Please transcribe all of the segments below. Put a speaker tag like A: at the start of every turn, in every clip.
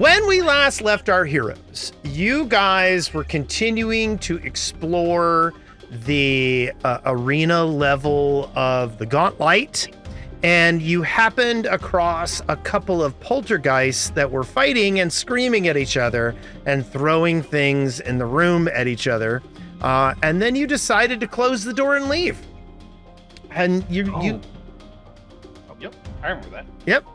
A: When we last left our heroes, you guys were continuing to explore the arena level of the Gauntlight, and you happened across a couple of poltergeists that were fighting and screaming at each other and throwing things in the room at each other. And then you decided to close the door and leave. And you
B: Yep, I remember that.
A: Yep.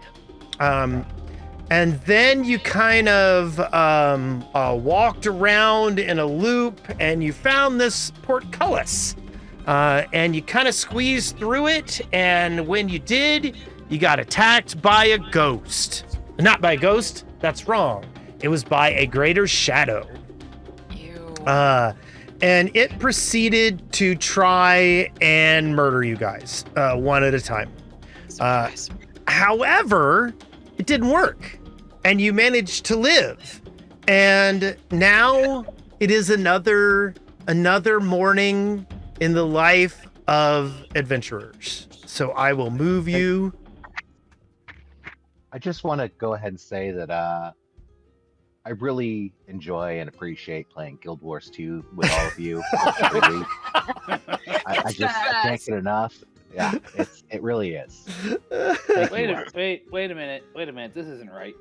A: And then you kind of walked around in a loop and you found this portcullis. And you kind of squeezed through it. And when you did, you got attacked by a ghost. Not by a ghost, that's wrong. It was by a greater shadow.
C: Ew.
A: And it proceeded to try and murder you guys one at a time. However, it didn't work. And you managed to live. And now it is another morning in the life of adventurers. So I will move you.
D: I just want to go ahead and say that I really enjoy and appreciate playing Guild Wars 2 with all of you every week. I just can't get enough. Yeah, it really is.
B: Wait a minute. This isn't right.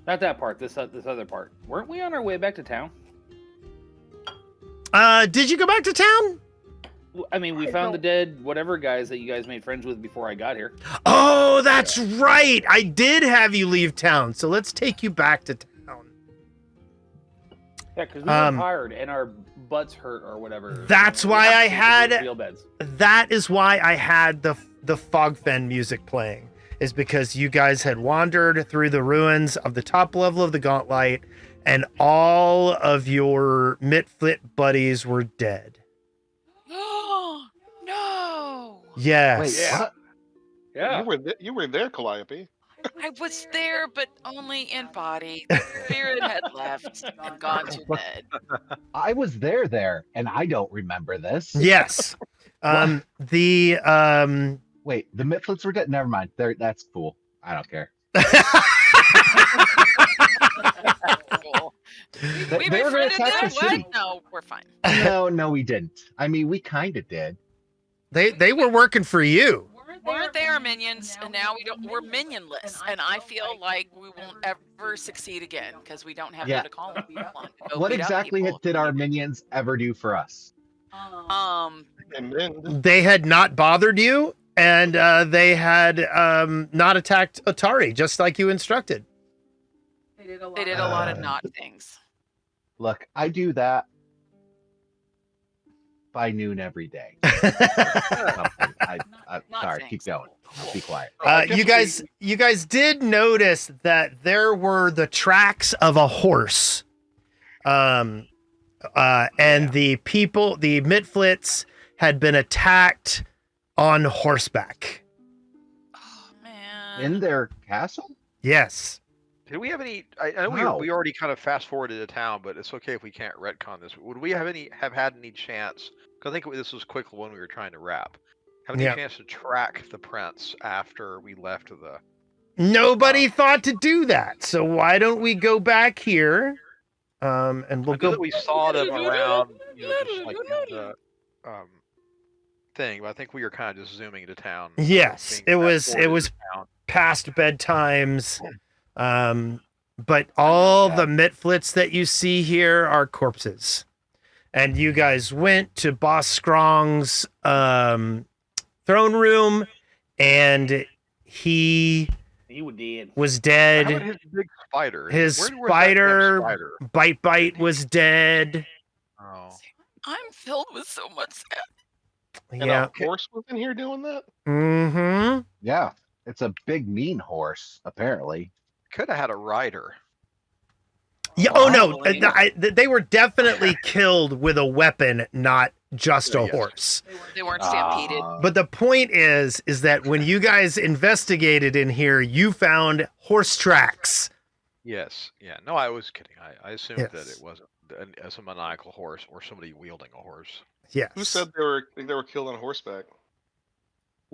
B: Not that part. This other part. Weren't we on our way back to town?
A: Did you go back to town?
B: I mean, we found the dead whatever guys that you guys made friends with before I got here.
A: Oh, that's right. I did have you leave town. So let's take you back to town.
B: Yeah, because we were tired and our butts hurt or whatever.
A: That's why I had.
B: Field beds.
A: That is why I had the Fogfen music playing. Is because you guys had wandered through the ruins of the top level of the Gauntlight, and all of your Mitflit buddies were dead.
C: No.
A: Yes.
D: Wait,
E: Yeah.
D: what?
B: Yeah.
E: You were there, Calliope.
C: I was there, but only in body. The spirit had left and gone to bed.
D: I was there, and I don't remember this.
A: Yes.
D: Wait, the Mitflits were dead? Never mind. That's cool. I don't care.
C: We
D: They were gonna
C: befriended
D: attack
C: them?
D: the city.
C: What? No, we're fine.
D: No, we didn't. I mean, we kind of did.
A: They were working for you.
C: Weren't they our minions? And now we're minionless. And I feel like we won't ever succeed again because we don't have
D: Yeah.
C: them to call on. Go
D: What
C: beat up
D: exactly
C: people.
D: did our minions ever do for us?
E: And then
A: They had not bothered you, and they had not attacked Otari, just like you instructed.
C: They did a lot of not things.
D: Look, I do that by noon every day.
C: Not
D: Sorry,
C: things.
D: keep going. I'll be quiet.
A: You guys did notice that there were the tracks of a horse. And the people, the Mitflits, had been attacked on horseback.
C: Oh, man.
D: In their castle?
A: Yes.
F: Did we have any? I know
D: Wow.
F: we already kind of fast forwarded to town, but it's okay if we can't retcon this. Would we have had any chance? Because I think this was quick when we were trying to wrap. Have any
A: Yeah.
F: chance to track the prince after we left the?
A: Nobody thought to do that. So why don't we go back here? And we'll
F: I know that
A: go.
F: we saw them around, just like in the thing. But I think we were kind of just zooming into town.
A: Yes,
F: being
A: it was
F: fast-forwarded to town.
A: past bedtimes. But all the Mitflits that you see here are corpses. And you guys went to Boss Strong's throne room, and he was dead.
F: How about his big spider?
A: His
F: Where's that damn
A: spider,
F: spider?
A: Bite was dead.
F: Oh.
C: I'm filled with so much sad.
E: and
A: Yeah.
E: a horse was in here doing that.
A: Mm-hmm.
D: Yeah. It's a big, mean horse, apparently.
F: Could have had a rider.
A: Yeah. Oh no,
B: Probably.
A: they were definitely killed with a weapon, not just a
F: Yes.
A: horse.
C: They weren't stampeded.
A: But the point is that when you guys investigated in here, you found horse tracks.
F: Yes. Yeah. No, I was kidding. I assumed that
A: Yes.
F: it wasn't as a maniacal horse or somebody wielding a horse.
A: Yes.
E: Who said they were killed on horseback?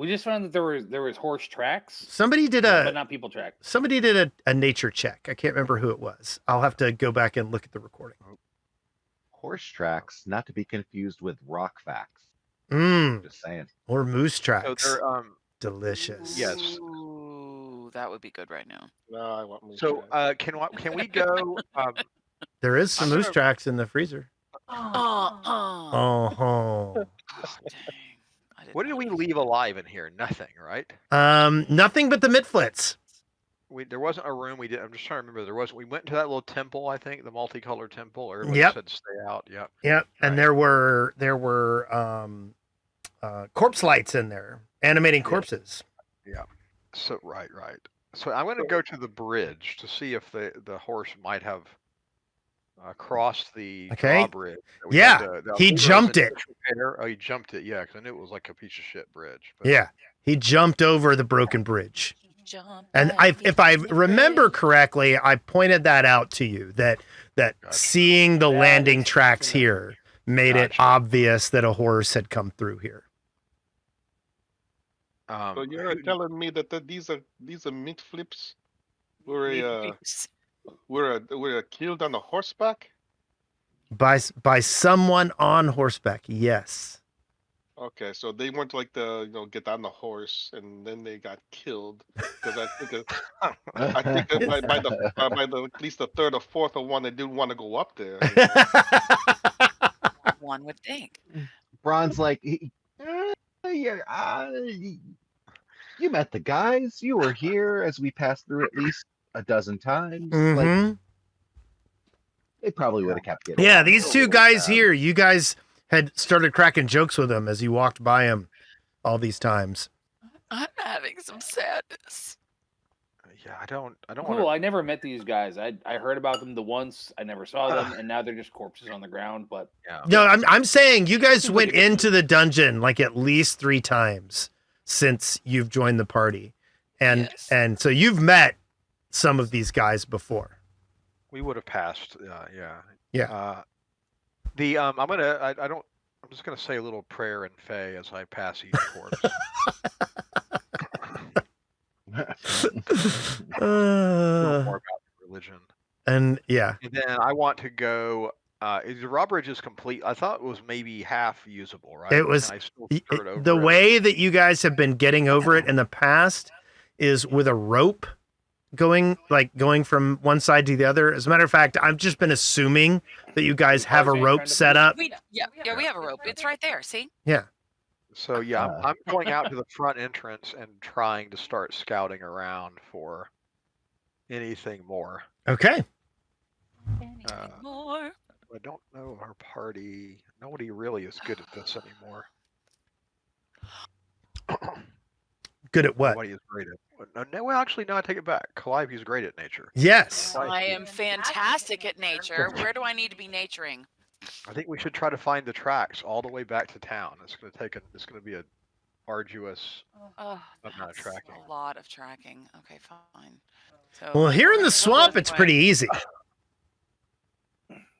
B: We just found that there was horse tracks,
A: Somebody did
B: but not people tracks.
A: Somebody did a nature check. I can't remember who it was. I'll have to go back and look at the recording.
D: Horse tracks, not to be confused with rock facts.
A: Mmm.
D: Just saying.
A: Or moose
F: So
A: tracks.
F: they're
A: Delicious.
F: Yes.
C: Ooh, that would be good right now.
E: No, I want me.
F: So can we go?
A: There is some
F: I'm
A: moose
F: gonna-
A: tracks in the freezer.
C: Oh,
A: Oh.
C: dang. I
F: What did
C: not
F: we
C: know.
F: leave alive in here? Nothing, right?
A: Nothing but the Mitflits.
F: There wasn't a room we did. I'm just trying to remember. There was. We went to that little temple. I think the multicolored temple. Everybody
A: Yep.
F: said stay out. Yep.
A: Yep. And
F: Right.
A: there were corpse lights in there, animating corpses.
F: So right. So I'm going to go to the bridge to see if the horse might have crossed the
A: Okay.
F: drawbridge. that we
A: Yeah,
F: had to-
A: he
F: I believe was
A: jumped
F: in
A: it.
F: disrepair. Oh, he jumped it. Yeah, because I knew it was like a piece of shit bridge. But
A: Yeah. He jumped over the broken bridge.
C: Jump
A: And
C: back
A: if I
C: in the
A: remember
C: bridge.
A: correctly, I pointed that out to you that
F: Gotcha.
A: seeing the
B: Yeah,
A: landing
B: that's
A: tracks
B: interesting.
A: here made it
F: Gotcha.
A: obvious that a horse had come through here.
E: So you're
F: who-
E: telling me that these are meat flips were
C: Yes.
E: were killed on a horseback?
A: By someone on horseback, yes.
E: Okay, so they weren't like get on the horse and then they got killed because I think that by the at least the third or fourth one they didn't want to go up there.
C: One would think.
D: Bron's like, you met the guys. You were here as we passed through at least a dozen times. Like,
A: Mhm.
D: they probably would have kept getting.
A: Yeah,
D: on.
A: these two guys here, you guys had started cracking jokes with them as you walked by them all these times.
C: I'm having some sadness.
F: Yeah, I don't
B: Cool.
F: want
B: I never met these guys. I heard about them the once. I never saw them, and now they're just corpses on the ground. But
F: to. Yeah.
A: No, I'm saying you guys
B: Seems
A: went
B: like a good
A: into the dungeon like at least 3 times since you've joined the party. And
C: Yes.
A: and so you've met some of these guys before.
F: We would have passed. Yeah.
A: Yeah.
F: I'm just gonna say a little prayer in Fey as I pass each corpse. A little more about religion.
A: And yeah.
F: And then I want to go. The drawbridge is complete. I thought it was maybe half usable, right?
A: It was-
F: Can I still
A: Y-
F: skirt over
A: The
F: it?
A: way that you guys have been getting over it in the past is with a rope going from one side to the other. As a matter of fact, I've just been assuming that you guys have a
B: Tarzan
A: rope
B: trying to
A: set
B: push-
A: up.
C: We have a rope. It's right there. See?
A: Yeah.
F: So yeah, I'm going out to the front entrance and trying to start scouting around for anything more.
A: Okay.
C: Anything more?
F: I don't know our party. Nobody really is good at this anymore.
A: Good at what?
F: Nobody is great at. No, well, actually, no. I take it back. Calliope's great at nature.
A: Yes.
C: I am fantastic at nature. Where do I need to be naturing?
F: I think we should try to find the tracks all the way back to town. It's going to be a arduous.
C: Oh,
F: Amount of
C: that's
F: tracking.
C: a lot of tracking. Okay, fine. So
A: Well, here in
C: we're
A: the
C: gonna go
A: swamp,
C: this
A: it's
C: way.
A: pretty easy.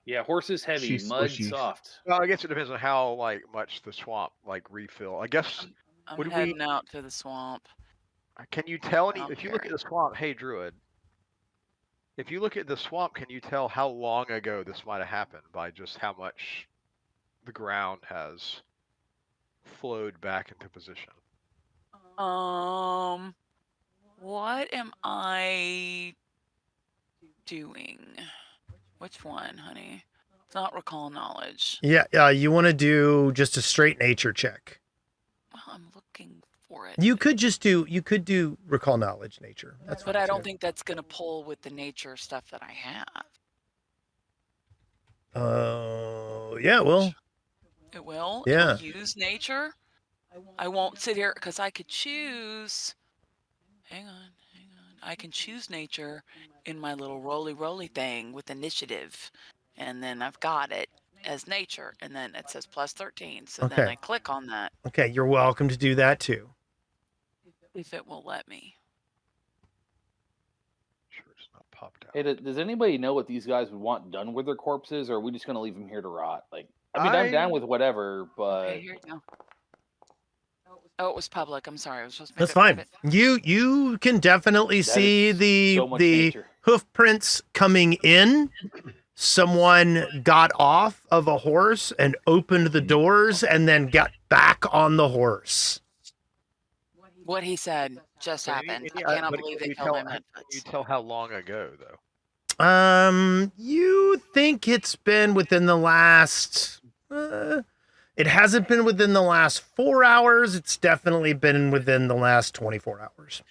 B: yeah, horses heavy, mud soft.
F: Well, I guess it depends on how much the swamp refill. I guess.
C: I'm
F: would we-
C: heading out to the swamp.
F: Can you tell
C: Out
F: if you look at
C: here.
F: the swamp? Hey, Druid. If you look at the swamp, can you tell how long ago this might have happened by just how much the ground has flowed back into position?
C: What am I doing? Which one, honey? It's not recall knowledge.
A: Yeah. You want to do just a straight nature check.
C: Well, I'm looking for it.
A: You could do recall knowledge nature. That's
C: But
A: fine,
C: I don't
A: too.
C: think that's gonna pull with the nature stuff that I have.
A: Yeah, well,
C: It will.
A: Yeah.
C: It'll use nature. I won't sit here because I could choose. Hang on. I can choose nature in my little roly thing with initiative, and then I've got it as nature, and then it says plus 13. So then
A: Okay.
C: I click on that
A: okay, you're welcome to do that too.
C: if it will let me.
F: Sure, it's not popped out.
B: Hey, does anybody know what these guys would want done with their corpses, or are we just gonna leave them here to rot? I'm down with whatever, but
C: Okay, here you go. Oh, it was public. I'm sorry. I was supposed to make
A: That's
C: it
A: fine.
C: private.
A: You can definitely
B: That
A: see
B: is so much
A: the
B: nature.
A: hoof prints coming in. Someone got off of a horse and opened the doors and then got back on the horse.
C: What he said just happened. I cannot believe they killed my
F: Can you
C: Mitflits.
F: tell how long ago though?
A: You think it's been within the last it hasn't been within the last 4 hours. It's definitely been within the last 24 hours.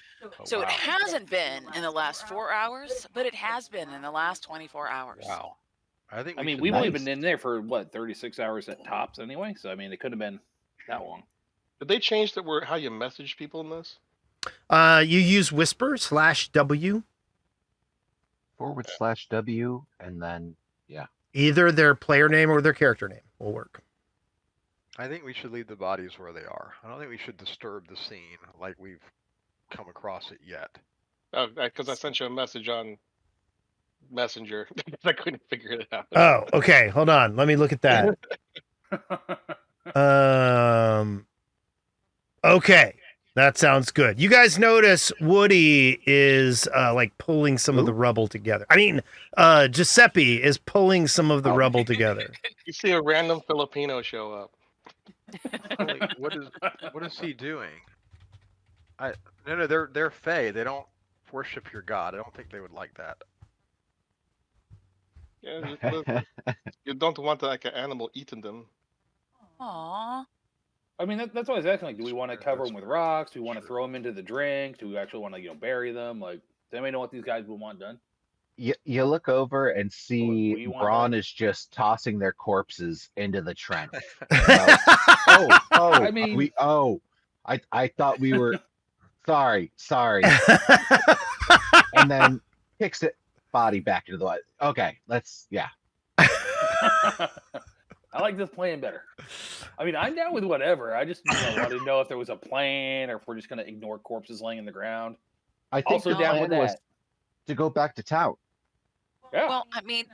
C: So it hasn't been in the last 4 hours, but it has been in the last 24 hours.
F: Wow. I think.
B: I mean,
F: should
B: we've
F: make-
B: only been in there for what 36 hours at tops anyway. So I mean, it couldn't have been that long.
E: Did they change the word how you message people in this?
A: You use whisper /W.
D: /W, and then
A: Either their player name or their character name will work.
F: I think we should leave the bodies where they are. I don't think we should disturb the scene like we've come across it yet.
E: Because I sent you a message on Messenger. I couldn't figure it out.
A: Oh, okay. Hold on. Let me look at that. Okay. That sounds good. You guys notice Woody is like pulling some of the rubble together. I mean, Giuseppe is pulling some of the rubble together.
E: You see a random Filipino show up.
F: Holy, what is he doing? No, they're Fae. They don't worship your god. I don't think they would like that.
E: Yeah, you don't want like an animal eating them.
C: Aww.
B: I mean, that's what I was asking. Like, do we want to cover them with rocks? Do we want to throw them into the drink? Do we actually want to, bury them? Like, does anybody know what these guys would want done?
D: You look over and see
B: we want
D: Braun
B: that?
D: is just tossing their corpses into the trench.
B: I mean-
D: I thought we were sorry, and then kicks it body back into the water. Okay,
B: I like this plan better. I mean, I'm down with whatever. I just wanted to know if there was a plan or if we're just going to ignore corpses laying in the ground.
D: I think
B: Also
D: the
B: down
D: plan
B: with
D: was
B: that.
D: to go back to town.
B: Yeah.
C: Well, I mean,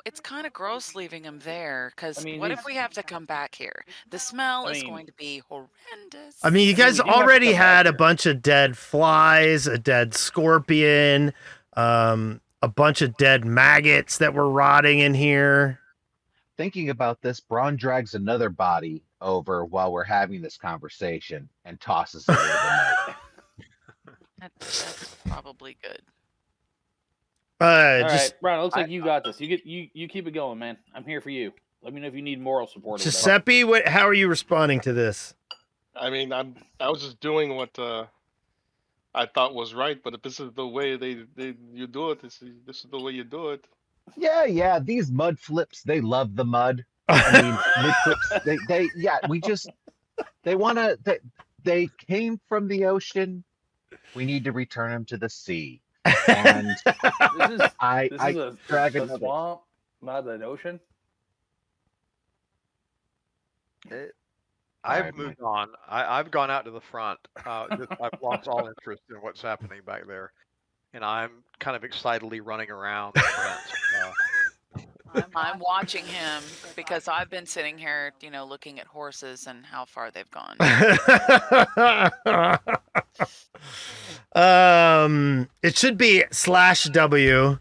C: it's kind of gross leaving him there because
B: I mean,
C: what if
B: these-
C: we have to come back here? The smell
B: I
C: is
B: mean-
C: going to be horrendous.
A: I mean, you guys
B: we do have to
A: already
B: come back
A: had a
B: here.
A: bunch of dead flies, a dead scorpion, a bunch of dead maggots that were rotting in here.
D: Thinking about this, Braun drags another body over while we're having this conversation and tosses it into the night.
C: That's probably good.
B: All
A: Just
B: right, Brian. It looks like you got this. You keep it going, man. I'm here for you. Let me know if you need moral support. Or whatever.
A: Giuseppe, how are you responding to this?
E: I mean, I was just doing what I thought was right, but if this is the way you do it, this is the way you do it.
D: Yeah, these mud flips, they love the mud. I mean, mud flips, they came from the ocean. We need to return them to the sea. And
B: This is
D: I drag
B: a
D: another.
B: swamp, not an ocean.
F: I've
D: Alright,
F: moved on. I've gone out to the front. I've lost all interest in what's happening back there, and I'm kind of excitedly running around the front.
C: I'm watching him because I've been sitting here, looking at horses and how far they've gone.
A: It should be /W,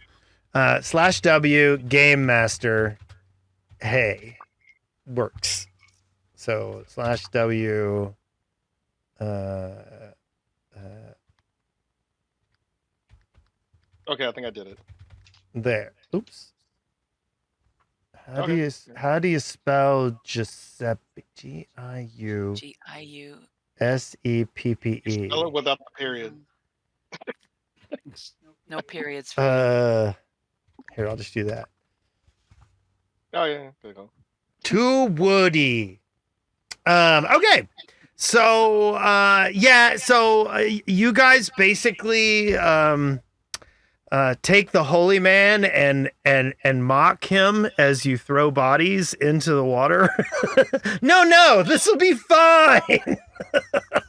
A: /W Game Master. Hey, works. So /W.
E: Okay, I think I did it.
A: There. Oops. How
E: Okay.
A: do you spell Giuseppe? Giu
C: GIU.
A: SEPPE.
E: Spell it without the period.
C: No periods for you.
A: Here, I'll just do that.
E: Oh yeah, there you go.
A: To Woody. Okay. So you guys basically take the holy man and mock him as you throw bodies into the water. No, this will be fine.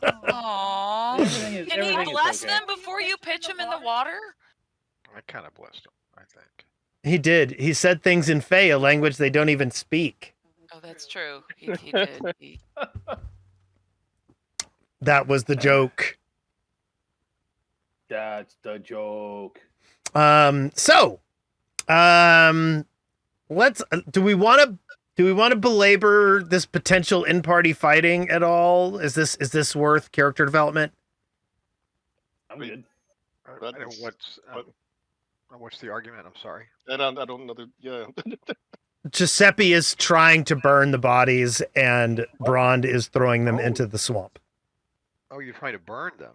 C: Aww.
B: Everything is-
C: Can he
B: everything is
C: bless
B: okay.
C: them before you pitch him in the water?
F: I kind of blessed him, I think.
A: He did. He said things in Fey, a language they don't even speak.
C: Oh, that's true. He did.
A: That was the joke.
B: That's the joke.
A: Let's. Do we want to belabor this potential in-party fighting at all? Is this worth character development?
B: I'm good.
F: I don't know what's the argument? I'm sorry.
E: I don't know. Yeah.
A: Giuseppe is trying to burn the bodies, and Brond is throwing them into the swamp.
F: Oh, you're trying to burn them?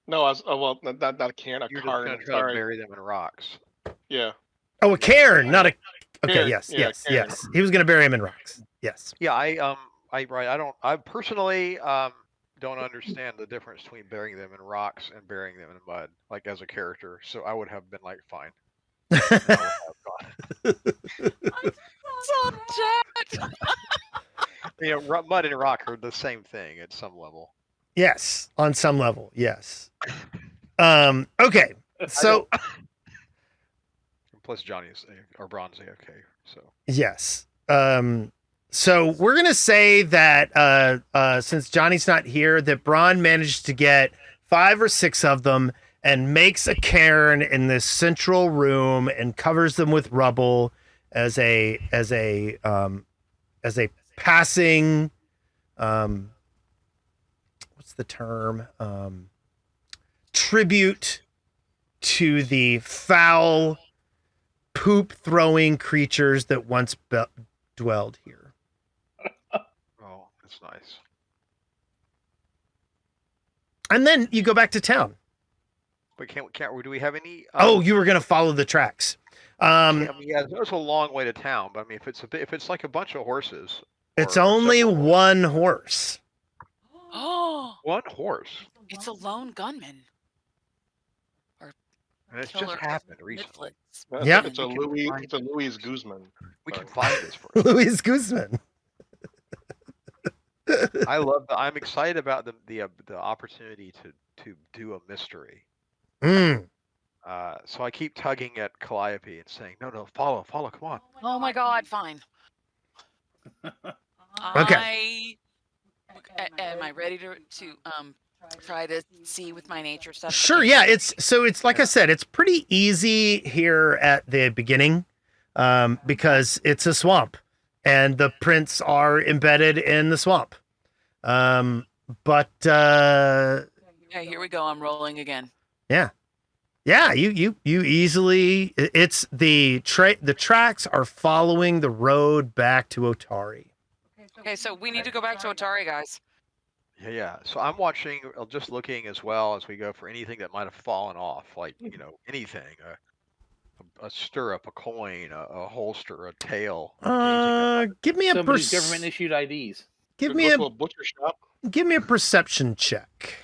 E: No, well, not a cairn, a
F: You're just
E: cairn.
F: going to try to bury them in rocks.
E: Yeah.
A: Oh, a cairn, not a. Okay,
E: Cairn,
A: yes,
E: yeah,
A: yes,
E: cairn.
A: yes. He was going to bury him in rocks. Yes.
F: Yeah, I personally don't understand the difference between burying them in rocks and burying them in mud, like as a character. So I would have been like, fine.
C: So jacked.
F: You know, mud and rock are the same thing at some level.
A: Yes, on some level, yes. Okay, so
F: plus Johnny's or Bronze okay, so
A: yes. So we're gonna say that since Johnny's not here, that Braun managed to get 5 or 6 of them and makes a cairn in this central room and covers them with rubble as a passing what's the term, tribute to the foul poop throwing creatures that once dwelled here.
F: Oh, that's nice.
A: And then you go back to town.
F: But do we have any?
A: Oh, you were gonna follow the tracks.
F: I mean, yeah, it's a long way to town, but I mean, if it's like a bunch of horses,
A: it's
F: or
A: only
F: several horses.
A: one horse.
C: Oh,
F: One horse,
C: it's a lone gunman.
F: and it's
C: Killer
F: just happened recently.
C: Mitflits.
A: Yep.
E: It's a Louis Guzman.
F: We can find this for you.
A: Luis Guzman.
F: I'm excited about the opportunity to do a mystery.
A: Mm.
F: So I keep tugging at Calliope and saying, no, follow, come on.
C: Oh my God, fine.
A: Okay.
C: Am I ready to try to see with my nature stuff?
A: Sure, yeah. It's like I said, it's pretty easy here at the beginning, because it's a swamp and the prints are embedded in the swamp. But
C: Okay, here we go. I'm rolling again.
A: yeah, you easily. It's the tracks are following the road back to Otari.
C: Okay, so we need to go back to Otari, guys.
F: Yeah. So I'm watching, just looking as well as we go for anything that might have fallen off, like anything, a stirrup, a coin, a holster, a tail.
A: Give me a
B: Somebody's government issued IDs.
A: give
E: Go
A: me
E: to a butcher shop.
A: give me a perception check.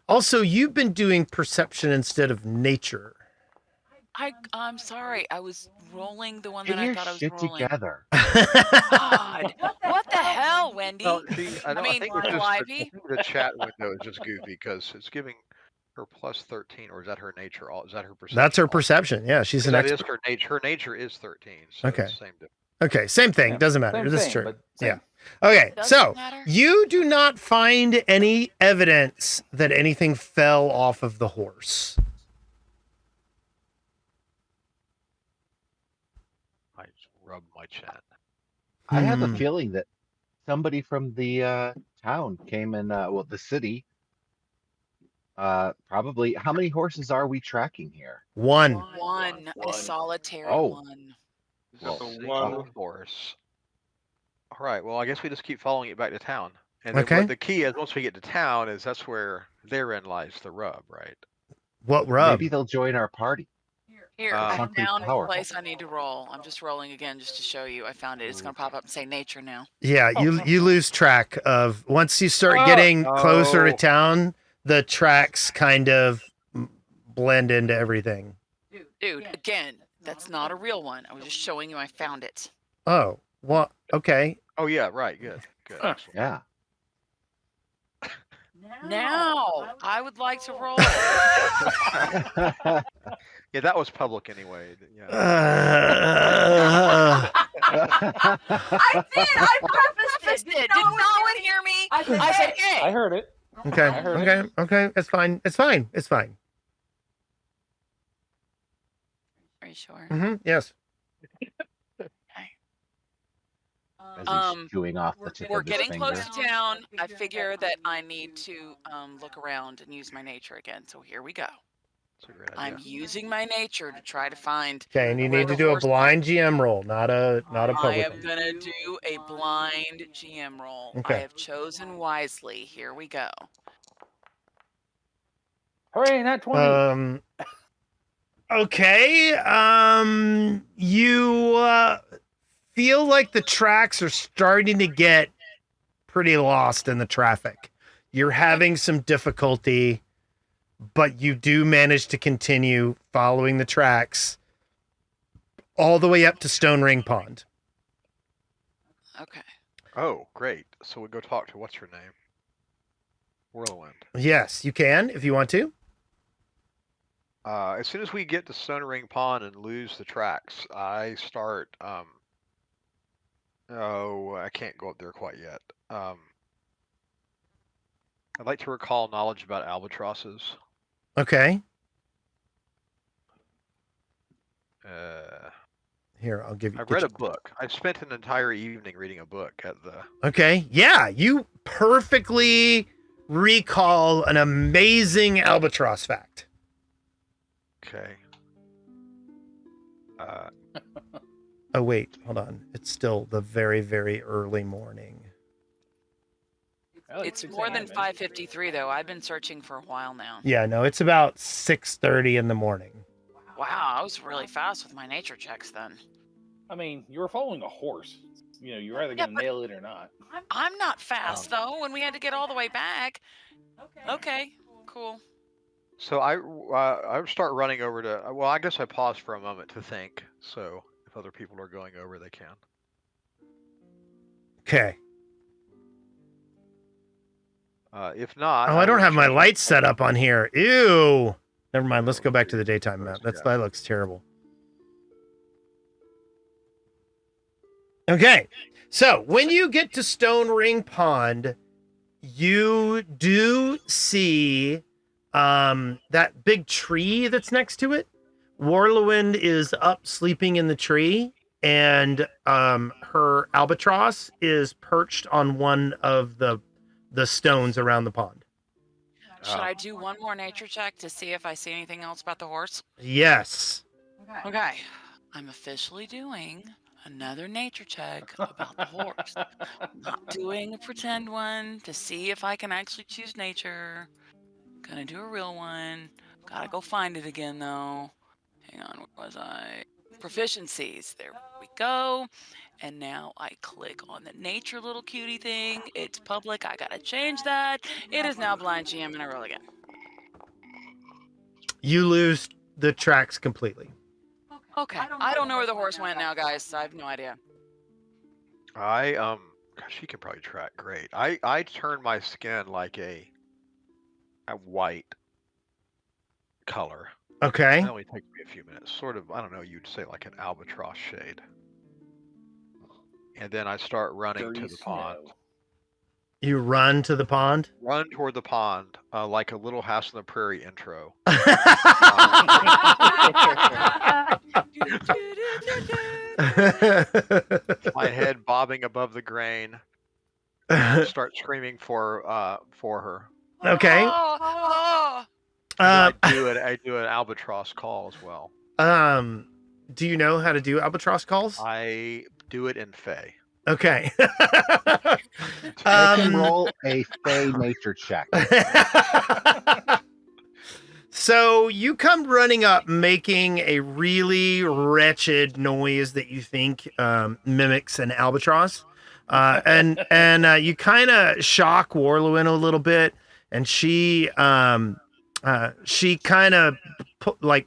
A: Also, you've been doing perception instead of nature.
C: I'm sorry. I was rolling the one
D: Get
C: that I
D: your
C: thought I was
D: shit
C: rolling.
D: together.
C: God, what the hell, Wendy?
F: Well, see, I
C: mean,
F: think it's just
C: Calliope?
F: the chat window is just goofy because it's giving her plus 13, or is that her nature? Is that her perception?
A: That's her
F: also?
A: perception. Yeah, she's an
F: That is
A: expert.
F: her nature. Her nature is 13. So
A: Okay.
F: it's the same difference.
A: Okay, same thing.
B: Yeah,
A: Doesn't matter.
B: same
A: This is
B: thing,
A: true.
B: but
A: Yeah.
B: same.
A: Okay,
C: Doesn't
A: so
C: matter.
A: you do not find any evidence that anything fell off of the horse.
F: I just rub my chat.
D: I have a
A: Hmm.
D: feeling that somebody from the town came in, the city. Probably. How many horses are we tracking here?
A: One.
C: One, a
B: One.
C: solitary
D: Oh.
C: one.
E: Is that the
F: Single
E: one?
F: horse. All right. Well, I guess we just keep following it back to town. And
A: Okay.
F: what the key is, once we get to town, is that's where therein lies the rub, right?
A: What rub?
D: Maybe they'll join our party.
C: Here, I
D: Something
C: found a
D: powerful.
C: place I need to roll. I'm just rolling again just to show you. I found it. It's going to pop up and say nature now.
A: Yeah, you lose track of once you start getting closer to
F: no.
A: town, the tracks kind of blend into everything.
C: Dude, again, that's not a real one. I was just showing you I found it.
A: Oh, well, okay.
F: Oh yeah, right. Good.
B: Huh.
F: Excellent.
D: Yeah.
C: Now, I would like to roll.
F: Yeah, that was public anyway. Yeah.
G: I did. I prefaced it.
C: Did not one hear me?
G: I said,
C: I said,
G: hey.
C: hey.
B: I heard it.
A: Okay.
B: I heard
A: Okay. Okay. It's fine. It's fine. It's fine.
C: Are you sure?
A: Yes.
D: As he's chewing off the tip
C: We're
D: of his
C: getting
D: finger.
C: close to town. I figure that I need to look around and use my nature again. So here we go.
F: That's a great idea.
C: I'm using my nature to try to find.
A: Okay, and you
C: where
A: need to
C: the
A: do a
C: horse
A: blind GM roll, not a
C: I
A: public
C: am
A: one.
C: gonna do a blind GM roll.
A: Okay.
C: I have chosen wisely. Here we go.
B: Hooray, not 20.
A: Okay. You feel like the tracks are starting to get pretty lost in the traffic. You're having some difficulty, but you do manage to continue following the tracks all the way up to Stone Ring Pond.
C: Okay.
F: Oh, great. So we go talk to what's her name? Whirlwind.
A: Yes, you can if you want to.
F: As soon as we get to Stone Ring Pond and lose the tracks, I start. Oh, I can't go up there quite yet. I'd like to recall knowledge about albatrosses.
A: Okay.
F: Uh,
A: Here, I'll give you.
F: I've read a book. I spent an entire evening reading a book at the.
A: Okay. Yeah, you perfectly recall an amazing albatross fact.
F: Okay.
A: Oh, wait, hold on. It's still the very, very early morning.
B: Like
C: It's
B: 6
C: more than
B: a.m., man.
C: 5:53 though. I've been searching for a while now.
A: Yeah, no, it's about 6:30 in the morning.
C: Wow, I was really fast with my nature checks then.
B: I mean, you were following a horse. You know, you're either
C: Yeah,
B: gonna
C: but-
B: nail it or not.
C: I'm not fast though, when we had to get all the way back. Okay, cool.
F: So I would start running over to. Well, I guess I paused for a moment to think. So if other people are going over, they can.
A: Okay.
F: If not,
A: Oh, I don't
F: will
A: have my
F: change-
A: lights set up on here. Ew. Never mind. Let's go back to the daytime map.
F: Yeah.
A: That looks terrible. Okay. So when you get to Stone Ring Pond, you do see that big tree that's next to it. Whirlwind is up sleeping in the tree, and her albatross is perched on one of the stones around the pond.
C: Should I do one more nature check to see if I see anything else about the horse?
A: Yes.
C: Okay. I'm officially doing another nature check about the horse. Not doing a pretend one to see if I can actually choose nature. Gonna do a real one. Gotta go find it again though. Hang on, where was I? Proficiencies. There we go. And now I click on the nature little cutie thing. It's public. I gotta change that. It is now blind GM and I roll again.
A: You lose the tracks completely.
C: Okay. I don't know where the horse went now, guys. I have no idea.
F: gosh, she can probably track great. I turn my skin like a white color.
A: Okay.
F: It only takes me a few minutes. Sort of, I don't know, you'd say like an albatross shade. And then I start running
B: Dirty
F: to the pond.
B: snow.
A: You run to the pond.
F: Run toward the pond, like a Little House on the Prairie intro. My head bobbing above the grain. Start screaming for her.
A: Okay.
C: Oh,
F: And then I do an albatross call as well.
A: Do you know how to do albatross calls?
F: I do it in Fey.
A: Okay.
D: Roll a Fey nature check.
A: So you come running up, making a really wretched noise that you think mimics an albatross, and you kind of shock Warlewin a little bit, and she kind of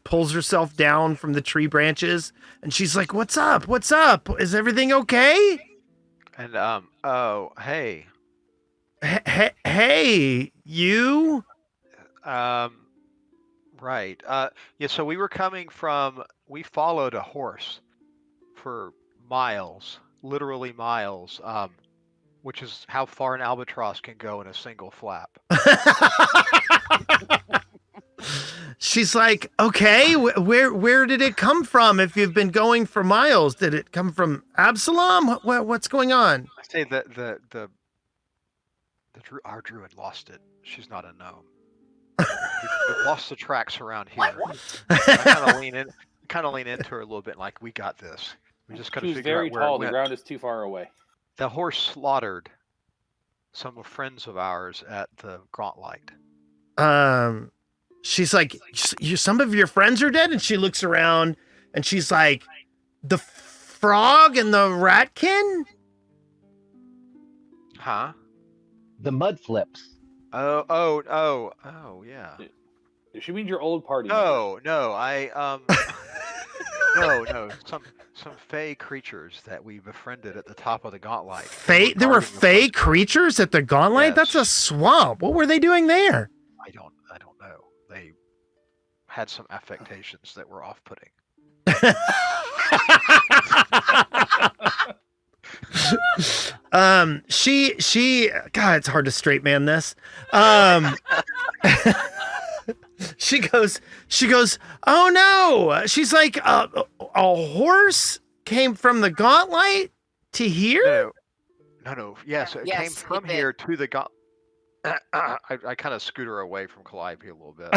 A: pulls herself down from the tree branches, and she's like, "What's up? What's up? Is everything okay?"
F: And oh, hey.
A: Hey, you.
F: Right. Yeah, so we followed a horse for miles, literally miles, which is how far an albatross can go in a single flap.
A: She's like, okay, where did it come from? If you've been going for miles, did it come from Absalom? What's going on?
F: I say that our druid lost it. She's not a gnome. We've lost the tracks around here. I kind of lean into her a little bit, like, we got this. We just got to
B: She's
F: figure
B: very
F: out where
B: tall.
F: it
B: The
F: went.
B: ground is too far away.
F: The horse slaughtered some friends of ours at the Gauntlight.
A: She's like, some of your friends are dead, and she looks around, and she's like, the frog and the ratkin?
F: Huh?
D: The Mitflits.
F: Oh, yeah.
B: She means your old party.
F: No, some fey creatures that we befriended at the top of the Gauntlight.
A: There were fey creatures at the Gauntlight?
F: Yes.
A: That's a swamp. What were they doing there?
F: I don't know. They had some affectations that were off-putting.
A: She God, it's hard to straight man this. She goes, oh no. She's like, a horse came from the Gauntlight to here?
F: No. Yes, it came from here to the Gauntlight. I kind of scoot her away from Calliope a little bit.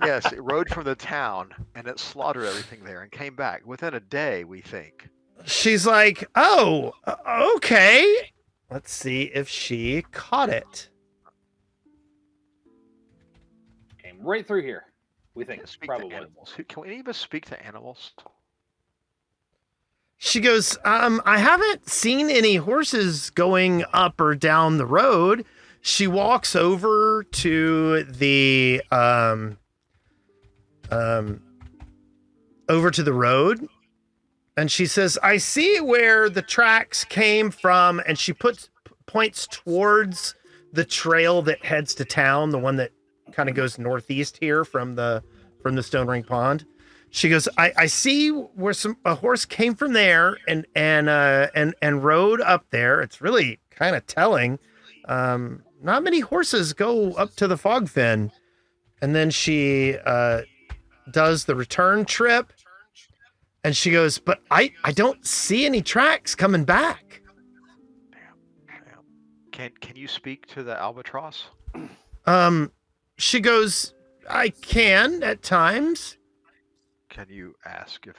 F: Yes, it rode from the town and it slaughtered everything there and came back within a day, we think.
A: She's like, oh, okay. Let's see if she caught it.
B: Came right through here. We think.
F: Speak
B: Probably.
F: to animals. Can any of us speak to animals?
A: She goes, I haven't seen any horses going up or down the road. She walks over to the road, and she says, I see where the tracks came from, and she points towards the trail that heads to town, the one that kind of goes northeast here from the Stone Ring Pond. She goes, I see where a horse came from there and rode up there. It's really kind of telling. Not many horses go up to the fog fin. And then she does the return trip, and she goes, but I don't see any tracks coming back.
F: Damn. Can you speak to the albatross?
A: She goes, I can at times.
F: Can you ask if...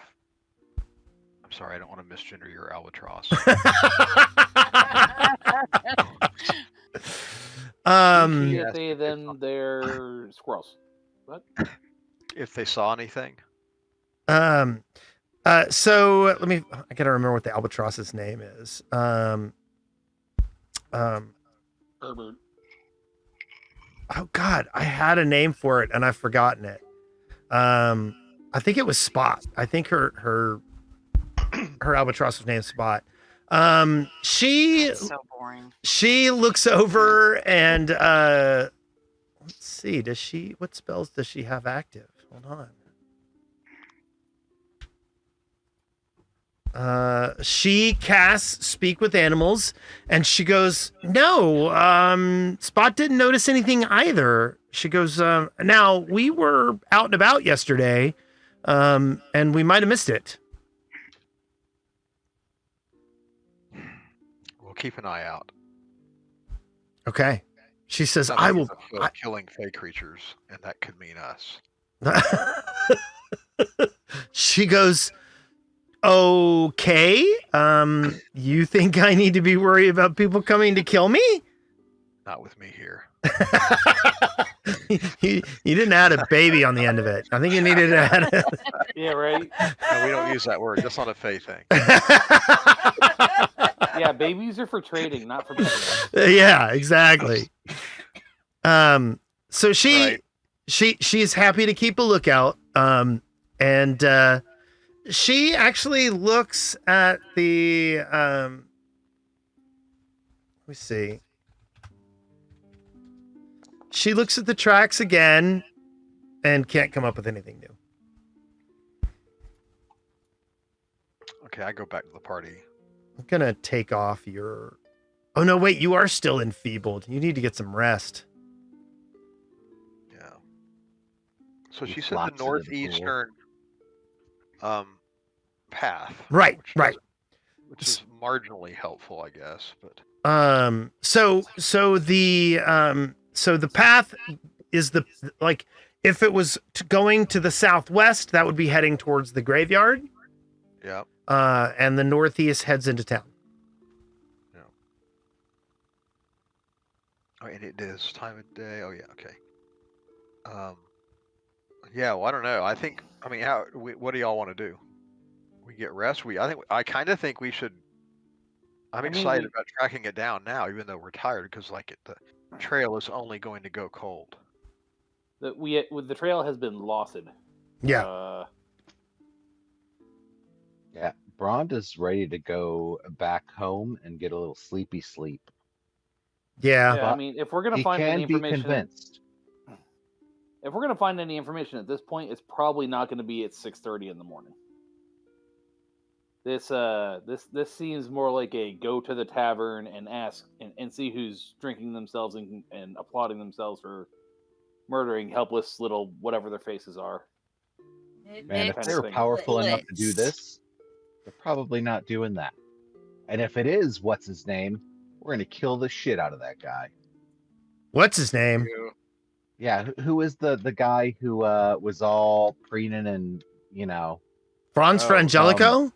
F: I'm sorry, I don't want to misgender your albatross.
B: Then they're squirrels. What?
F: If they saw anything?
A: So I gotta remember what the albatross's name is.
B: Herbert.
A: Oh God, I had a name for it and I've forgotten it. I think it was Spot. I think her albatross's name is Spot. She
C: That's so boring.
A: She looks over and let's see, what spells does she have active? Hold on. She casts Speak with Animals, and she goes, no, Spot didn't notice anything either. She goes, now we were out and about yesterday, and we might have missed it.
F: We'll keep an eye out.
A: Okay. She says,
F: Sounds
A: I
F: like
A: will.
F: it's a killing fey creatures, and that could mean us.
A: She goes, okay. You think I need to be worried about people coming to kill me?
F: Not with me here.
A: You didn't add a baby on the end of it. I think you needed to add a...
B: Yeah, right.
F: No, we don't use that word. That's not a fey thing.
B: Yeah, babies are for trading, not for business.
A: Yeah, exactly. So she's happy to keep a lookout. And she actually looks at the let me see. She looks at the tracks again and can't come up with anything new.
F: Okay, I go back to the party.
A: I'm gonna take off your. Oh no, wait, you are still enfeebled. You need to get some rest.
F: Yeah. So
D: He
F: she said the
D: flops into the pool.
F: northeastern path.
A: Right,
F: which
A: right.
F: Which is marginally helpful, I guess, but
A: So the path is like if it was going to the southwest, that would be heading towards the graveyard.
F: yeah.
A: And the northeast heads into town.
F: Oh, and it is time of day. Oh yeah, okay. Yeah, well, I don't know. I mean, what do y'all want to do? We get rest. I kind of think we should. I'm excited about tracking it down now, even though we're tired, because like the trail is only going to go cold.
B: The trail has been losted.
A: Yeah.
D: Yeah, Bronda's ready to go back home and get a little sleepy sleep.
A: Yeah.
B: I mean, if we're gonna find any
D: He can be
B: information,
D: convinced.
B: if we're gonna find any information at this point, it's probably not going to be at 6:30 in the morning. This seems more like a go to the tavern and ask and see who's drinking themselves and applauding themselves for murdering helpless little whatever their faces are.
D: Man, if they were powerful enough to do this, they're probably not doing that. And if it is, what's his name? We're gonna kill the shit out of that guy.
A: What's his name?
D: Yeah, who is the guy who was all preening and
A: Franz Frangelico?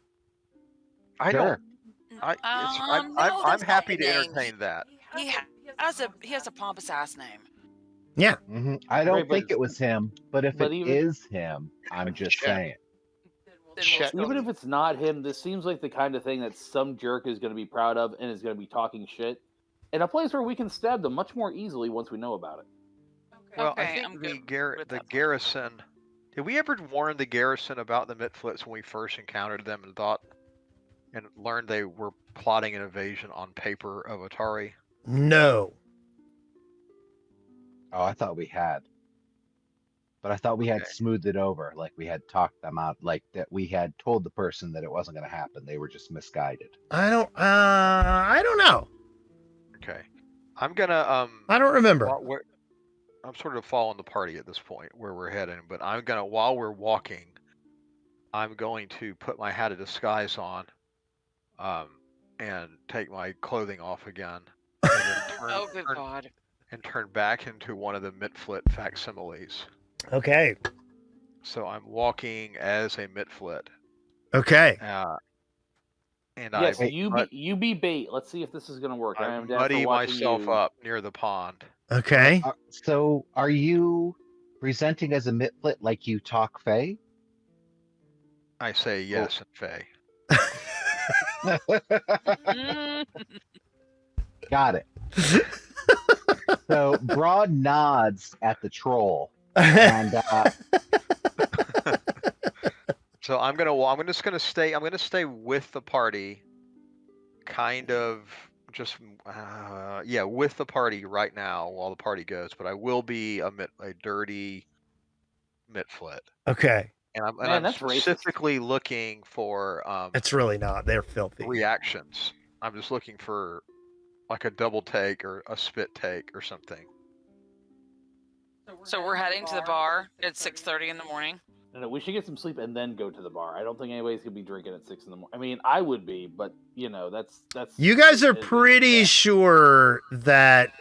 F: I
D: sure.
F: don't.
C: No,
F: I'm
C: that's
F: happy
C: not
F: to
C: the name.
F: entertain that.
C: He has a pompous ass name.
A: Yeah.
D: I don't
B: Right, but
D: think it was him, but if
B: but
D: it
B: even-
D: is him, I'm just
E: Check.
D: saying.
B: Even if it's not him, this seems like the kind of thing that some jerk is going to be proud of and is going to be talking shit in a place where we can stab them much more easily once we know about it.
F: Well,
C: Okay,
F: I think
C: I'm
F: the
C: good with that.
F: garrison. Did we ever warn the garrison about the Mitflits when we first encountered them and learned they were plotting an invasion on paper of Otari?
A: No.
D: Oh, I thought we had. But I thought we had smoothed it over, like we had talked them out, like that we had told the person that it wasn't going to happen. They were just misguided.
A: I don't know.
F: Okay, I'm gonna
A: I don't remember.
F: I'm sort of following the party at this point where we're heading, but I'm gonna while we're walking, I'm going to put my hat of disguise on, and take my clothing off again, and then
C: God.
F: and turn back into one of the Mitflit facsimiles.
A: Okay.
F: So I'm walking as a Mitflit.
A: Okay.
F: And
B: yes, you be bait. Let's see if this is going to work.
F: I muddy myself up near the pond.
A: Okay.
D: So are you presenting as a Mitflit like you talk Fae?
F: I say yes and Fae.
D: Got it. So Broad nods at the troll. And
F: so I'm just gonna stay with the party, kind of just with the party right now while the party goes. But I will be a dirty Mitflit.
A: Okay.
F: And I'm specifically looking for
A: It's really not. They're filthy.
F: reactions. I'm just looking for like a double take or a spit take or something.
C: So we're heading to the bar at 6:30 in the morning.
B: No, we should get some sleep and then go to the bar. I don't think anybody's gonna be drinking at 6 in the morning. I mean, I would be, but that's.
A: You guys are pretty sure that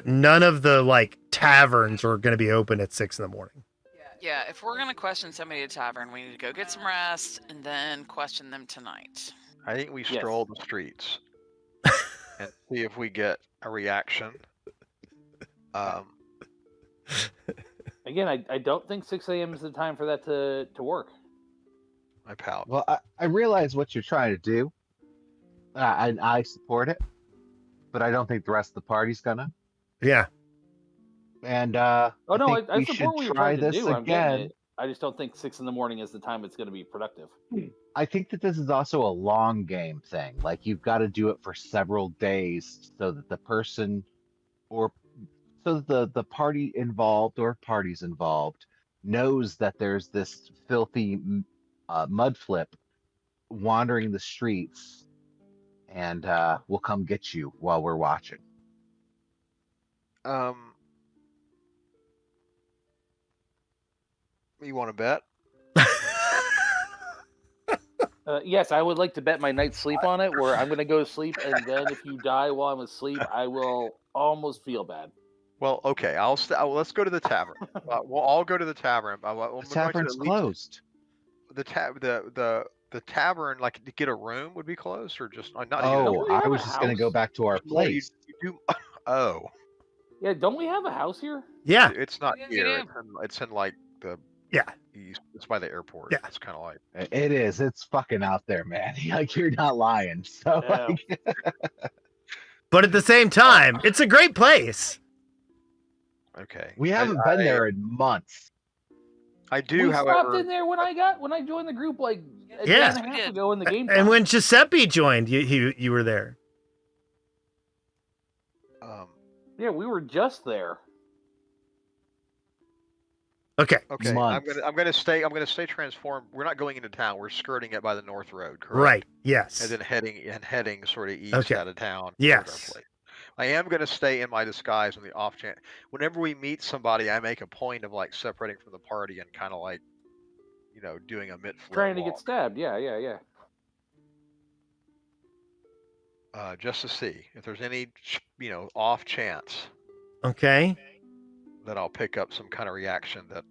A: none of the like taverns are going to be open at 6 in the morning.
C: Yeah, if we're gonna question somebody at a tavern, we need to go get some rest and then question them tonight.
F: I think we stroll the streets and see if we get a reaction.
B: Again, I don't think 6 a.m. is the time for that to work.
F: My pal.
D: Well, I realize what you're trying to do. I support it, but I don't think the rest of the party's gonna.
A: Yeah.
D: And
B: I support
D: we
B: what
D: should
B: you're
D: try
B: trying to
D: this
B: do. I'm getting
D: again.
B: it. I just don't think 6 in the morning is the time it's going to be productive.
D: I think that this is also a long game thing. Like you've got to do it for several days so that the person so that the party involved or parties involved knows that there's this filthy mud flip wandering the streets, and we'll come get you while we're watching.
F: You want to bet?
B: Yes, I would like to bet my night's sleep on it, where I'm going to go to sleep, and then if you die while I'm asleep, I will almost feel bad.
F: Well, okay. Let's go to the tavern. We'll all go to the tavern.
D: The tavern's closed.
F: The tavern, like to get a room, would be closed, or just not?
D: Oh,
B: we have
D: I
B: a
D: was just gonna go
B: house?
D: back to our
F: Well, you
D: place.
F: do. Oh,
B: Yeah, don't we have a house here?
A: Yeah.
F: it's not
C: You
F: here.
C: do.
F: It's in like the
A: Yeah.
F: east. It's by the airport.
A: Yeah.
F: It's kind of like.
D: It is. It's fucking out there, man. Like you're not lying. So
B: Yeah.
D: like,
A: But at the same time, it's a great place.
F: Okay.
D: we haven't been there in months.
F: I do,
B: We stopped
F: however.
B: in there when I joined the group like a
A: Yeah.
B: day and a
C: We
B: half
C: did.
B: ago in the game.
A: And when Giuseppe joined, you were there.
B: Yeah, we were just there.
A: Okay.
F: Okay.
D: Months.
F: I'm gonna stay transformed. We're not going into town. We're skirting it by the North Road, correct?
A: Right. Yes.
F: And then heading sort of east
A: Okay.
F: out of town. towards
A: Yes.
F: our place. I am going to stay in my disguise on the off chance. Whenever we meet somebody, I make a point of like separating from the party and kind of like, doing a Mitflit
B: Trying to get
F: walk,
B: stabbed. Yeah.
F: just to see if there's any, off chance
A: Okay.
F: that I'll pick up some kind of reaction that.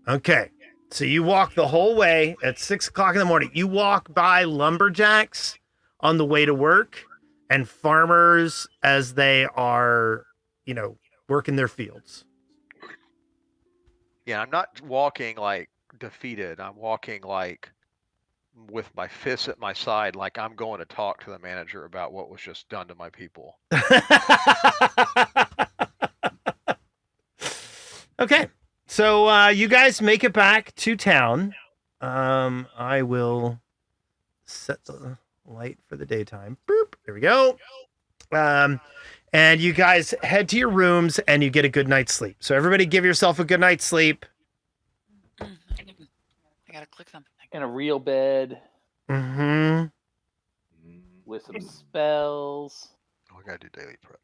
A: Okay. So you walk the whole way at 6 o'clock in the morning. You walk by lumberjacks on the way to work and farmers as they are, working their fields.
F: Yeah, I'm not walking like defeated. I'm walking like with my fists at my side, like I'm going to talk to the manager about what was just done to my people.
A: Okay. So you guys make it back to town. I will set the light for the daytime. Boop. There we go. And you guys head to your rooms and you get a good night's sleep. So everybody give yourself a good night's sleep.
C: I gotta click something.
B: In a real bed
A: Mm-hmm.
B: with some spells.
F: Oh, I gotta do daily prep.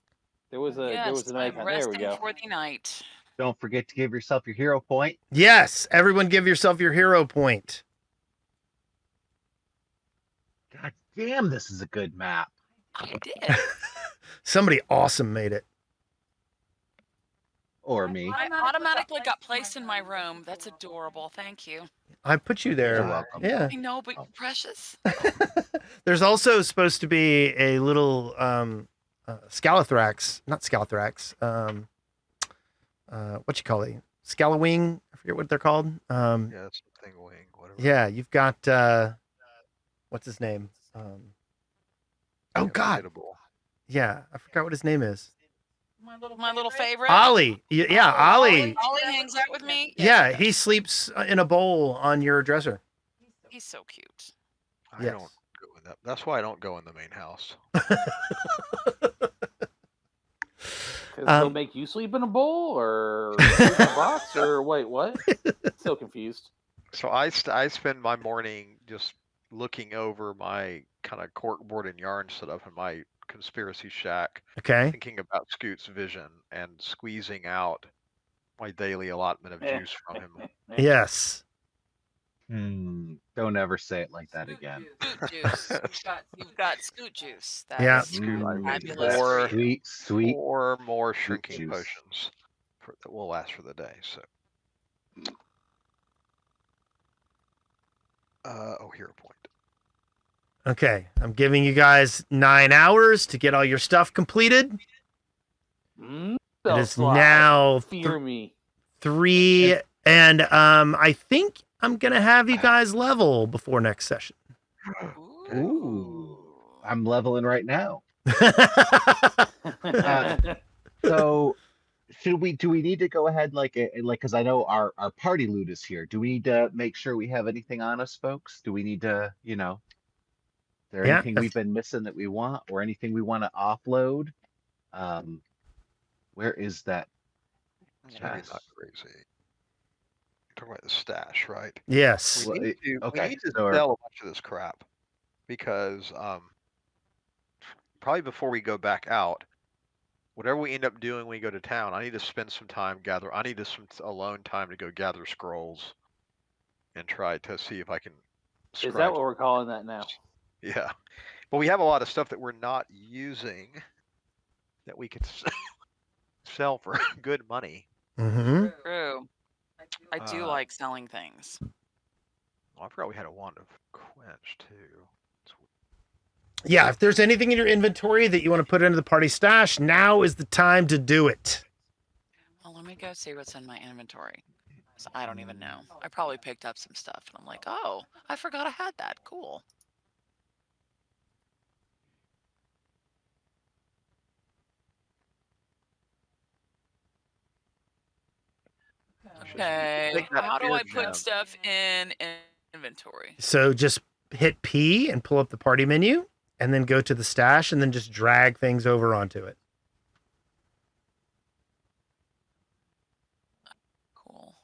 B: There was an
C: I'm
B: icon. There we
C: resting
B: go.
C: for the night.
D: Don't forget to give yourself your hero point.
A: Yes. Everyone give yourself your hero point.
D: God damn, this is a good map.
C: I did.
A: Somebody awesome made it.
D: Or me.
C: I automatically got placed in my room. That's adorable. Thank you.
A: I put you there.
D: You're welcome.
A: Yeah.
C: I know, but you're precious.
A: There's also supposed to be a little Scalathrax, not Scalathrax. What you call it? Scalawing? I forget what they're called.
F: Yeah, it's something wing, whatever.
A: Yeah, you've got what's his name? Oh God.
F: Unforgettable.
A: Yeah, I forgot what his name is.
C: My little favorite.
A: Ollie. Yeah, Ollie.
C: Ollie hangs out with me.
A: Yeah, he sleeps in a bowl on your dresser.
C: He's so cute.
F: I
A: Yes.
F: don't go in that. That's why I don't go in the main house.
B: Because they'll make you sleep in a bowl or sleep in a box or wait, what? So confused.
F: So I spend my morning just looking over my kind of corkboard and yarn setup in my conspiracy shack,
A: Okay.
F: thinking about Scoot's vision and squeezing out my daily allotment of juice from him.
A: Yes.
D: Don't ever say it like that again.
C: Scoot juice. You've got scoot juice. That
A: Yeah.
C: is
F: Scoot,
C: fabulous.
F: Or,
D: Sweet.
F: or more shrinking
D: juice.
F: potions that will last for the day. So, hero point.
A: Okay. I'm giving you guys 9 hours to get all your stuff completed. It is now
B: Fear me.
A: 3, and I think I'm gonna have you guys level before next session.
D: Ooh. I'm leveling right now. So do we need to go ahead like because I know our party loot is here. Do we need to make sure we have anything on us, folks? Do we need to, is there
A: Yeah,
D: anything we've been missing that we want or anything we want to offload? Where is that?
F: Maybe not crazy. You're talking about the stash, right?
A: Yes.
D: Well,
F: We need to
D: okay,
F: we need to
D: so-
F: sell a bunch of this crap. because probably before we go back out, whatever we end up doing when we go to town, I need to spend some time I need some alone time to go gather scrolls and try to see if I can.
B: Is that what we're calling that now?
F: Yeah, but we have a lot of stuff that we're not using that we could sell for good money.
A: Mm-hmm.
C: True. I do like selling things.
F: Well, I forgot we had a wand of quench too.
A: Yeah, if there's anything in your inventory that you want to put into the party stash, now is the time to do it.
C: Well, let me go see what's in my inventory. I don't even know. I probably picked up some stuff, and I'm like, oh, I forgot I had that. Cool. Okay, how do I put stuff in inventory?
A: So just hit P and pull up the party menu, and then go to the stash, and then just drag things over onto it.
C: Cool.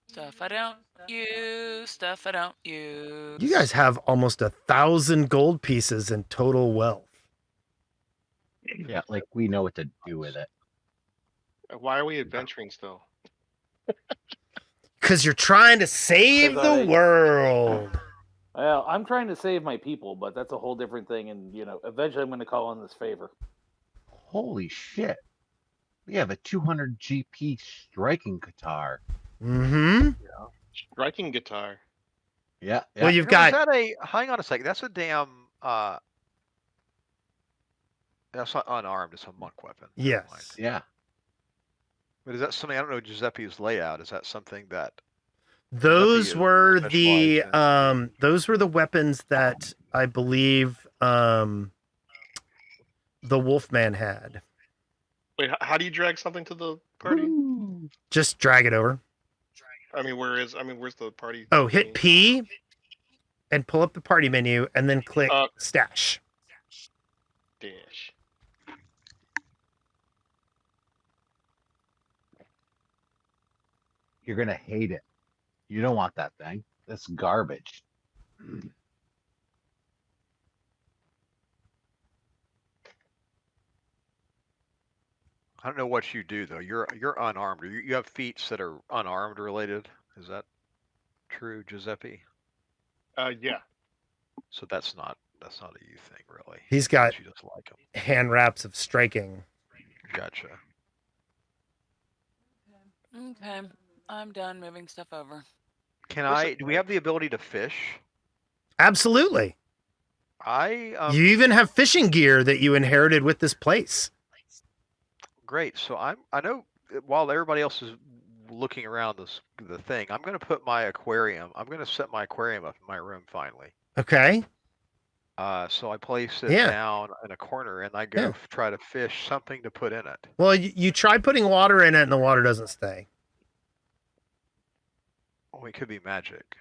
C: Stuff I don't use, stuff I don't use.
A: You guys have almost 1,000 gold pieces in total wealth.
D: Yeah, like we know what to do with it.
E: Why are we adventuring still?
A: Because you're trying to save the world.
B: Well, I'm trying to save my people, but that's a whole different thing. And, eventually I'm going to call on this favor.
D: Holy shit. We have a 200 GP striking guitar.
A: Mm-hmm.
E: Yeah. Striking guitar.
D: Yeah.
A: Well, you've got...
F: Hang on a second. That's a damn... That's not unarmed. It's a monk weapon.
A: Yes.
D: Yeah.
F: But is that something? I don't know Giuseppe's layout. Is that something that?
A: Those were the weapons that I believe the Wolfman had.
E: Wait, how do you drag something to the party?
D: Ooh.
A: Just drag it over.
E: Where's the party?
A: Oh, hit P and pull up the party menu, and then click stash.
E: Dash.
D: You're gonna hate it. You don't want that thing. That's garbage.
F: I don't know what you do though. You're unarmed. You have feats that are unarmed related. Is that true, Giuseppe?
E: Yeah.
F: So that's not a you thing really.
A: He's got
F: you just like him.
A: hand wraps of striking.
F: Gotcha.
C: Okay, I'm done moving stuff over.
F: Do we have the ability to fish?
A: Absolutely. You even have fishing gear that you inherited with this place.
F: Great. So I know while everybody else is looking around the thing, I'm going to put my aquarium. I'm going to set my aquarium up in my room finally.
A: Okay.
F: So I place it down in a corner, and I go try to fish something to put in it.
A: Well, you try putting water in it, and the water doesn't stay.
F: Oh, it could be magic.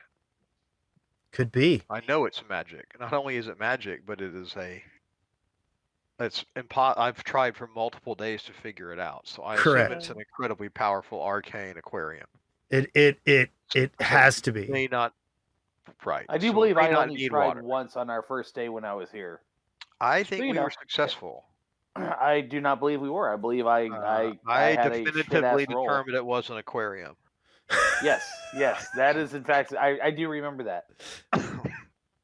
A: Could be.
F: I know it's magic. Not only is it magic, but it is I've tried for multiple days to figure it out. So I assume it's an incredibly powerful arcane aquarium.
A: It has to be.
F: May not. Right.
B: I do believe I only tried once on our first day when I was here.
F: I think we were successful.
B: I do not believe we were. I believe I
F: definitively determined it was an aquarium.
B: Yes, that is in fact. I do remember that.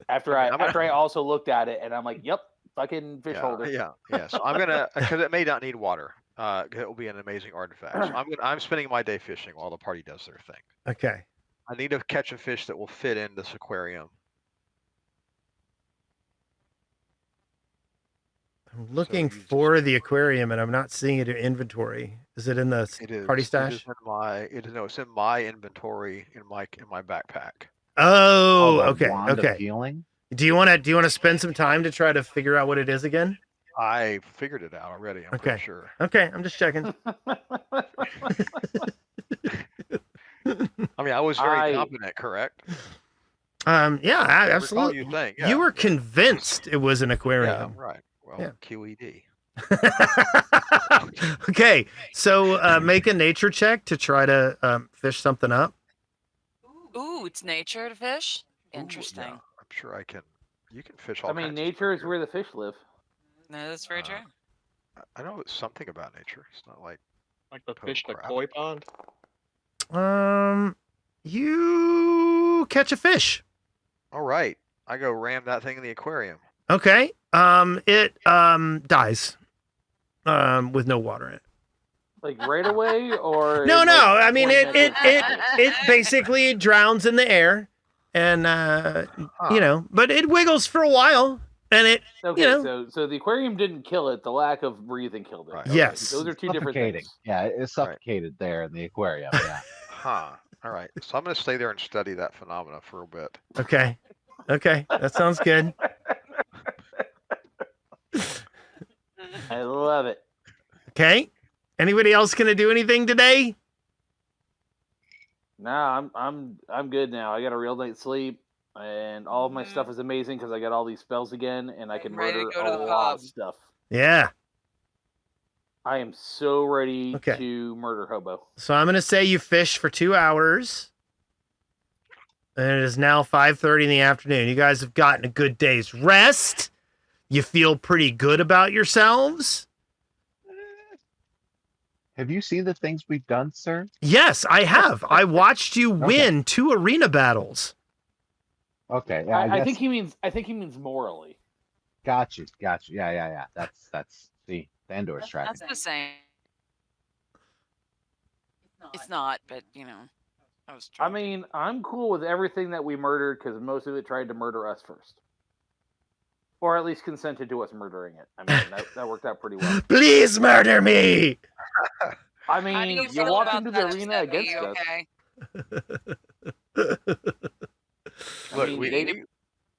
B: After I also looked at it, and I'm like, "Yep, fucking fish holder."
F: Yeah. So I'm gonna, because it may not need water. It will be an amazing artifact. So I'm spending my day fishing while the party does their thing.
A: Okay.
F: I need to catch a fish that will fit in this aquarium.
A: I'm looking for the aquarium, and I'm not seeing it in inventory. Is it in the party stash?
F: It's in my inventory in my backpack.
A: Oh, okay.
D: Healing?
A: Do you want to spend some time to try to figure out what it is again?
F: I figured it out already. I'm pretty sure.
A: Okay, I'm just checking.
F: I mean, I was very confident, correct?
A: Yeah, absolutely. You were convinced it was an aquarium.
F: Yeah, right. Well, QED.
A: Okay, so make a nature check to try to fish something up.
C: Ooh, it's nature to fish.
F: Ooh,
C: Interesting.
F: yeah, I'm sure I can. You can fish all
B: I mean,
F: kinds of
B: nature
F: stuff
B: is
F: here.
B: where the fish live.
C: No, that's very true.
F: I know it's something about nature. It's not like
E: Like the
F: Total
E: fish in the
F: crap.
E: koi pond.
A: You catch a fish.
F: all right. I go ram that thing in the aquarium.
A: Okay. It dies. With no water in it.
B: Like right away, or
A: No,
B: in,
A: no.
B: like,
A: I mean,
B: 20
A: it
B: minutes?
A: basically drowns in the air, and you know, but it wiggles for a while, and it,
B: Okay,
A: you know,
B: so the aquarium didn't kill it. The lack of breathing killed it.
F: Right.
B: Okay,
A: Yes.
B: those are two different
D: Suffocating.
B: things.
D: Yeah, it's suffocated there in the aquarium. Yeah.
F: Huh. All right. So I'm going to stay there and study that phenomena for a bit.
A: okay, that sounds good.
B: I love it.
A: Okay. Anybody else gonna do anything today?
B: Nah, I'm good now. I got a real night's sleep, and all of my stuff is amazing because I got all these spells again, and I can
C: I'm ready to
B: murder
C: go to
B: a
C: the
B: lot of
C: pub.
B: stuff.
A: Yeah.
B: I am so ready
A: Okay.
B: to murder Hobo.
A: So I'm gonna say you fish for 2 hours, and it is now 5:30 in the afternoon. You guys have gotten a good day's rest. You feel pretty good about yourselves.
D: Have you seen the things we've done, sir?
A: Yes, I have. I watched you win 2 arena battles.
D: Okay. Yeah,
B: I think he means morally.
D: got you. Yeah. That's see, Thandor's tracking.
C: That's the same. It's not, but you know, I was
B: I
C: trying.
B: mean, I'm cool with everything that we murdered because most of it tried to murder us first. Or at least consented to us murdering it. I mean, that worked out pretty well.
A: Please murder me.
B: I
C: How do
B: mean,
C: you
B: you
C: feel
B: walked
C: about
B: into
C: that,
B: the arena
C: Giuseppe?
B: against
C: Okay.
B: us. I
F: Look,
B: mean,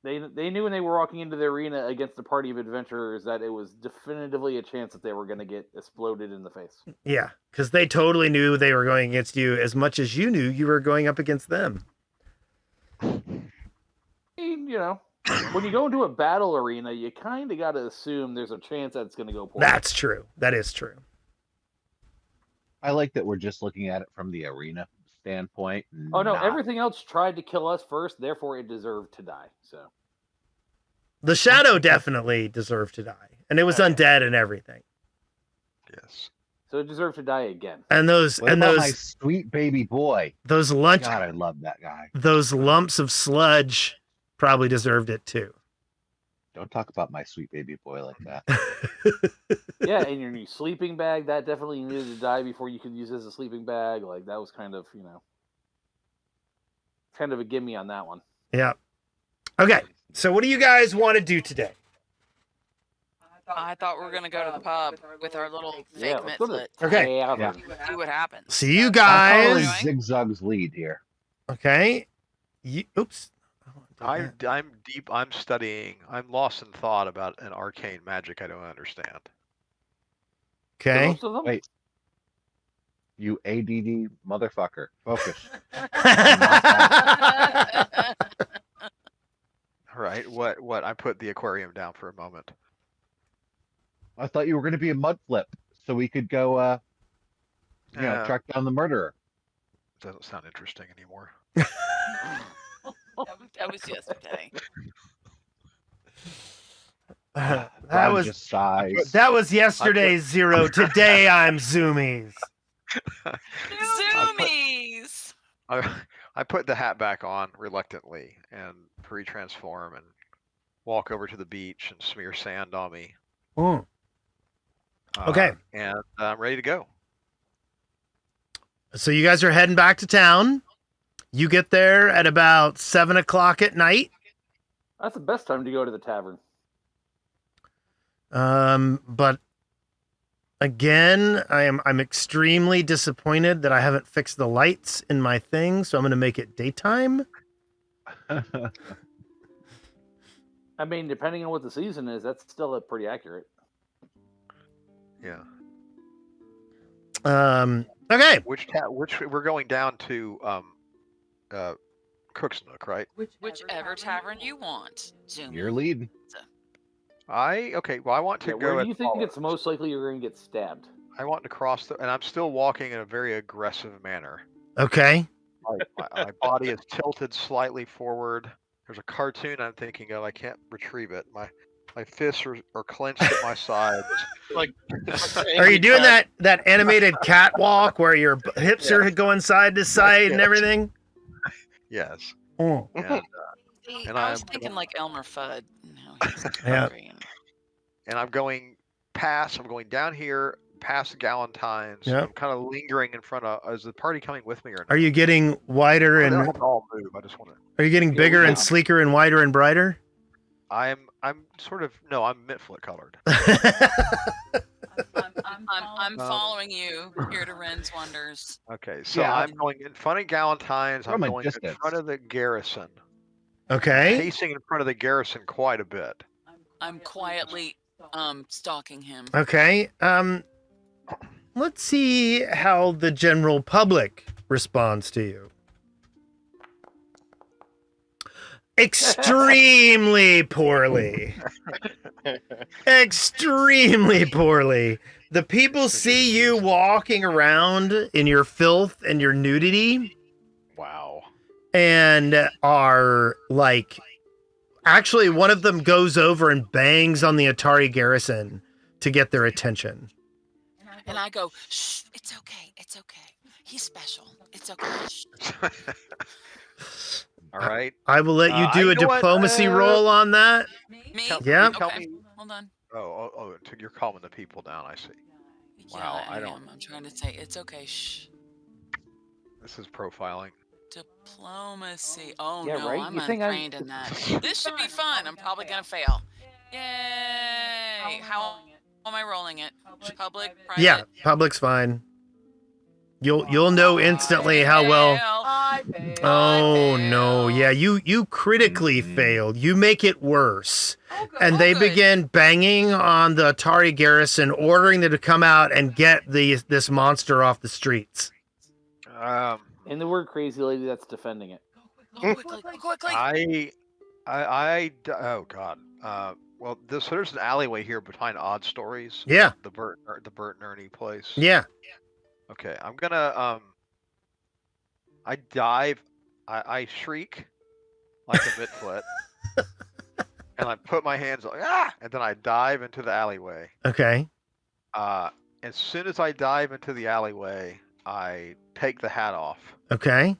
B: they knew when they were walking into the arena against a party of adventurers that it was definitively a chance that they were going to get exploded in the face.
A: Yeah, because they totally knew they were going against you as much as you knew you were going up against them.
B: I mean, you know, when you go into a battle arena, you kind of got to assume there's a chance that it's going to go poorly.
A: That's true. That is true.
D: I like that we're just looking at it from the arena standpoint.
B: Oh no,
D: not-
B: everything else tried to kill us first, therefore it deserved to die. So
A: The shadow definitely deserved to die, and it was undead and everything.
F: Yes.
B: so it deserved to die again.
A: And those
D: What about my sweet baby boy?
A: those lunch
D: God, I love that guy.
A: those lumps of sludge probably deserved it too.
D: Don't talk about my sweet baby boy like that.
B: Yeah, and your new sleeping bag, that definitely needed to die before you could use it as a sleeping bag. Like that was kind of, you know, kind of a gimme on that one.
A: Yeah. Okay. So what do you guys want to do today?
C: I thought we were gonna go to the pub with our little fake
B: let's go to
C: Mitflit.
B: the
A: Okay.
B: tavern.
C: See what happens.
A: So you
D: I'm
A: guys.
D: following Zigzag's lead here.
A: Okay. Oops.
F: I'm deep. I'm studying. I'm lost in thought about an arcane magic I don't understand.
A: Okay.
B: Most of them?
D: Wait. You ADD motherfucker. Focus.
F: All right. What? I put the aquarium down for a moment.
D: I thought you were going to be a mud flip so we could go,
F: Yeah.
D: track down the murderer.
F: Doesn't sound interesting anymore.
C: That was yesterday.
A: that
D: Ron
A: was
D: just sighs.
A: that was yesterday's Zero. Today I'm Zoomies.
C: Zoomies.
F: I put the hat back on reluctantly and pre-transform and walk over to the beach and smear sand on me.
A: Mm. Okay.
F: And I'm ready to go.
A: So you guys are heading back to town. You get there at about 7 o'clock at night.
B: That's the best time to go to the tavern.
A: But again, I'm extremely disappointed that I haven't fixed the lights in my thing, so I'm going to make it daytime.
B: I mean, depending on what the season is, that's still pretty accurate.
F: Yeah.
A: Okay.
F: Which we're going down to Crook's Nook, right?
C: Whichever tavern you want. Zoom.
D: You're leading.
F: Well, I want to
B: Yeah,
F: go.
B: where
F: at
B: do you think
F: all.
B: it's most likely you're going to get stabbed?
F: I want to cross and I'm still walking in a very aggressive manner.
A: Okay.
F: My body is tilted slightly forward. There's a cartoon I'm thinking of. I can't retrieve it. My fists are clenched at my sides.
E: Like,
A: Are you doing that animated catwalk where your hips
F: Yeah.
A: are going side to side and
F: Yes.
A: everything?
F: Yes.
A: Mm.
F: And,
C: See,
F: And
C: I was
F: I'm-
C: thinking like Elmer Fudd. No, he's
A: Yeah.
C: green.
F: and I'm going past. I'm going down here past the Galentine's.
A: Yep.
F: I'm kind of lingering in front of. Is the party coming with me or not?
A: Are you getting wider
F: They don't
A: and
F: have to all move. I just want to.
A: are you getting bigger and sleeker and wider and brighter?
F: I'm sort of no. I'm Mitflit colored.
C: I'm following you here to Ren's Wonders.
F: Okay, so
D: Yeah.
F: I'm going in front of Galentine's. I'm
D: From a
F: going in
D: distance.
F: front of the garrison.
A: Okay.
F: Pacing in front of the garrison quite a bit.
C: I'm quietly stalking him.
A: Okay. Let's see how the general public responds to you. Extremely poorly. Extremely poorly. The people see you walking around in your filth and your nudity
F: Wow.
A: and are like, actually, one of them goes over and bangs on the Otari garrison to get their attention.
C: And I go, shh, it's okay. It's okay. He's special. It's okay. Shh.
F: All right.
A: I will let you do a
F: you know what?
A: diplomacy roll on that.
C: Me?
A: Yeah.
F: Tell
C: Okay.
F: me.
C: Hold on.
F: Oh, you're calming the people down. I see. Wow,
C: Yeah,
F: I don't-
C: am. I'm trying to say it's okay. Shh.
F: This is profiling.
C: Diplomacy. Oh
B: Yeah,
C: no,
B: right?
C: I'm
B: You think I'm-
C: untrained in that. This should be fun. I'm probably gonna fail. Yay! How am I rolling it? Public, private?
A: Yeah, public's fine. You'll know instantly how well.
G: I failed.
A: Oh no,
C: failed.
A: yeah, you critically failed. You make it worse.
G: Oh, good.
A: And they
C: good.
A: begin banging on the Atari garrison, ordering them to come out and get this monster off the streets.
B: In the word crazy lady that's defending it.
C: Go quickly, go quickly.
F: Oh God. Well, there's an alleyway here behind Odd Stories.
A: Yeah.
F: The Bert and Ernie place.
A: Yeah.
F: Okay, I'm gonna I dive. I shriek like a Mitflit, and I put my hands on and then I dive into the alleyway.
A: Okay.
F: As soon as I dive into the alleyway, I take the hat off.
A: Okay.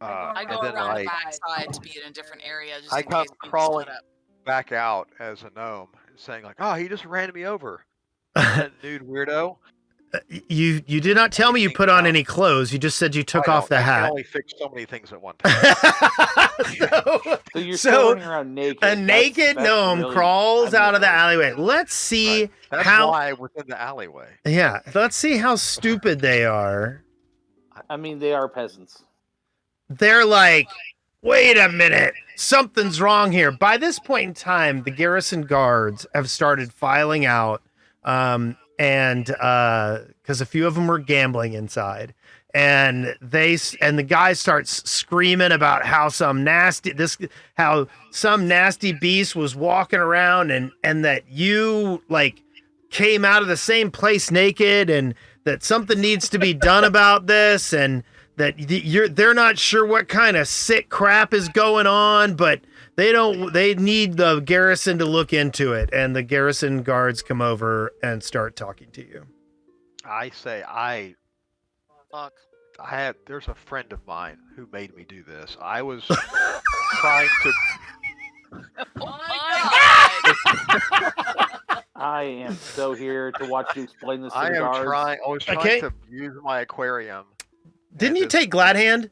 C: I go
F: and then
C: around the
F: like
C: backside to be in a different area just
F: I
C: in
F: come
C: case we
F: crawling
C: split up.
F: back out as a gnome, saying like, "Oh, he just ran me over, that nude weirdo."
A: You did not tell me you put on any clothes. You just said you took
F: I
A: off
F: don't.
A: the
F: I can
A: hat.
F: only fix so many things at one time.
B: So you're
A: So,
B: still running around naked.
A: A
B: That's-
A: naked
B: that's
A: gnome
B: really
A: crawls out of the
B: admirable.
A: alleyway. Let's see
F: That's
A: how.
F: why I was in the alleyway.
A: Yeah, let's see how stupid they are.
B: I mean, they are peasants.
A: They're like, wait a minute, something's wrong here. By this point in time, the garrison guards have started filing out, and because a few of them were gambling inside, and the guy starts screaming about how some nasty beast was walking around, and that you like came out of the same place naked, and that something needs to be done about this, and that they're not sure what kind of sick crap is going on, but they need the garrison to look into it. And the garrison guards come over and start talking to you.
F: I say
C: Fuck.
F: there's a friend of mine who made me do this. I was trying to
C: Oh my god!
B: I am so here to watch you explain this to the guards.
F: I was trying
A: Okay.
F: to use my aquarium.
A: Didn't
F: and
A: you
F: this-
A: take Glad Hand?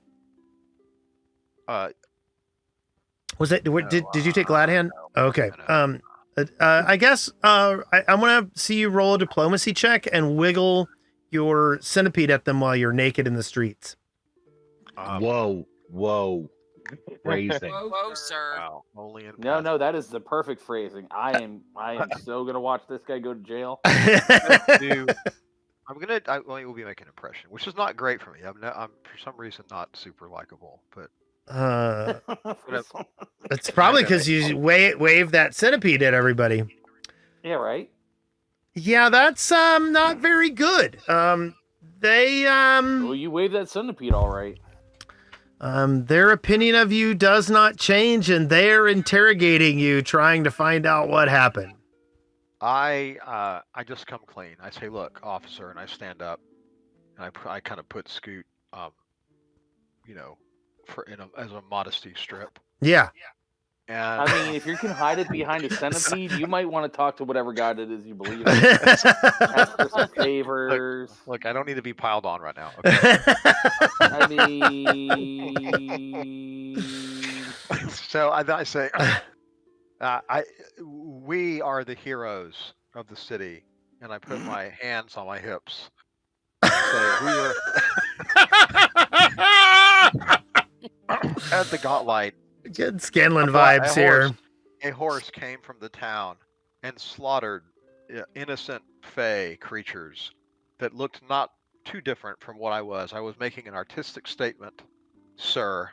F: Uh,
A: Was it? Did you take Glad Hand? Okay.
F: no.
A: I guess I'm gonna see you roll a diplomacy check and wiggle your centipede at them while you're naked in the streets.
D: Whoa. Phrasing.
C: Whoa, sir.
F: Wow. Only in
B: No, that is the perfect phrasing. I am so gonna watch this guy go to jail.
F: We'll be making an impression, which is not great for me. I'm for some reason not super likable, but
A: It's probably because you wave that centipede at everybody.
B: Yeah, right.
A: Yeah, that's not very good. they
B: Well, you waved that centipede all right.
A: their opinion of you does not change, and they're interrogating you, trying to find out what happened.
F: I just come clean. I say, "Look, officer," and I stand up, and I kind of put Scoot, as a modesty strip.
A: Yeah.
F: And
B: I mean, if you can hide it behind a centipede, you might want to talk to whatever god it is you believe in. Ask for some favors.
F: look, I don't need to be piled on right now. Okay?
B: I mean,
F: So I say, we are the heroes of the city, and I put my hands on my hips. Say, we were at the Gauntlight.
A: Good Scanlan vibes here.
F: A horse came from the town and slaughtered innocent fey creatures that looked not too different from what I was. I was making an artistic statement, sir.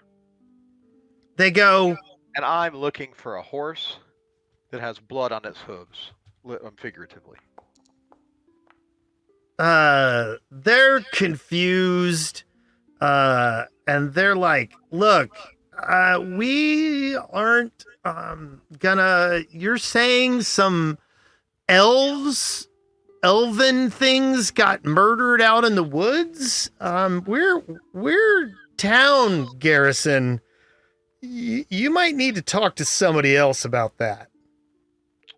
A: They go,
F: and I'm looking for a horse that has blood on its hooves, figuratively.
A: They're confused, and they're like, look, we aren't you're saying some elven things got murdered out in the woods? We're town garrison. You might need to talk to somebody else about that.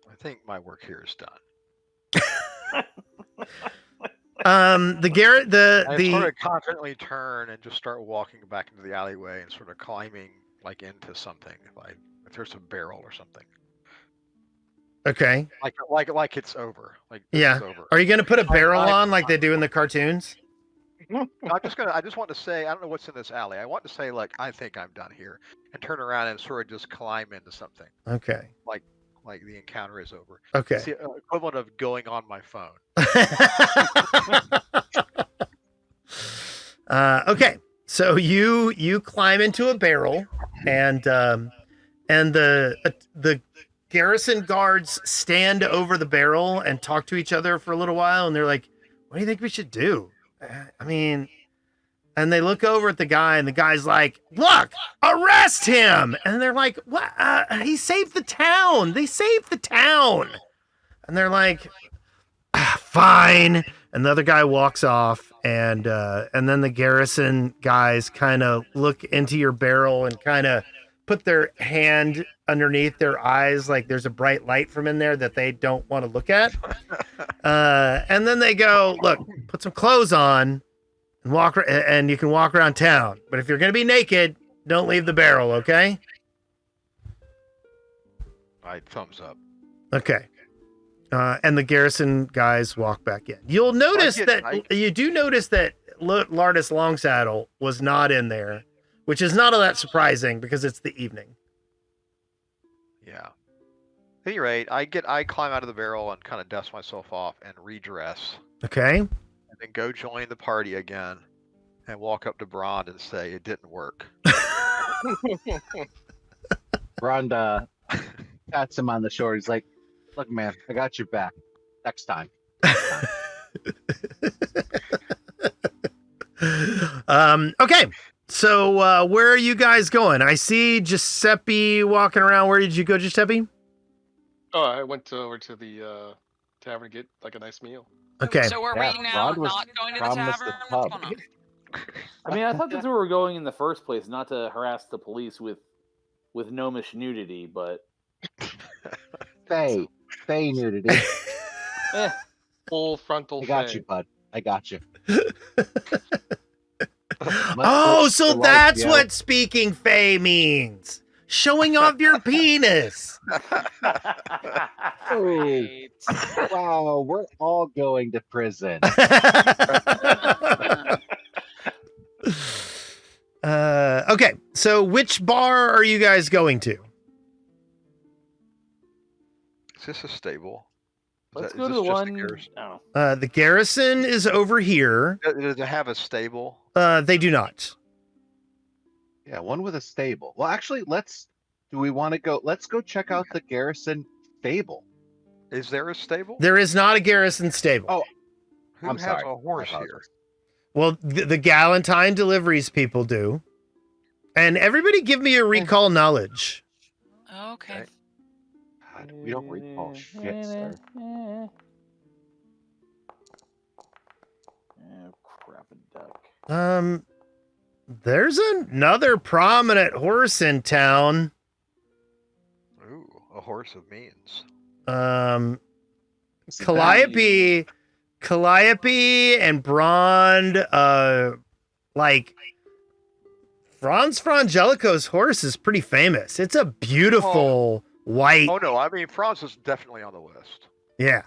F: I think my work here is done.
A: I
F: sort of confidently turn and just start walking back into the alleyway and sort of climbing like into something, like if there's a barrel or something.
A: Okay.
F: Like it's over. Like
A: yeah.
F: It's over.
A: Are you gonna put a barrel on like they do in the cartoons?
F: I just want to say, I don't know what's in this alley. I want to say, like, I think I'm done here, and turn around and sort of just climb into something.
A: Okay.
F: Like the encounter is over.
A: Okay.
F: It's the equivalent of going on my phone.
A: Okay. So you climb into a barrel, and the garrison guards stand over the barrel and talk to each other for a little while, and they're like, "What do you think we should do?" I mean, and they look over at the guy, and the guy's like, "Look, arrest him!" And they're like, "What? He saved the town. They saved the town." And they're like, "Fine." And the other guy walks off, and then the garrison guys kind of look into your barrel and kind of put their hand underneath their eyes, like there's a bright light from in there that they don't want to look at. And then they go, "Look, put some clothes on and walk, and you can walk around town. But if you're going to be naked, don't leave the barrel, okay?"
F: I thumbs up.
A: Okay. And the garrison guys walk back in. You'll notice you do notice that Lardis Longsaddle was not in there, which is not all that surprising because it's the evening.
F: Yeah. At any rate, I climb out of the barrel and kind of dust myself off and redress.
A: Okay.
F: And then go join the party again and walk up to Brond and say it didn't work.
D: Brond pats him on the shoulder. He's like, "Look, man, I got your back. Next time."
A: Okay. So where are you guys going? I see Giuseppe walking around. Where did you go, Giuseppe?
E: Oh, I went over to the tavern to get like a nice meal.
A: Okay.
C: So we're waiting now, not going to the tavern? What's going on?
B: I mean, I thought that's where we were going in the first place, not to harass the police with gnomish nudity, but...
D: Fey nudity.
E: Full frontal.
D: I got you, bud. I got you.
A: Oh, so that's what speaking Fey means. Showing off your penis.
D: Oh, wow, we're all going to prison.
A: Okay, so which bar are you guys going to?
F: Is this a stable?
B: Let's go to the one.
A: The garrison is over here.
F: Does it have a stable?
A: They do not.
D: Yeah, one with a stable. Well, actually, let's go check out the garrison stable.
F: Is there a stable?
A: There is not a garrison stable.
D: Oh,
F: Who
D: I'm
F: has
D: sorry.
F: a horse here?
A: Well, the Galentine deliveries people do. And everybody give me a recall knowledge.
C: Okay.
D: God, we don't recall shit, sir.
B: Oh, crap a duck.
A: There's another prominent horse in town.
F: Ooh, a horse of means.
A: Calliope and Brond, like Franz Frangelico's horse is pretty famous. It's a beautiful white.
F: Oh no, I mean Franz is definitely on the list.
A: Yeah.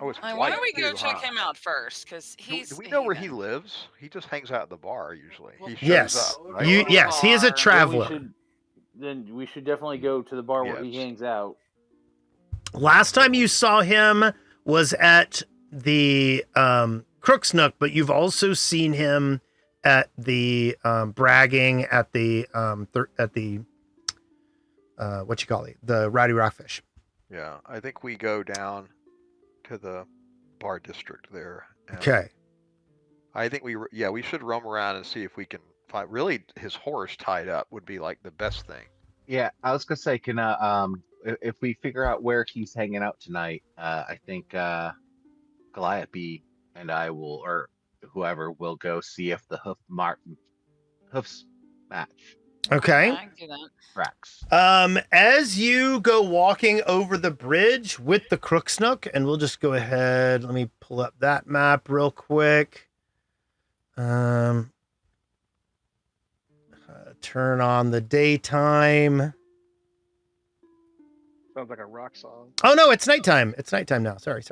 F: Oh, it's
C: Why
F: white
C: don't we go
F: too,
C: check
F: huh?
C: him out first? Because
F: Do we know where he lives? He just hangs out at the bar usually.
C: Well,
F: He shows
A: Yes.
F: up, right?
A: Yes, he is a
C: Bar.
A: traveler.
B: Then we should definitely go to the bar where he
F: Yes.
B: hangs out.
A: Last time you saw him was at the Crook's Nook, but you've also seen him at the bragging at the what you call it, the Rowdy Rockfish.
F: Yeah, I think we go down to the bar district there. and
A: Okay.
F: I think we should roam around and see if we can find. Really, his horse tied up would be like the best thing.
D: Yeah, I was gonna say, can if we figure out where he's hanging out tonight, I think Calliope and I will, or whoever will go see if the hoofs match.
A: Okay.
C: I can do that.
D: Tracks.
A: As you go walking over the bridge with the Crook's Nook, and we'll just go ahead. Let me pull up that map real quick. Turn on the daytime.
E: Sounds like a rock song.
A: Oh no, it's nighttime. It's nighttime now. Sorry.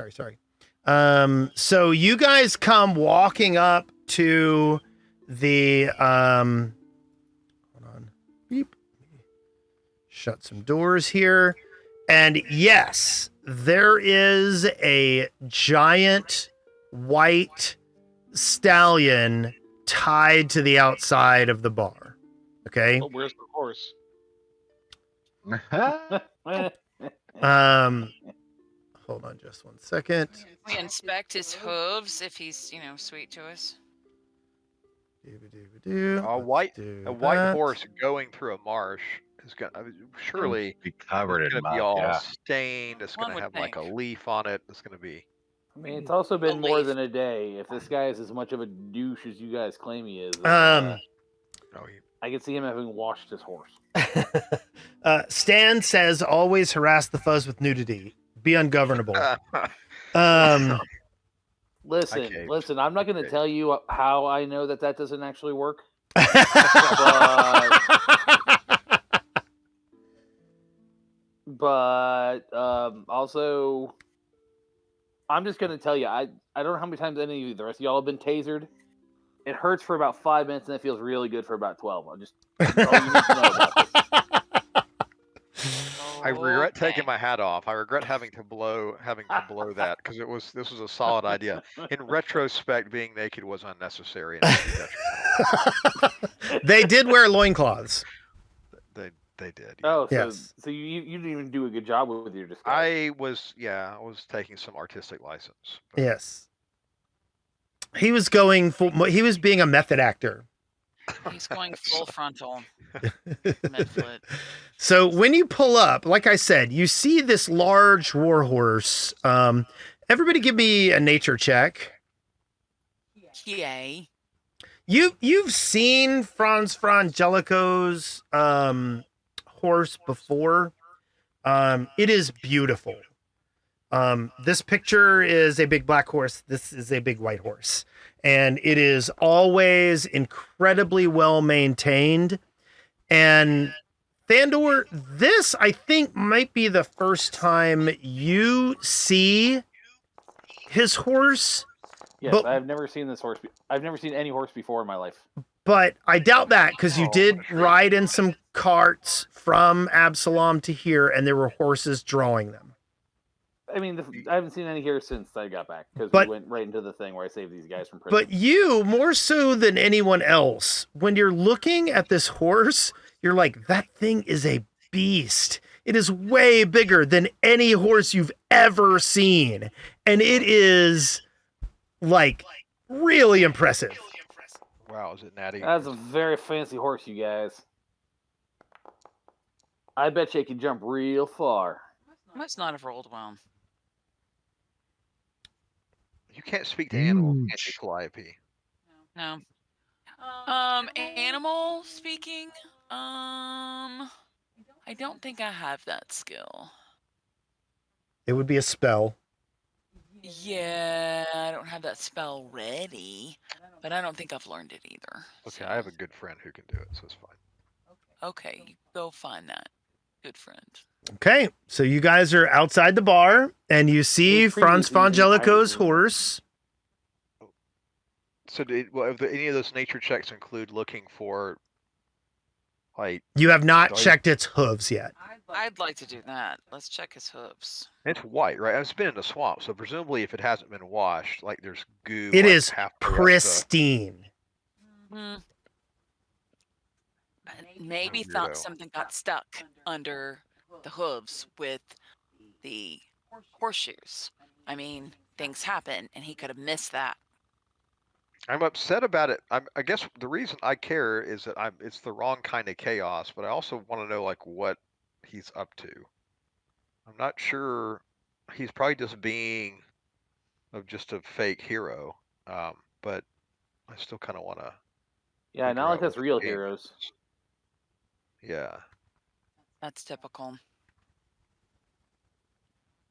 A: So you guys come walking up to the hold on. Beep. Shut some doors here. And yes, there is a giant white stallion tied to the outside of the bar. Okay.
E: But where's the horse?
A: Hold on just one second.
C: We inspect his hooves if he's, sweet to us.
F: A white horse going through a marsh is gonna surely
D: be covered
F: it's
D: in
F: gonna be
D: mud.
F: all
D: Yeah.
F: stained. It's
C: One
F: gonna
C: would
F: have like a
C: think.
F: leaf on it. It's gonna be.
B: I mean, it's also been more
C: Belief.
B: than a day. If this guy is as much of a douche as you guys claim he is,
F: Oh,
B: I can see him having washed his horse.
A: Stan says, always harass the fuzz with nudity. Be ungovernable.
B: Listen, I'm not going to tell you how I know that doesn't actually work. But also, I'm just going to tell you, I don't know how many times any of the rest of y'all have been tasered. It hurts for about 5 minutes and it feels really good for about 12. That's all you need to know about this.
F: I regret taking my hat off. I regret having to blow that because this was a solid idea. In retrospect, being naked was unnecessary and detrimental.
A: They did wear loincloths.
F: They did.
B: Oh,
A: Yes.
B: so you didn't even do a good job with your disguise.
F: I was taking some artistic license. but-
A: Yes. He was being a method actor.
C: He's going full frontal. Mitflit.
A: So when you pull up, like I said, you see this large warhorse. Everybody give me a nature check.
C: Yay.
A: You've seen Franz Frangelico's horse before. It is beautiful. This picture is a big black horse. This is a big white horse. And it is always incredibly well maintained. And Thandor, this I think might be the first time you see his horse.
B: Yes,
A: but-
B: I've never seen this horse. I've never seen any horse before in my life.
A: But I doubt that because you
F: Oh,
A: did
F: what a treat.
A: ride in some carts from Absalom to here, and there were horses drawing them.
B: I mean, I haven't seen any here since I got back because we
A: But-
B: went right into the thing where I saved these guys from prison.
A: But you, more so than anyone else, when you're looking at this horse, you're like, that thing is a beast. It is way bigger than any horse you've ever seen. And it is like Really impressive.
F: Wow, is it natty?
B: That's a very fancy horse, you guys. I bet you it can jump real far.
C: Must not have rolled well.
F: You can't speak to animals, can't you,
D: Huge.
F: Calliope?
C: No. Animal speaking. I don't think I have that skill.
A: It would be a spell.
C: Yeah, I don't have that spell ready, but I don't think I've learned it either.
F: Okay,
C: so-
F: I have a good friend who can do it, so it's fine.
C: Okay, you go find that good friend.
A: Okay, so you guys are outside the bar, and you see
B: He's
A: Franz
B: previously been
A: Frangelico's
B: pirated.
A: horse.
F: So, if any of those nature checks include looking for, like,
A: You have not
F: Do I-
A: checked its hooves yet.
C: I'd like to do that. Let's check his hooves.
F: it's white, right? It's been in the swamp, so presumably if it hasn't been washed, like there's goo.
A: It
F: like,
A: is
F: halfway up the-
A: pristine.
C: Hmm. Maybe
F: Weirdo.
C: thought something got stuck under the hooves with the horseshoes. I mean, things happen, and he could have missed that.
F: I'm upset about it. I guess the reason I care is that it's the wrong kind of chaos, but I also want to know like what he's up to. I'm not sure. He's probably just being just a fake hero, but I still kind of want to.
B: Yeah, not like that's real heroes.
F: Yeah,
C: That's typical.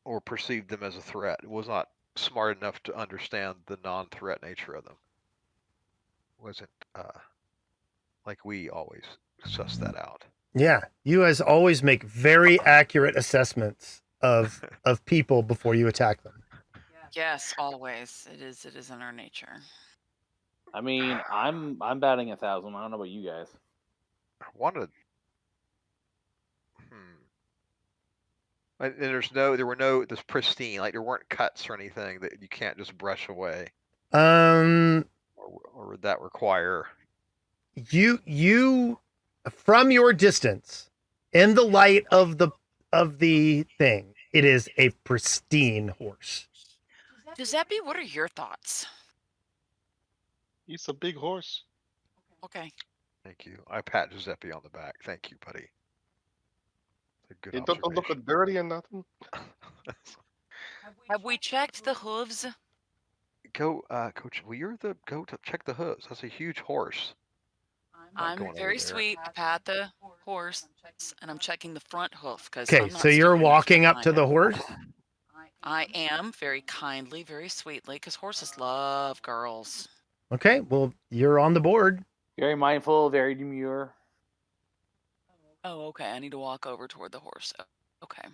F: or perceived them as a threat. Was not smart enough to understand the non-threat nature of them. Wasn't like we always suss that out.
A: Yeah, you guys always make very accurate assessments of people before you attack them.
C: Yes, always. It is in our nature.
B: I mean, I'm batting 1,000. I don't know about you guys.
F: I wanted. And there were no this pristine, like there weren't cuts or anything that you can't just brush away, or would that require?
A: You from your distance, in the light of the thing, it is a pristine horse.
C: Giuseppe, what are your thoughts?
E: He's a big horse.
C: Okay.
F: Thank you. I pat Giuseppe on the back. Thank you, buddy. It's a good
E: It doesn't look
F: observation.
E: dirty or nothing.
C: Have we checked the hooves?
F: Go, Coach. Well, go to check the hooves. That's a huge horse.
C: I'm
F: going over
C: very
F: there.
C: sweet. Pat the horse, and I'm checking the front hoof because.
A: Okay, so you're walking up to the horse.
C: I am very kindly, very sweetly, because horses love girls.
A: Okay, well, you're on the board.
B: Very mindful, very demure.
C: Oh, okay. I need to walk over toward the horse. Okay.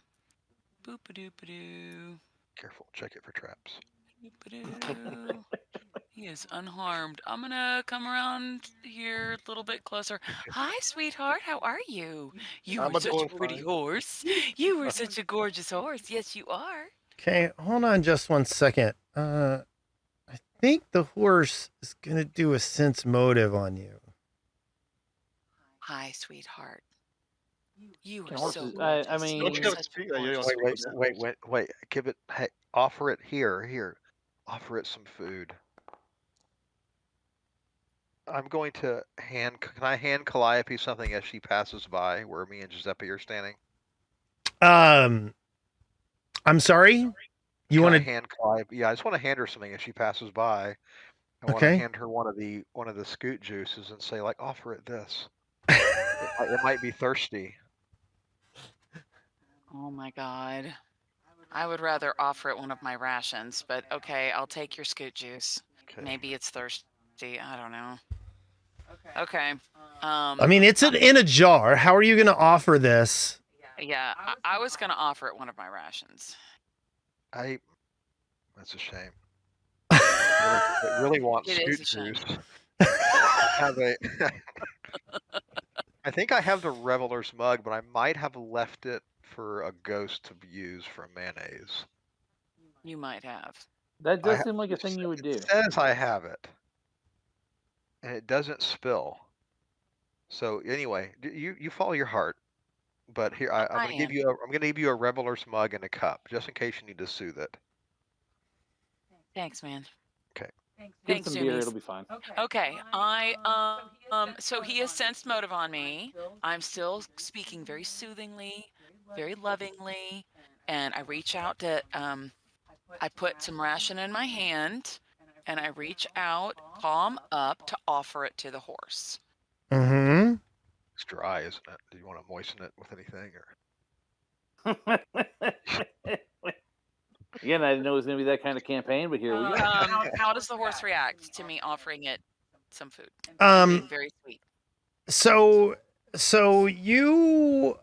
C: Boop-a-doop-a-doo.
F: Careful. Check it for traps.
C: Boop-a-doo. He is unharmed. I'm gonna come around here a little bit closer. Hi, sweetheart. How are you? You
E: I'm
C: were such a
E: doing
C: pretty
E: fine.
C: horse. You were such a gorgeous horse. Yes, you are.
A: Okay, hold on just one second. I think the horse is gonna do a sense motive on you.
C: Hi, sweetheart. You
B: Can
C: are
B: horses-
C: so
B: I
C: gorgeous.
B: mean-
C: You
E: Don't you
C: are
E: gotta
C: such a
E: speak? Yeah, you
C: gorgeous
E: don't
C: horse.
E: speak.
F: Wait. Give it. Hey, offer it here. Offer it some food. I'm going to hand. Can I hand Calliope something as she passes by where me and Giuseppe are standing?
A: I'm sorry. You
F: Can
A: want
F: I
A: to?
F: hand Calliope? Yeah, I just want to hand her something as she passes by. I want to
A: Okay.
F: hand her one of the scoot juices and say like, offer it this. It might be thirsty.
C: Oh my god. I would rather offer it one of my rations, but okay, I'll take your scoot juice.
F: Okay.
C: Maybe it's thirsty. I don't know. Okay.
A: I mean, it's in a jar. How are you going to offer this?
C: Yeah, I was gonna offer it one of my rations.
F: That's a shame. I really want
C: It is
F: scoot
C: a shame.
F: juice. I think I have the Reveler's mug, but I might have left it for a ghost to use for mayonnaise.
C: You might have.
B: That does
F: I-
B: seem like a thing you would do.
F: It says I have it, and it doesn't spill. So anyway, you follow your heart. But here I'm
C: I
F: gonna give
C: am.
F: you a Reveler's mug and a cup, just in case you need to soothe it.
C: Thanks, man.
B: Give it
C: Thanks,
B: some beer,
C: Zoomies.
B: it'll be fine.
C: Okay, so he has sensed motive on me. I'm still speaking very soothingly, very lovingly, and I reach out to, I put some ration in my hand, and I reach out, palm up, to offer it to the horse.
A: Mm-hmm.
F: It's dry, isn't it? Do you want to moisten it with anything?
B: Again, I didn't know it was going to be that kind of campaign, but here we go.
C: How does the horse react to me offering it some food? Being very sweet.
A: So you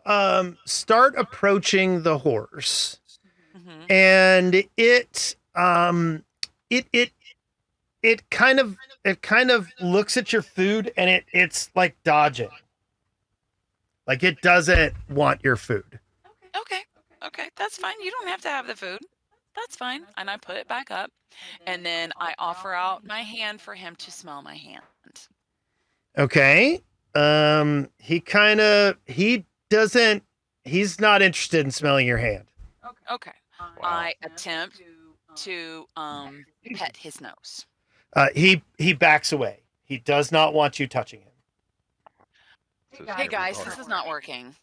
A: start approaching the horse,
C: Mhm.
A: and it kind of looks at your food, and it's like dodging, like it doesn't want your food.
C: Okay, that's fine. You don't have to have the food. That's fine. And I put it back up, and then I offer out my hand for him to smell my hand.
A: Okay. He's not interested in smelling your hand.
C: Okay. I attempt to pet his nose.
A: He backs away. He does not want you touching him.
C: Hey guys, this is not working.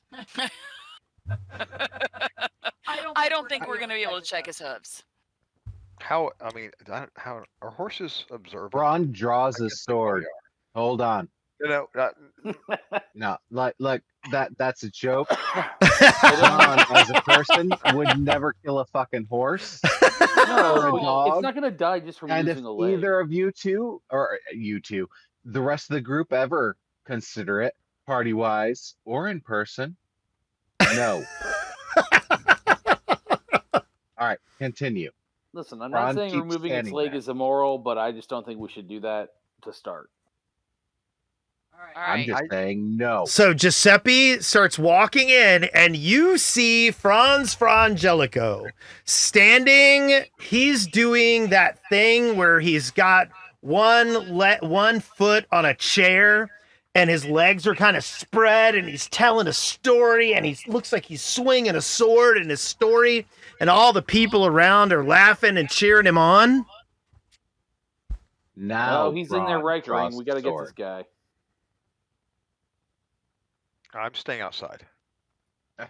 C: I don't think we're gonna be able to check his hooves.
F: How? I mean, how are horses observant?
D: Braun draws his sword. Hold on.
F: You know,
D: No, like that's a joke. Braun, as a person, would never kill a fucking horse or a dog.
B: It's not going to die just from
D: And if
B: losing a leg.
D: either of you two, or you two, the rest of the group ever consider it, party-wise or in person, no. All right, continue.
B: Listen, I'm
D: Braun
B: not saying
D: keeps
B: removing its
D: standing
B: leg
D: there.
B: is immoral, but I just don't think we should do that to start.
C: All
D: I'm
C: right.
D: just saying no.
A: So Giuseppe starts walking in, and you see Franz Frangelico standing. He's doing that thing where he's got one foot on a chair, and his legs are kind of spread, and he's telling a story, and he looks like he's swinging a sword in his story, and all the people around are laughing and cheering him on.
D: Now
B: He's in there
D: Braun
B: right
D: draws
B: ring. We got to
D: the
B: get this
D: sword.
B: guy.
F: I'm staying outside.
B: I'm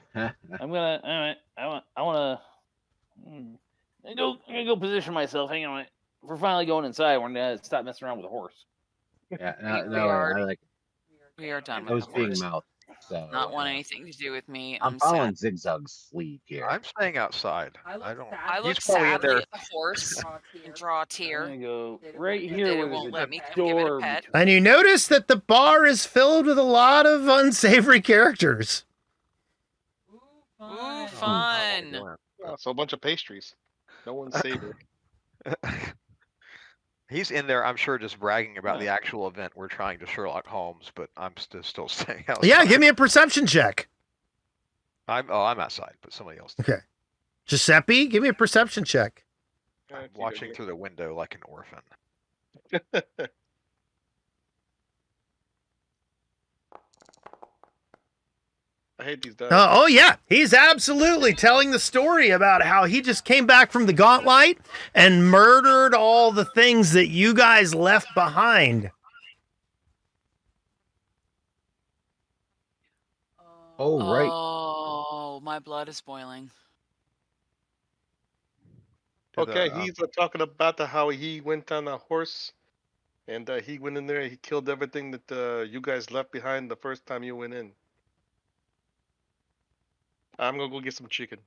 B: gonna. All right. I want to. I'm gonna go position myself. Hang on. We're finally going inside. We're gonna stop messing around with the horse.
D: Yeah,
C: We
D: no,
C: are-
D: I like
C: We are done
D: I
C: with
D: was
C: the
D: being
C: horse.
D: mouthed. So
C: Not want anything to do with me.
D: I'm following Zigzag's lead here.
F: I'm staying outside. I don't.
C: I look
F: He's probably in
C: sadly
F: there.
C: at the horse and draw a
B: I'm
C: tear.
B: gonna go right
C: That
B: here
C: it
B: where
C: won't
B: there's
C: let
B: a
C: me come give it a
B: door.
C: pet.
A: And you notice that the bar is filled with a lot of unsavory characters.
C: Ooh, fun.
E: So a bunch of pastries. No one's savory.
F: He's in there, I'm sure, just bragging about the actual event we're trying to Sherlock Holmes, but I'm still staying outside.
A: Yeah, give me a perception check.
F: I'm outside, but somebody else.
A: Okay. Giuseppe, give me a perception check.
F: I'm watching through the window like an orphan.
E: I hate these dice.
A: Oh, yeah. He's absolutely telling the story about how he just came back from the Gauntlight and murdered all the things that you guys left behind.
D: Oh, right.
C: Oh, my blood is boiling.
E: Okay, he's talking about how he went on a horse, and he went in there and he killed everything that you guys left behind the first time you went in. I'm gonna go get some chicken.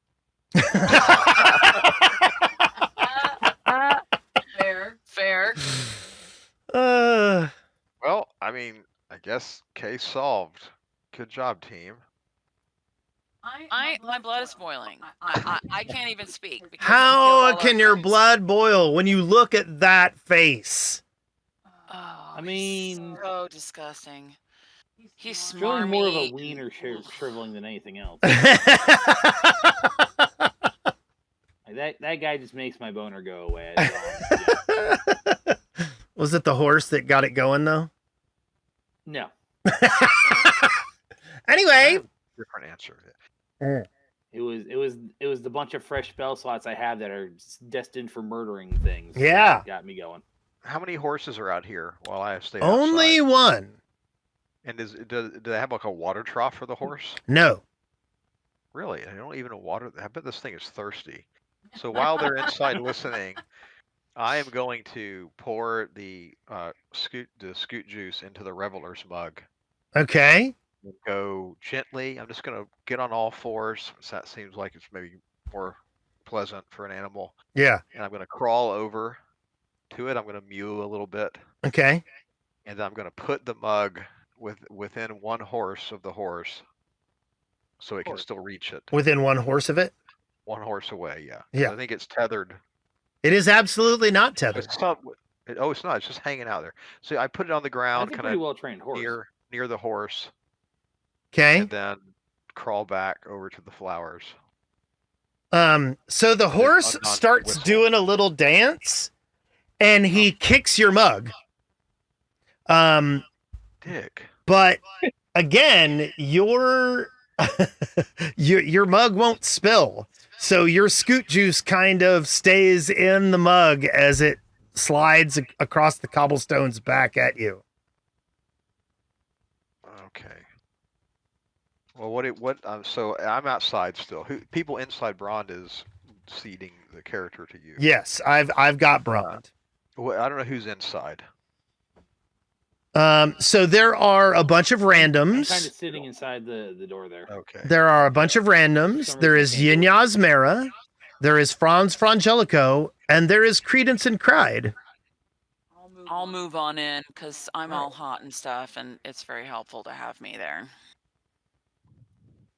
C: Fair.
F: Well, I mean, I guess case solved. Good job, team.
C: My blood is boiling. I can't even speak. because he killed
A: How
C: all
A: can
C: our
A: your
C: friends.
A: blood boil when you look at that face?
C: Oh,
B: I mean,
C: so disgusting. He's
B: It's really more of a
C: smarmy.
B: wiener shriveling than anything else. That guy just makes my boner go away.
A: Was it the horse that got it going, though?
B: No.
A: Anyway.
F: Different answer.
B: It was the bunch of fresh spell slots I have that are destined for murdering things.
A: Yeah.
B: That got me going.
F: How many horses are out here while I have stayed
A: Only
F: outside?
A: one.
F: And do they have like a water trough for the horse?
A: No.
F: Really? I don't even water. I bet this thing is thirsty. So while they're inside listening, I am going to pour the scoot juice into the reveler's mug.
A: Okay.
F: And go gently. I'm just gonna get on all fours. So that seems like it's maybe more pleasant for an animal.
A: Yeah.
F: And I'm gonna crawl over to it. I'm gonna mew a little bit,
A: Okay.
F: and then I'm gonna put the mug within one horse of the horse, so it can still reach it.
A: Within one horse of it?
F: One horse away, yeah.
A: Yeah.
F: I think it's tethered.
A: It is absolutely not tethered.
F: It's not. It's not. It's just hanging out there. So I put it on the ground,
B: That's a
F: kind
B: pretty
F: of
B: well trained horse.
F: near the horse,
A: Okay.
F: and then crawl back over to the flowers.
A: So the horse starts doing a little dance, and he kicks your mug.
F: Dick.
A: But again, your mug won't spill. So your scoot juice kind of stays in the mug as it slides across the cobblestones back at you.
F: Okay. Well, so I'm outside still. People inside Brond is seeding the character to you.
A: Yes, I've got Brond.
F: I don't know who's inside.
A: So there are a bunch of randoms.
B: Kind of sitting inside the door there.
F: Okay.
A: There are a bunch of randoms. There is Yinyaz Mera, there is Franz Frangelico, and there is Credence and Cried.
C: I'll move on in because I'm all hot and stuff, and it's very helpful to have me there.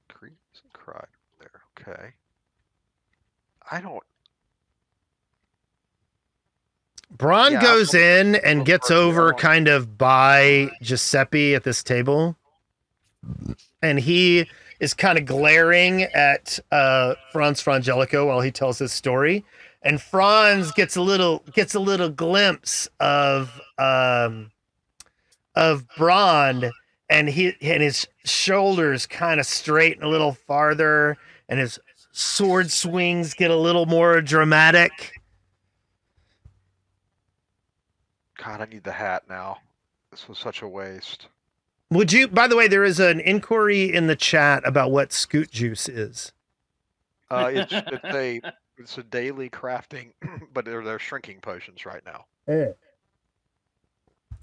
F: Credence and Cried there. Okay. I don't.
A: Braun goes in and gets over kind of by Giuseppe at this table. And he is kind of glaring at Franz Frangelico while he tells his story. And Franz gets a little glimpse of Braun, and his shoulders kind of straighten a little farther, and his sword swings get a little more dramatic.
F: God, I need the hat now. This was such a waste.
A: Would you, by the way, there is an inquiry in the chat about what scoot juice is.
F: It's a daily crafting, but they're shrinking potions right now.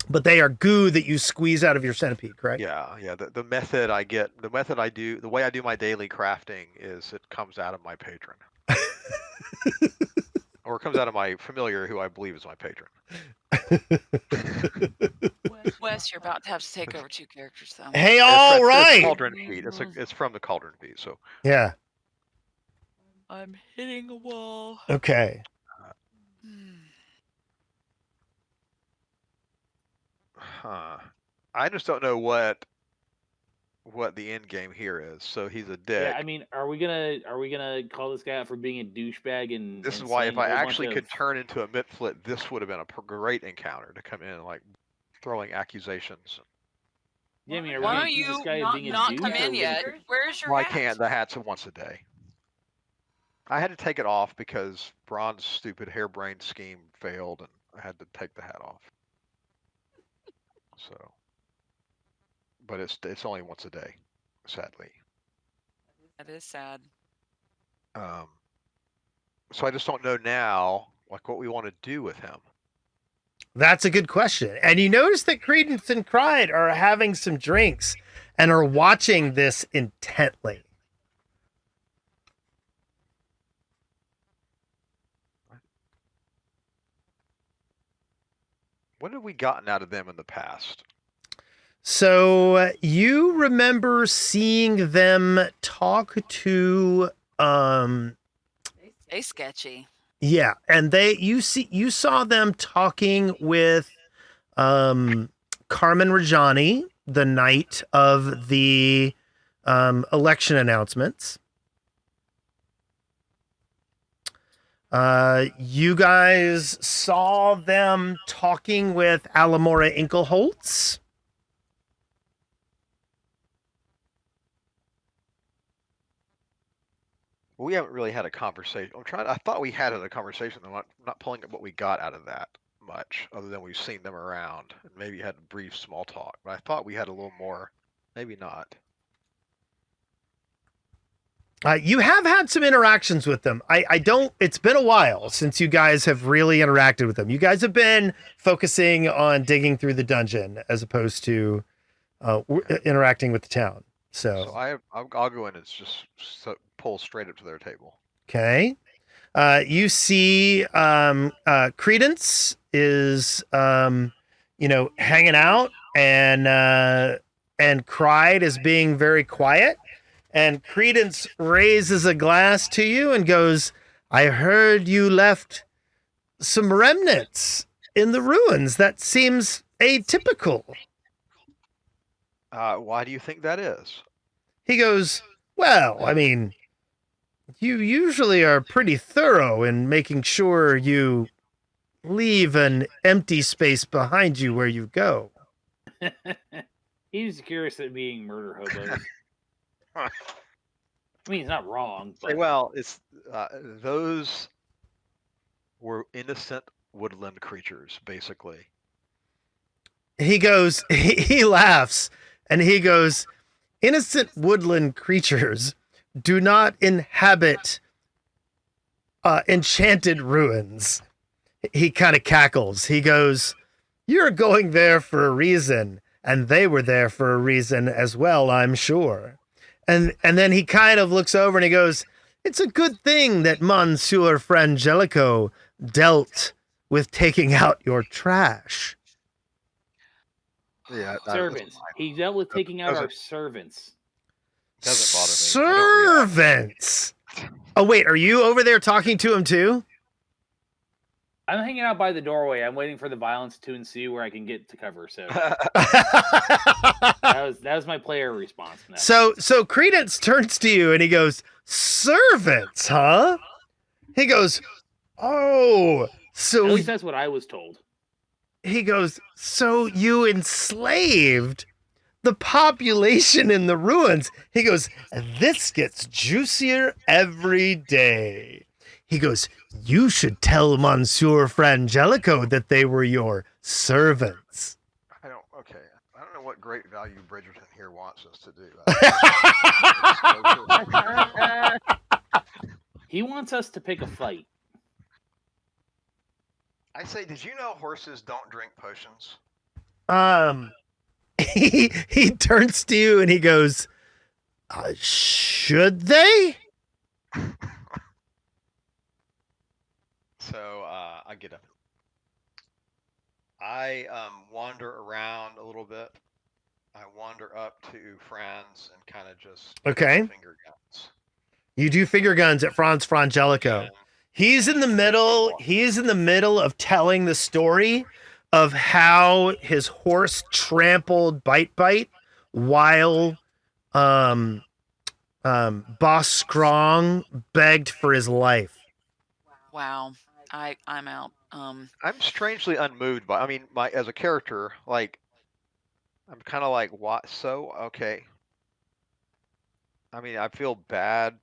A: But they are goo that you squeeze out of your centipede, correct?
F: Yeah. The method I do, the way I do my daily crafting is it comes out of my patron. Or it comes out of my familiar, who I believe is my patron.
C: Wes, you're about to have to take over 2 characters, though.
A: Hey, all right.
F: It's Cauldron Feet. It's from the Cauldron Feet. So
A: yeah.
C: I'm hitting a wall.
A: Okay.
F: I just don't know what the end game here is. So he's a dick.
B: Yeah, I mean, are we gonna call this guy out for being a douchebag? And
F: this is
B: and
F: why
B: saying
F: if
B: a
F: I
B: whole
F: actually
B: bunch
F: could
B: of-
F: turn into a Mitflit, this would have been a great encounter to come in, like throwing accusations.
B: Yeah, I mean, are we
C: Why
B: gonna
C: don't
B: accuse this
C: you
B: guy of being a
C: not
B: douche,
C: come
B: or
C: in
B: are we
C: yet?
B: gonna-
C: Where's your
F: Well, I
C: hat?
F: can't. The hat's once a day. I had to take it off because Braun's stupid harebrained scheme failed, and I had to take the hat off. So, but it's only once a day, sadly.
C: That is sad.
F: So I just don't know now, like what we want to do with him.
A: That's a good question. And you notice that Credence and Cried are having some drinks and are watching this intently.
F: What have we gotten out of them in the past?
A: So you remember seeing them talk to
C: They sketchy.
A: yeah, and you saw them talking with Carmen Rajani the night of the election announcements. You guys saw them talking with Alamora Inkelholtz.
F: Well, we haven't really had a conversation. I thought we had a conversation. I'm not pulling up what we got out of that much, other than we've seen them around and maybe had a brief small talk. But I thought we had a little more. Maybe not.
A: You have had some interactions with them. I don't. It's been a while since you guys have really interacted with them. You guys have been focusing on digging through the dungeon as opposed to interacting with the town.
F: So I'll go in and just pull straight up to their table.
A: Okay. You see Credence is hanging out, and Cried is being very quiet, and Credence raises a glass to you and goes, I heard you left some remnants in the ruins. That seems atypical.
F: Why do you think that is?
A: He goes, well, I mean, you usually are pretty thorough in making sure you leave an empty space behind you where you go.
B: He's curious at being murder hobos. I mean, he's not wrong. But...
F: Well, it's those were innocent woodland creatures, basically.
A: He goes, he laughs, and he goes, innocent woodland creatures do not inhabit enchanted ruins. He kind of cackles. He goes, you're going there for a reason, and they were there for a reason as well, I'm sure. And then he kind of looks over and he goes, it's a good thing that Monsieur Frangelico dealt with taking out your trash.
F: Yeah,
B: servants. He dealt with taking out our servants.
F: Doesn't bother me.
A: Servants. Oh wait, are you over there talking to him too?
B: I'm hanging out by the doorway. I'm waiting for the violence to ensue where I can get to cover. So that was my player response.
A: So Credence turns to you and he goes, servants, huh? He goes, oh, so
B: at least that's what I was told.
A: He goes, so you enslaved the population in the ruins. He goes, this gets juicier every day. He goes, you should tell Monsieur Frangelico that they were your servants.
F: I don't know what great value Bridgerton here wants us to
B: do. He wants us to pick a fight.
F: I say, did you know horses don't drink potions?
A: He turns to you and he goes, should they?
F: So I get up. I wander around a little bit. I wander up to Franz and kind of just finger guns.
A: You do finger guns at Franz Frangelico.
F: And
A: he's in the middle of telling the story of how his horse trampled Bite while Boss Strong begged for his life.
C: Wow. I'm out.
F: I'm strangely unmoved by. I mean, as a character, like, I'm kind of like, what? So okay. I mean, I feel bad.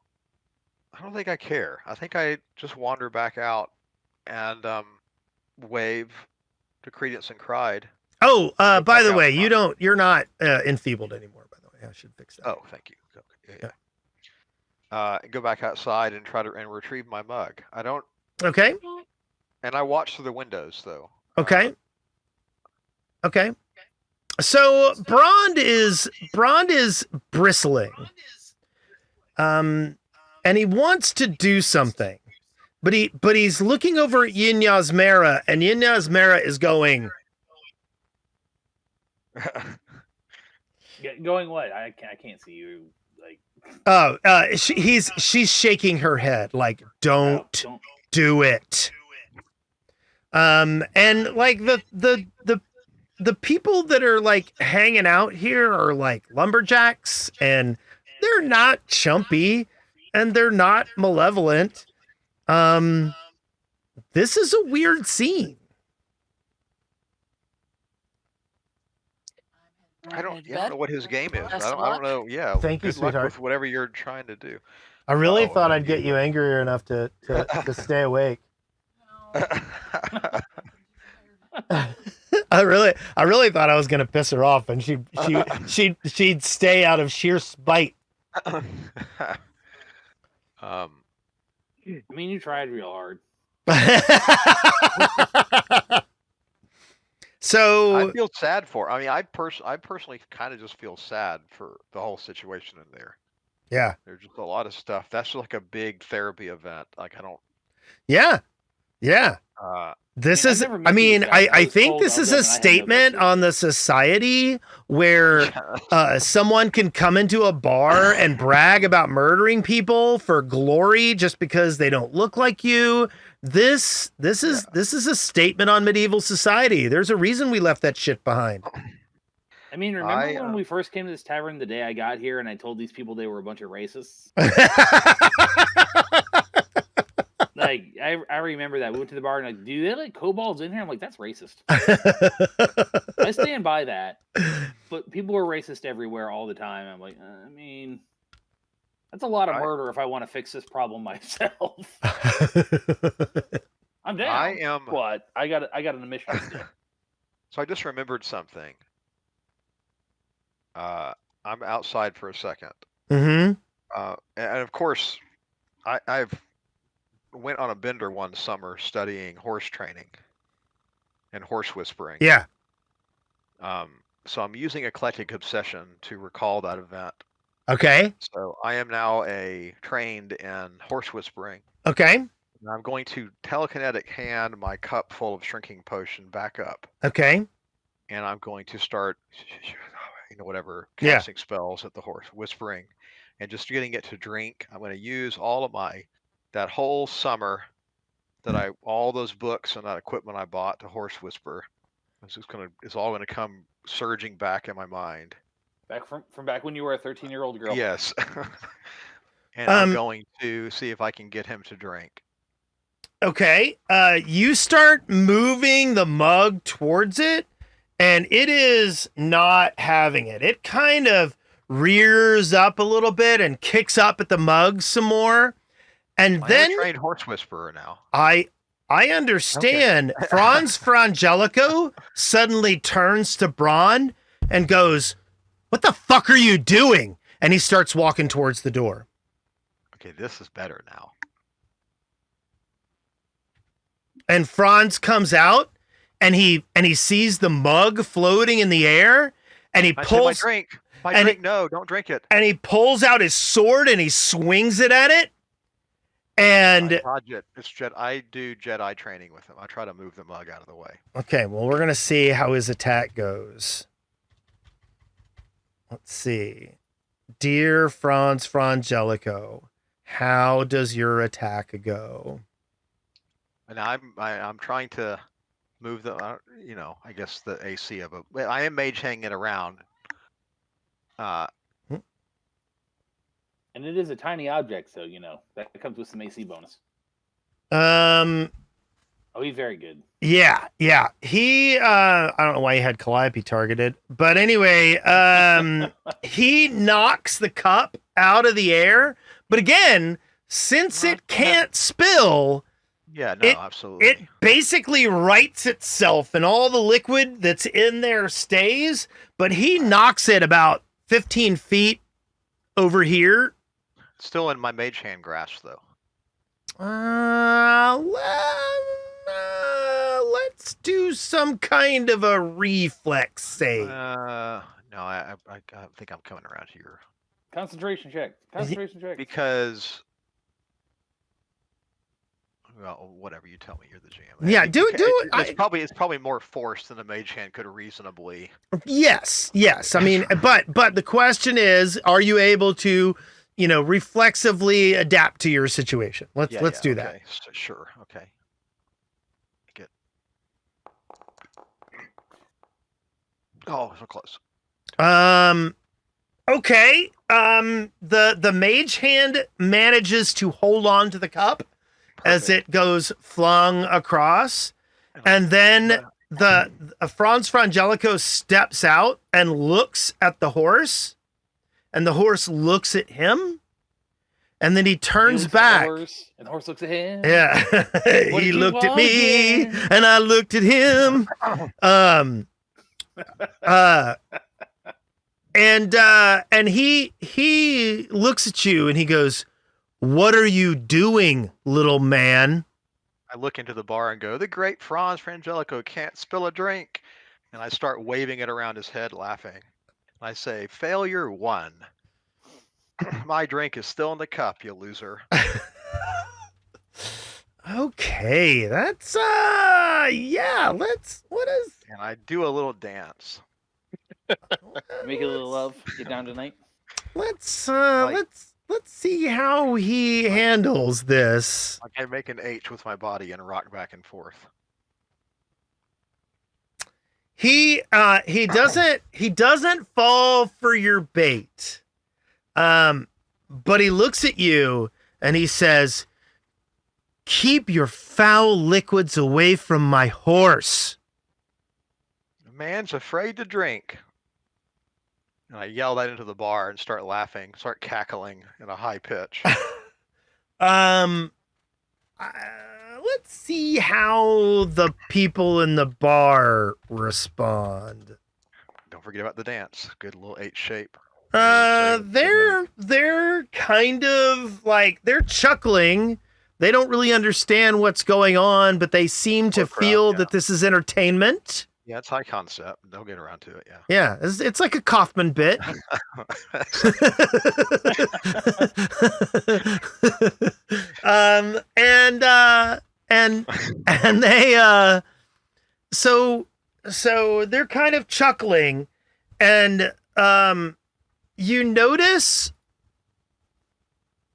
F: I don't think I care. I think I just wander back out and wave to Credence and Cried.
A: Oh, by the way, you're not enfeebled anymore. By the way, I should fix that.
F: Oh, thank you. Okay. Yeah. Go back outside and try to retrieve my mug. I don't.
A: Okay.
F: And I watch through the windows, though.
A: Okay. Okay. So Brond is bristling. And he wants to do something, but he's looking over at Yin Yasmera, and Yin Yasmera is going.
B: Going what? I can't see you. Like.
A: Oh, she's shaking her head like, don't do it. And like the people that are like hanging out here are like lumberjacks, and they're not chumpy and they're not malevolent. This is a weird scene.
F: I don't know what his game is. I don't know. Yeah.
A: Thank you,
F: good luck
A: sweetheart.
F: with whatever you're trying to do.
A: I really thought I'd get you angrier enough to stay awake. I really thought I was gonna piss her off, and she'd stay out of sheer spite.
B: I mean, you tried real hard.
A: So
F: I feel sad for. I mean, I personally kind of just feel sad for the whole situation in there.
A: yeah,
F: There's just a lot of stuff. That's like a big therapy event. Like I don't.
A: yeah. This
B: I've
A: is,
B: never met
A: I mean,
B: these guys. I
A: I
B: was
A: think
B: told
A: this
B: of
A: is
B: them
A: a
B: and I had no
A: statement
B: clue.
A: on the society where someone can come into a bar and brag about murdering people for glory just because they don't look like you. This is a statement on medieval society. There's a reason we left that shit behind.
B: I mean, remember when we first came to this tavern the day I got here and I told these people they were a bunch of racists? Like, I remember that. We went to the bar and like, do they let kobolds in here? I'm like, that's racist. I stand by that. But people are racist everywhere all the time. I'm like, I mean, that's a lot of murder if I want to fix this problem myself. I'm down. But I got an mission to do.
F: So I just remembered something. I'm outside for a second.
A: Mm-hmm.
F: And of course, I've went on a bender one summer studying horse training and horse whispering.
A: Yeah.
F: So I'm using Eclectic Obsession to recall that event.
A: Okay.
F: So I am now trained in horse whispering.
A: Okay.
F: And I'm going to telekinetic hand my cup full of shrinking potion back up.
A: Okay.
F: And I'm going to start, whatever casting spells at the horse, whispering, and just getting it to drink. I'm going to use all of that whole summer all those books and that equipment I bought to horse whisper. It's all going to come surging back in my mind.
B: Back from back when you were a 13-year-old girl.
F: Yes. And I'm going to see if I can get him to drink.
A: Okay. You start moving the mug towards it, and it is not having it. It kind of rears up a little bit and kicks up at the mug some more. And then
F: I'm a trained horse whisperer now.
A: I understand. Okay. Franz Frangelico suddenly turns to Braun and goes, "What the fuck are you doing?" And he starts walking towards the door.
F: Okay, this is better now.
A: And Franz comes out and he sees the mug floating in the air, and he pulls
F: my drink. No, don't drink it.
A: And he pulls out his sword and he swings it at it. And
F: I do Jedi training with him. I try to move the mug out of the way.
A: Okay, well, we're gonna see how his attack goes. Let's see. Dear Franz Frangelico, how does your attack go?
F: And I'm trying to move the I guess the AC of it. I am mage hanging it around.
B: And it is a tiny object, so that comes with some AC bonus. Oh, he's very good.
A: Yeah. He I don't know why he had Calliope targeted, but anyway, he knocks the cup out of the air. But again, since it can't spill,
F: absolutely.
A: It basically rights itself, and all the liquid that's in there stays. But he knocks it about 15 feet over here.
F: Still in my mage hand grasp, though.
A: Let's do some kind of a reflex save.
F: No, I think I'm coming around here.
B: Concentration check.
F: Because, well, whatever you tell me, you're the GM.
A: Yeah, do it.
F: It's probably more force than a mage hand could reasonably.
A: Yes. I mean, but the question is, are you able to, reflexively adapt to your situation? Let's do that.
F: Sure. Okay. Oh, so close.
A: Okay. The mage hand manages to hold on to the cup. Perfect. As it goes flung across, and then the Franz Frangelico steps out and looks at the horse, and the horse looks at him, And then he
B: He
A: turns
B: looks at the
A: back.
B: horse, and the horse looks at him.
A: Yeah.
B: What
A: He
B: did you
A: looked at
B: want
A: me
B: again?
A: and I looked at him. And he looks at you and he goes, "What are you doing, little man?"
F: I look into the bar and go, "The great Franz Frangelico can't spill a drink." And I start waving it around his head, laughing. I say, "Failure 1. My drink is still in the cup, you loser."
A: Okay, that's yeah, what is
F: And I do a little dance.
B: Make a little love. Get down tonight.
A: Let's see how he handles this.
F: Like I make an H with my body and rock back and forth.
A: He doesn't fall for your bait. But he looks at you and he says, "Keep your foul liquids away from my horse."
F: The man's afraid to drink. And I yell that into the bar and start laughing, start cackling in a high pitch.
A: Let's see how the people in the bar respond.
F: Don't forget about the dance. Good little H shape.
A: They're kind of like, they're chuckling. They don't really understand what's going on, but they seem to feel that this is entertainment.
F: Yeah, it's high concept. They'll get around to it, yeah.
A: Yeah, it's like a Kaufman bit. And they so they're kind of chuckling, and you notice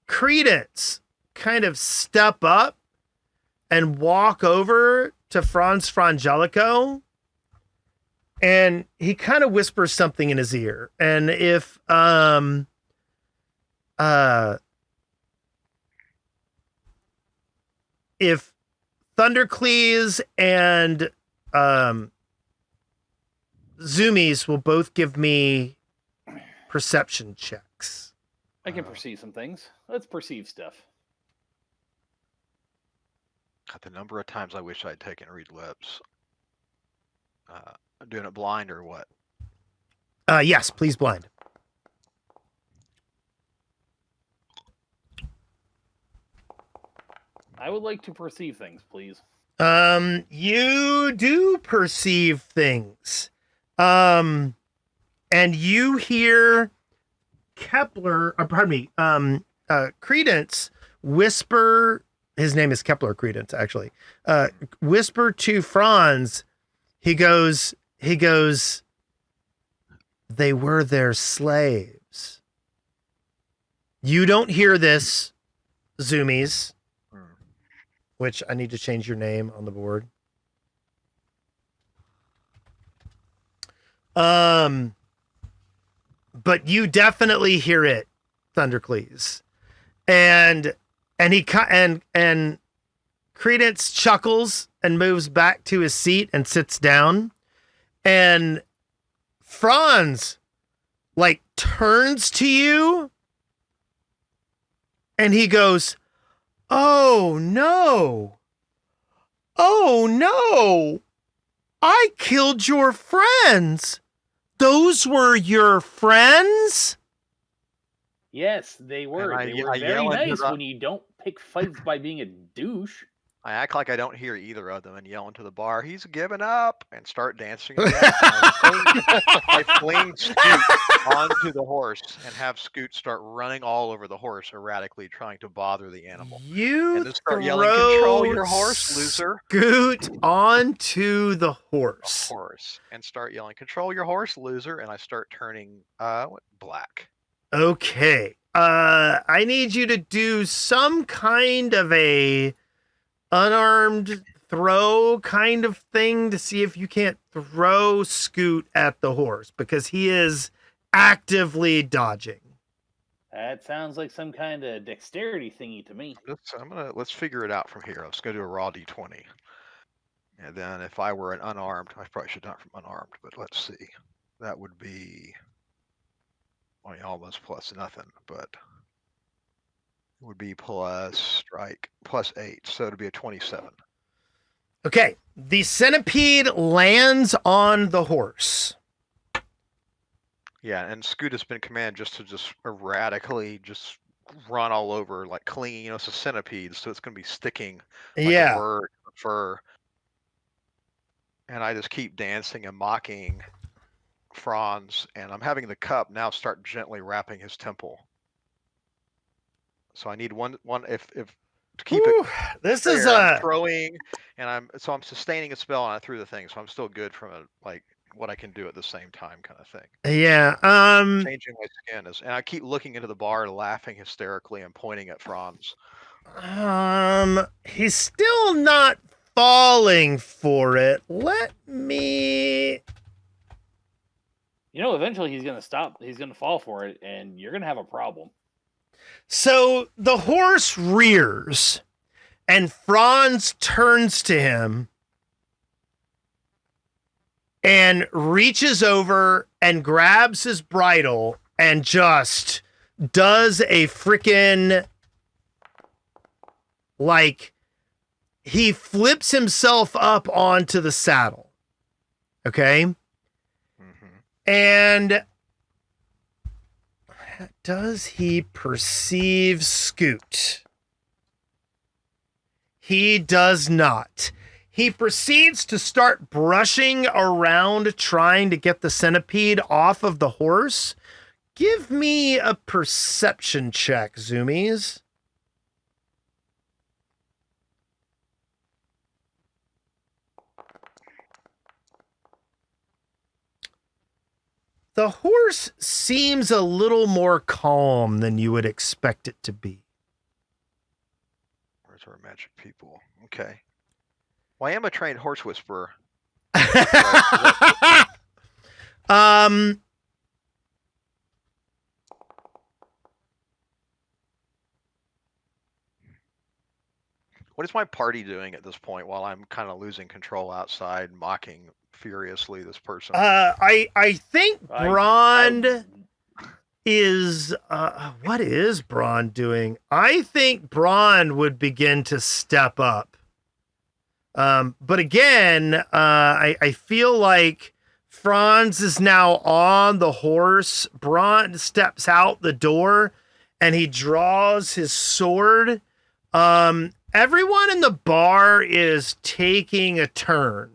A: Credence kind of step up and walk over to Franz Frangelico, and he kind of whispers something in his ear. And if Thundercleese and Zoomies will both give me perception checks.
B: I can perceive some things. Let's perceive stuff.
F: The number of times I wish I'd taken read lips. Doing it blind or what?
A: Yes, please blind.
B: I would like to perceive things, please.
A: You do perceive things. And you hear Credence whisper, his name is Kepler Credence, actually, whisper to Franz. He goes, "They were their slaves." You don't hear this, Zoomies, which I need to change your name on the board. But you definitely hear it, Thundercleese. And Credence chuckles and moves back to his seat and sits down. And Franz like turns to you and he goes, "Oh no. Oh no. I killed your friends. Those were your friends?"
B: Yes, they were.
F: And
B: They were
F: I
B: very
F: yell into
B: nice
F: the-
B: when you don't pick fights by being a douche.
F: I act like I don't hear either of them and yell into the bar, "He's given up," and start dancing again. I fling Scoot onto the horse and have Scoot start running all over the horse erratically, trying to bother the animal.
A: You
F: And then start yelling, "Control your horse, loser!"
A: Scoot onto the horse.
F: And start yelling, "Control your horse, loser!" And I start turning black.
A: Okay. I need you to do some kind of a unarmed throw kind of thing to see if you can't throw Scoot at the horse, because he is actively dodging.
B: That sounds like some kind of dexterity thingy to me.
F: Let's figure it out from here. Let's go do a raw d20. And then if I were an unarmed, I probably should have done from unarmed, but let's see. That would be almost plus nothing, but would be plus strike plus 8, so it'd be a 27.
A: Okay, the centipede lands on the horse.
F: Yeah, and Scoot has been commanded just to erratically just run all over, like clinging. It's a centipede, so it's going to be sticking like a bird or fur. And I just keep dancing and mocking Franz, and I'm having the cup now start gently wrapping his temple. So I need one if to keep it.
A: This
F: fair,
A: is
F: I'm throwing, and I'm sustaining a spell, and I threw the thing, so I'm still good from what I can do at the same time kind of thing.
A: Yeah.
F: Changing my skin and I keep looking into the bar, laughing hysterically, and pointing at Franz.
A: He's still not falling for it. Let me.
B: Eventually he's gonna stop. He's gonna fall for it, and you're gonna have a problem.
A: So the horse rears, and Franz turns to him and reaches over and grabs his bridle and just does a freaking, like, he flips himself up onto the saddle. Okay?
F: Mm-hmm.
A: And does he perceive Scoot? He does not. He proceeds to start brushing around, trying to get the centipede off of the horse. Give me a perception check, Zoomies. The horse seems a little more calm than you would expect it to be.
F: Where's our magic people? Okay. Well, I am a trained horse whisperer. What is my party doing at this point while I'm kind of losing control outside, mocking furiously this person?
A: I think Brond is what is Brond doing? I think Brond would begin to step up. But again, I feel like Franz is now on the horse. Brond steps out the door and he draws his sword. Everyone in the bar is taking a turn.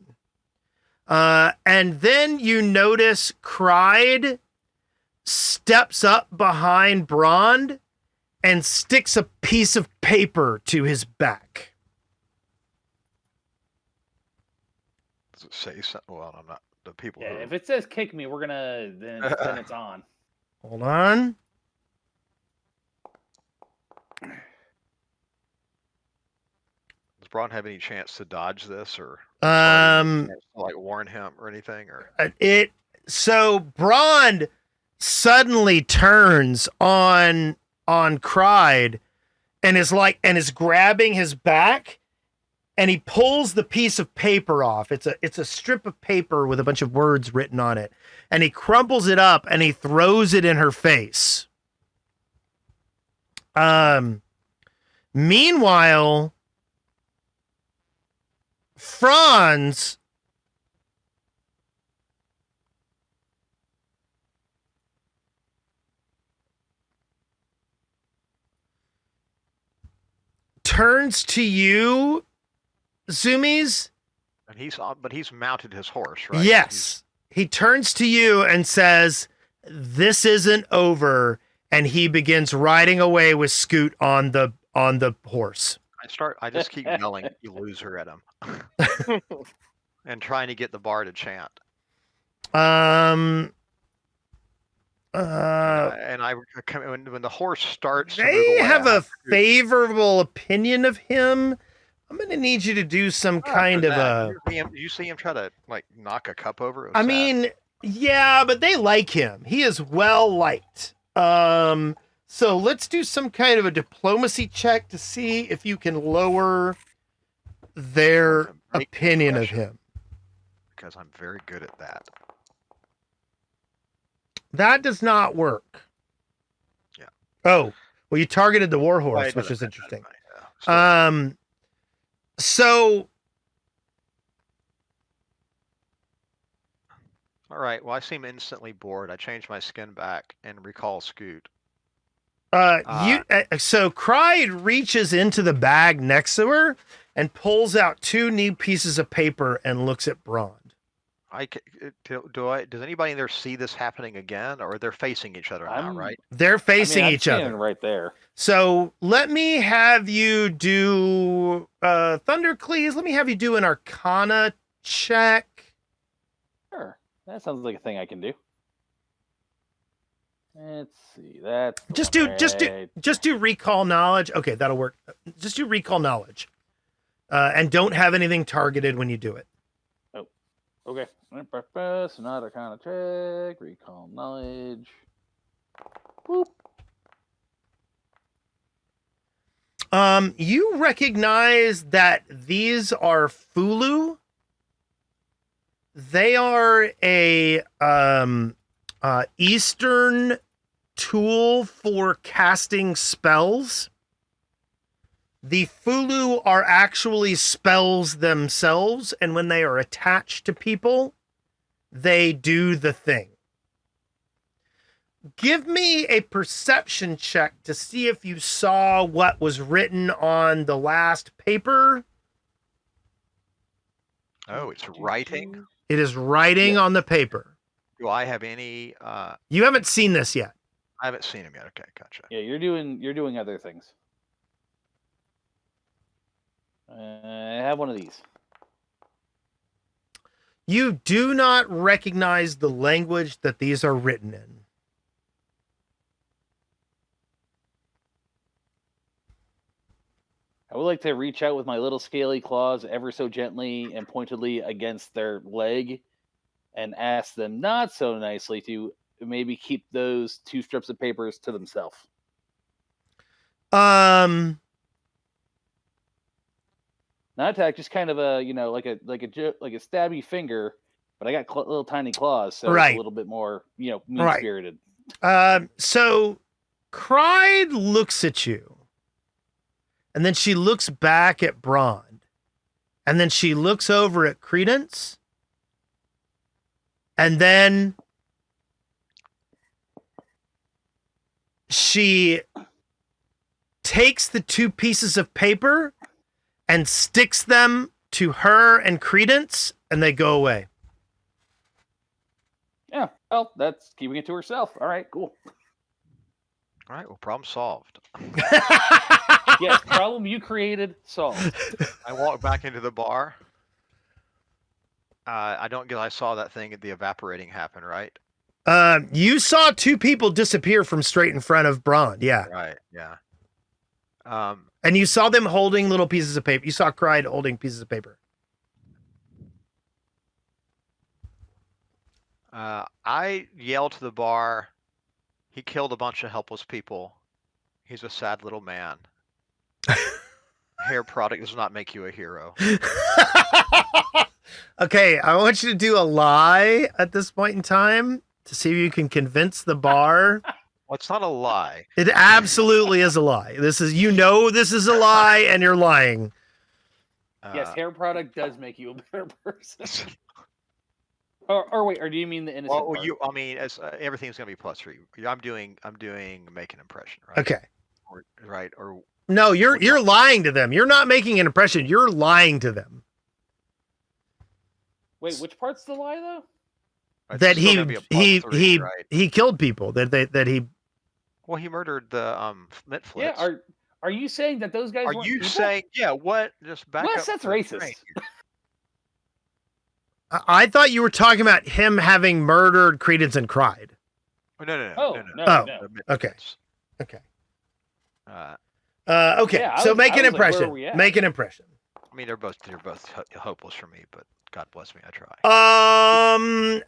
A: And then you notice Cried steps up behind Brond and sticks a piece of paper to his back.
F: Does it say something? Well, I'm not the people.
B: Yeah, if it says kick me, we're gonna then it's on.
A: Hold on.
F: Does Braun have any chance to dodge this, or like warn him or anything, or
A: so Brond suddenly turns on Cried and is grabbing his back, and he pulls the piece of paper off. It's a strip of paper with a bunch of words written on it, and he crumples it up and he throws it in her face. Meanwhile, Franz turns to you, Zoomies.
F: And he's mounted his horse, right?
A: Yes. He turns to you and says, "This isn't over," and he begins riding away with Scoot on the horse.
F: I just keep yelling, "You loser," at him. And trying to get the bar to chant.
A: And
F: when the horse starts,
A: they have a favorable opinion of him. I'm going to need you to do some kind of a.
F: You see him try to knock a cup over?
A: I mean, yeah, but they like him. He is well liked. So let's do some kind of a diplomacy check to see if you can lower their opinion of him.
F: Because I'm very good at that.
A: That does not work.
F: Yeah.
A: Oh, Well, you targeted the warhorse,
F: Well, it
A: which
F: doesn't
A: is
F: matter,
A: interesting.
F: yeah. Still.
A: So
F: All right. Well, I seem instantly bored. I change my skin back and recall Scoot.
A: so Cryde reaches into the bag next to her and pulls out 2 new pieces of paper and looks at Brond.
F: Does anybody in there see this happening again, or they're facing each other now, right?
A: They're facing
B: I'm
A: each other
B: standing right there.
A: So let me have you do Thundercleese. Let me have you do an Arcana check.
B: Sure, that sounds like a thing I can do. Let's see. That's
A: just do recall knowledge. Okay, that'll work. Just do recall knowledge, and don't have anything targeted when you do it.
B: Oh, okay. Not Arcana check. Recall knowledge. Boop.
A: You recognize that these are Fulu. They are a Eastern tool for casting spells. The Fulu are actually spells themselves, and when they are attached to people, they do the thing. Give me a perception check to see if you saw what was written on the last paper.
F: Oh, it's writing?
A: It is writing on the paper.
F: Do I have any...
A: You haven't seen this yet.
F: I haven't seen him yet. Okay, gotcha.
B: Yeah, you're doing other things. I have one of these.
A: You do not recognize the language that these are written in.
B: I would like to reach out with my little scaly claws ever so gently and pointedly against their leg and ask them not so nicely to maybe keep those 2 strips of papers to themselves.
A: Not
B: attack, just kind of a, like a stabby finger, but I got little tiny claws, so
A: right.
B: It's a little bit more, mean-spirited.
A: So Cryde looks at you. And then she looks back at Brond. And then she looks over at Credence. And then she takes the 2 pieces of paper and sticks them to her and Credence, and they go away.
B: Yeah, well, that's keeping it to herself. All right, cool.
F: All right, well, problem solved.
B: Yes, problem you created, solved.
F: I walk back into the bar. I don't get I saw that thing at the evaporating happen, right?
A: You saw 2 people disappear from straight in front of Brond, yeah.
F: Right, yeah.
A: And you saw them holding little pieces of paper. You saw Cryde holding pieces of paper.
F: I yelled to the bar, he killed a bunch of helpless people. He's a sad little man. Hair product does not make you a hero.
A: Okay, I want you to do a lie at this point in time to see if you can convince the bar.
F: Well, it's not a lie.
A: It absolutely is a lie. This is, this is a lie, and you're lying.
B: Yes, hair product does make you a better person. or wait, or do you mean the innocent?
F: Well,
B: part?
F: Everything's gonna be plus 3. I'm doing make an impression, right?
A: Okay.
F: Or
A: no, you're lying to them. You're not making an impression. You're lying to them.
B: Wait, which part's the lie though?
A: That he killed people. That he.
F: Well, he murdered the Mitflits.
B: Yeah. Are you saying that those guys?
F: Are you saying? Yeah. What? Just back up.
B: That's racist.
A: I thought you were talking about him having murdered Credence and Cryde.
F: Oh, no.
A: Okay. Okay.
B: Yeah,
A: so make an impression. Make an impression.
F: I mean, they're both hopeless for me, but God bless me, I try.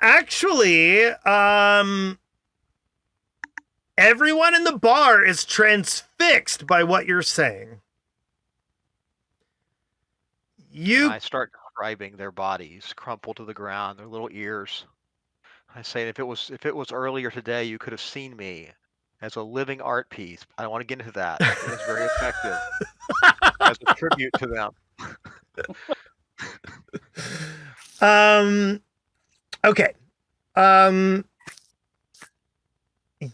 A: Actually, everyone in the bar is transfixed by what you're saying.
F: I start describing their bodies crumpled to the ground, their little ears. I say, if it was earlier today, you could have seen me as a living art piece. I don't want to get into that. It was very effective as a tribute to them.
A: Okay.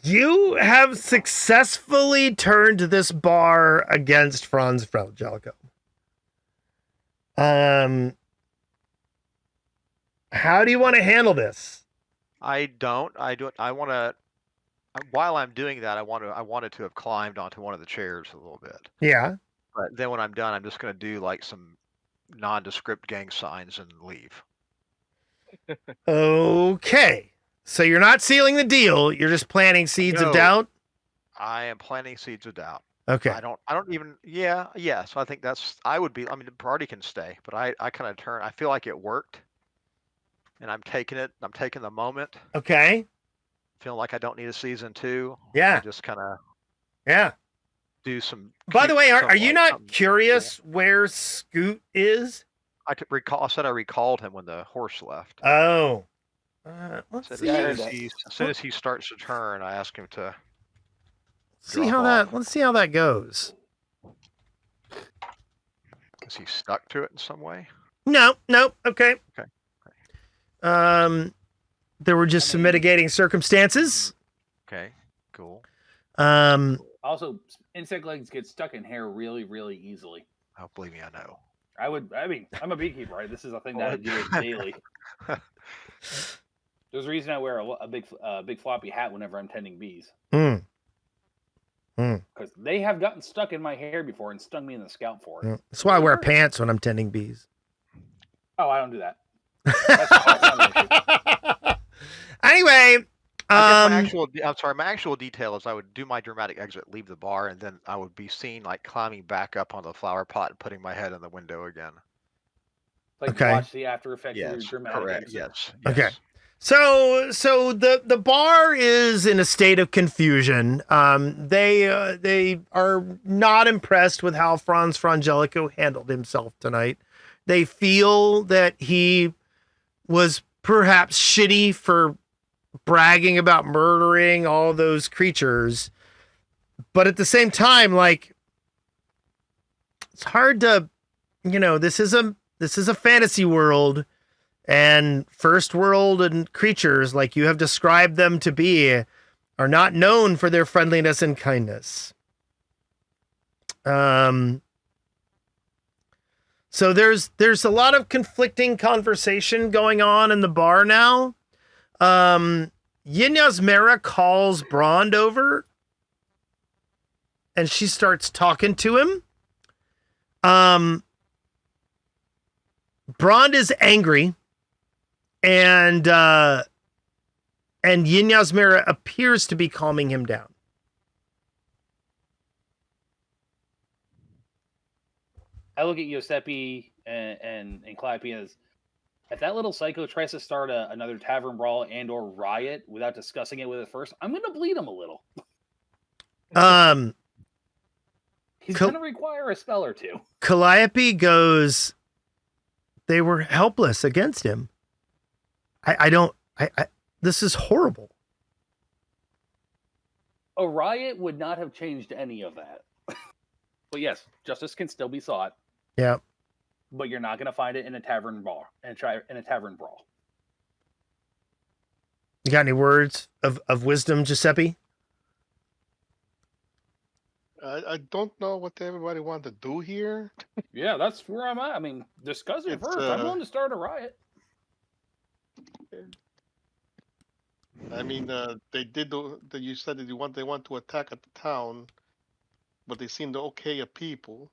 A: You have successfully turned this bar against Franz Frangelico. How do you want to handle this?
F: I want to. While I'm doing that, I wanted to have climbed onto one of the chairs a little bit.
A: Yeah.
F: But then when I'm done, I'm just going to do like some nondescript gang signs and leave.
A: Okay. So you're not sealing the deal. You're just planting seeds of
F: No.
A: doubt.
F: I am planting seeds of doubt.
A: Okay.
F: I don't even. Yeah. So I think I would be. I mean, the party can stay, but I kind of turn. I feel like it worked, and I'm taking it. I'm taking the moment.
A: Okay.
F: Feel like I don't need a season 2.
A: Yeah.
F: I just kind of do some.
A: By the way, are you not
F: something
A: curious where Scoot is?
F: I could recall. I said I recalled him when the horse left.
A: Oh. Let's
F: Said
A: see.
F: as soon as he starts to turn, I ask him to.
A: Let's see how that goes.
F: Is he stuck to it in some way?
A: No. Okay.
F: Okay.
A: There were just some mitigating circumstances.
F: Okay. Cool.
B: Also, insect legs get stuck in hair really, really easily.
F: Oh, believe me, I know.
B: I mean, I'm a beekeeper, right? This is a thing that I deal with daily. There's a reason I wear a big floppy hat whenever I'm tending bees. Because they have gotten stuck in my hair before and stung me in the scalp for it.
A: That's why I wear pants when I'm tending bees.
B: Oh, I don't do that. That's not an issue.
A: Anyway,
F: my actual detail is I would do my dramatic exit, leave the bar, and then I would be seen like climbing back up on the flower pot and putting my head in the window again.
B: Like watch the after effects of your dramatic
F: correct.
B: exit.
F: Yes.
A: Okay. So the bar is in a state of confusion. They are not impressed with how Franz Frangelico handled himself tonight. They feel that he was perhaps shitty for bragging about murdering all those creatures, but at the same time, like, it's hard to, this is a fantasy world. And first world and creatures, like you have described them to be, are not known for their friendliness and kindness. So there's a lot of conflicting conversation going on in the bar now. Yinyasmera calls Brond over, and she starts talking to him. Brond is angry. And Yinyasmera appears to be calming him down.
B: I look at Yosepi and Clappy as, if that little psycho tries to start another tavern brawl and or riot without discussing it with it first, I'm going to bleed him a little. He's going to require a spell or two.
A: Calliope goes, they were helpless against him. This is horrible.
B: A riot would not have changed any of that. But yes, justice can still be sought.
A: Yeah.
B: But you're not going to find it in a tavern brawl. In a tavern brawl.
A: You got any words of wisdom, Giuseppe?
E: I don't know what everybody wanted to do here.
B: Yeah, that's where I'm at. I mean, discuss it first. I'm willing to start a riot.
E: I mean, they did. You said that they want to attack at the town, but they seemed okay at people,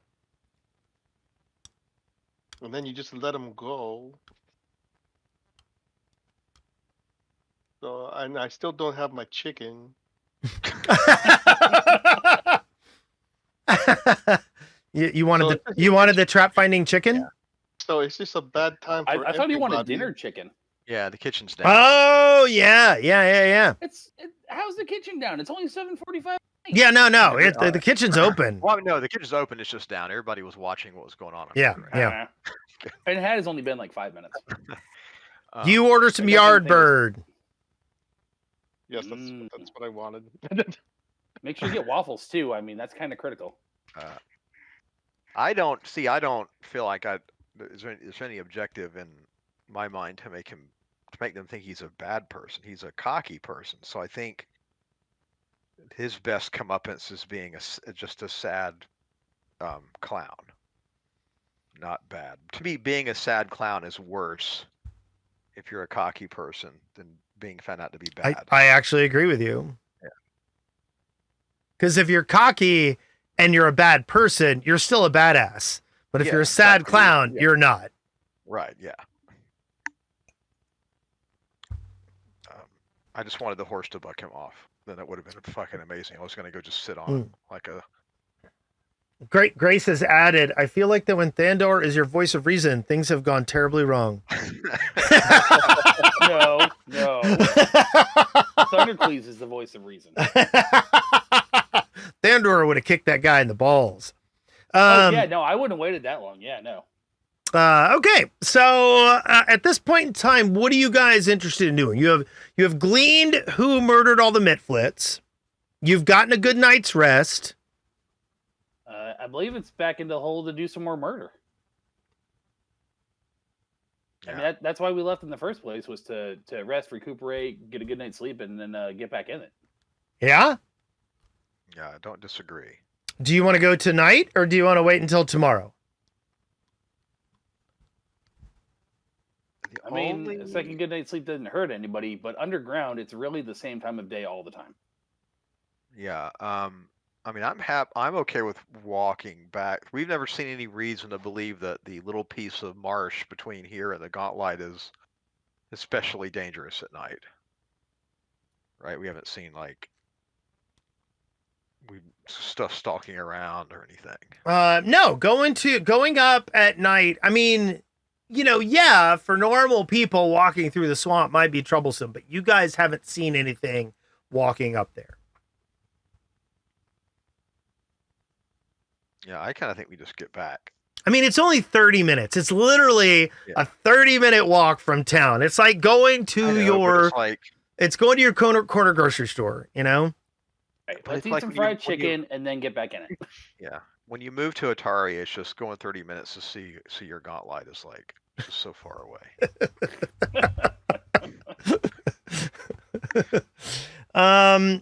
E: and then you just let them go. So, and I still don't have my chicken.
A: you wanted the trap finding chicken?
E: Yeah. So it's just a bad time for
B: I thought he wanted dinner chicken.
F: Yeah, the kitchen's down.
A: Oh yeah.
B: How's the kitchen down? It's only 7:45.
A: Yeah, no. The kitchen's open.
F: Well, no, the kitchen's open. It's just down. Everybody was watching what was going on.
A: Yeah.
B: And it has only been like 5 minutes.
A: You order some yard bird.
E: Yes, that's what I wanted.
B: Make sure you get waffles too. I mean, that's kind of critical.
F: I don't feel like there's any objective in my mind to make them think he's a bad person. He's a cocky person. So I think his best comeuppance is being just a sad clown. Not bad. To me, being a sad clown is worse if you're a cocky person than being found out to be bad.
A: I actually agree with you.
F: Yeah.
A: Because if you're cocky and you're a bad person, you're still a badass. But if
F: Yeah,
A: you're a sad
F: exactly.
A: clown,
F: Yeah.
A: you're not.
F: Right, yeah. I just wanted the horse to buck him off. Then it would have been fucking amazing. I was going to go just sit on him like a...
A: Great Grace has added, I feel like that when Thandor is your voice of reason, things have gone terribly wrong.
B: No. Thundercleaves is the voice of reason.
A: Thandor would have kicked that guy in the balls.
B: Yeah, no, I wouldn't have waited that long. Yeah, no.
A: Okay, so at this point in time, what are you guys interested in doing? You have gleaned who murdered all the Mitflits. You've gotten a good night's rest.
B: I believe it's back in the hole to do some more murder.
F: Yeah.
B: I mean, that's why we left in the first place, was to rest, recuperate, get a good night's sleep, and then get back in it.
A: Yeah?
F: Yeah, I don't disagree.
A: Do you want to go tonight, or do you want to wait until tomorrow?
B: I mean, a second good night's sleep doesn't hurt anybody, but underground, it's really the same time of day all the time.
F: Yeah, I mean, I'm okay with walking back. We've never seen any reason to believe that the little piece of marsh between here and the Gauntlight is especially dangerous at night. Right? We haven't seen stuff stalking around or anything.
A: No, going up at night. I mean, yeah, for normal people, walking through the swamp might be troublesome, but you guys haven't seen anything walking up there.
F: Yeah, I kind of think we just get back.
A: I mean, it's only 30 minutes. It's literally a 30-minute walk from town. It's like going to it's going to your corner grocery store,
B: Right, let's eat some fried chicken and then get back in it.
F: Yeah. When you move to Otari, it's just going 30 minutes to see your Gauntlight is just so far away.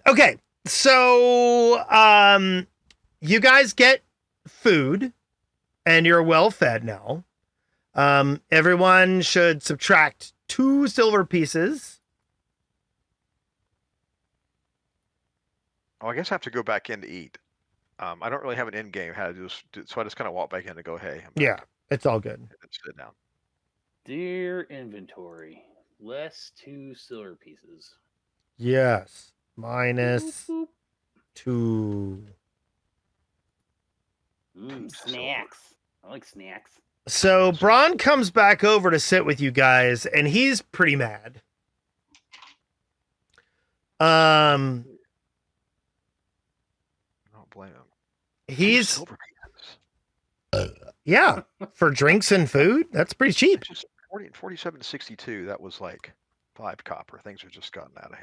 A: Okay. So, you guys get food and you're well fed now. Everyone should subtract 2 silver pieces.
F: Oh, I guess I have to go back in to eat. I don't really have an end game how to do this, so I just kind of walk back in to go, hey.
A: Yeah, it's all good.
F: Sit down.
B: Dear inventory, less 2 silver pieces.
A: Yes, minus 2.
B: Snacks. I like snacks.
A: So Braun comes back over to sit with you guys, and he's pretty mad.
F: I don't blame him.
A: He's yeah, for drinks and food, that's pretty cheap.
F: 47.62. That was like 5 copper. Things have just gotten out of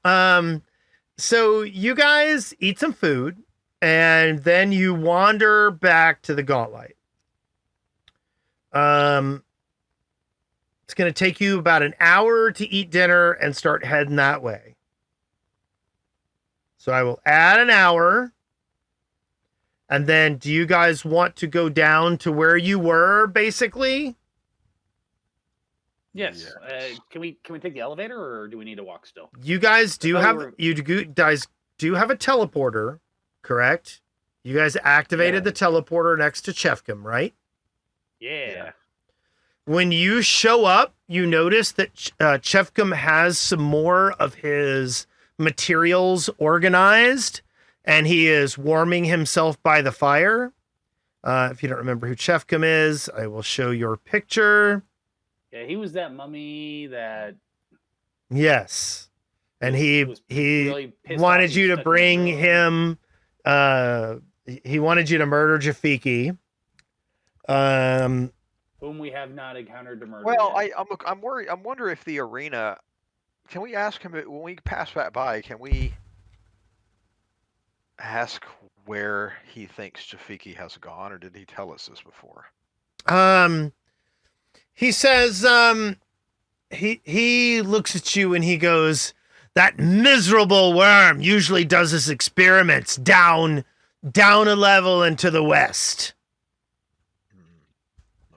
A: hand. So you guys eat some food, and then you wander back to the Gauntlight. It's going to take you about an hour to eat dinner and start heading that way. So I will add an hour. And then do you guys want to go down to where you were, basically?
B: Yes. Can we take the elevator, or do we need to walk still?
A: You guys do have a teleporter, correct? You guys activated the teleporter next to Chefcom, right?
B: Yeah.
A: When you show up, you notice that Chefcom has some more of his materials organized, and he is warming himself by the fire. If you don't remember who Chefcom is, I will show your picture.
B: Yeah, he was that mummy that...
A: Yes. And he
B: really
A: wanted you to bring him... he wanted you to murder Jafiki.
B: Whom we have not encountered to murder.
F: Well,
B: yet.
F: I'm worried. I'm wondering if the arena Can we ask him when we pass that by? Can we ask where he thinks Jafiki has gone, or did he tell us this before?
A: He says, he looks at you and he goes, that miserable worm usually does his experiments down a level and to the west.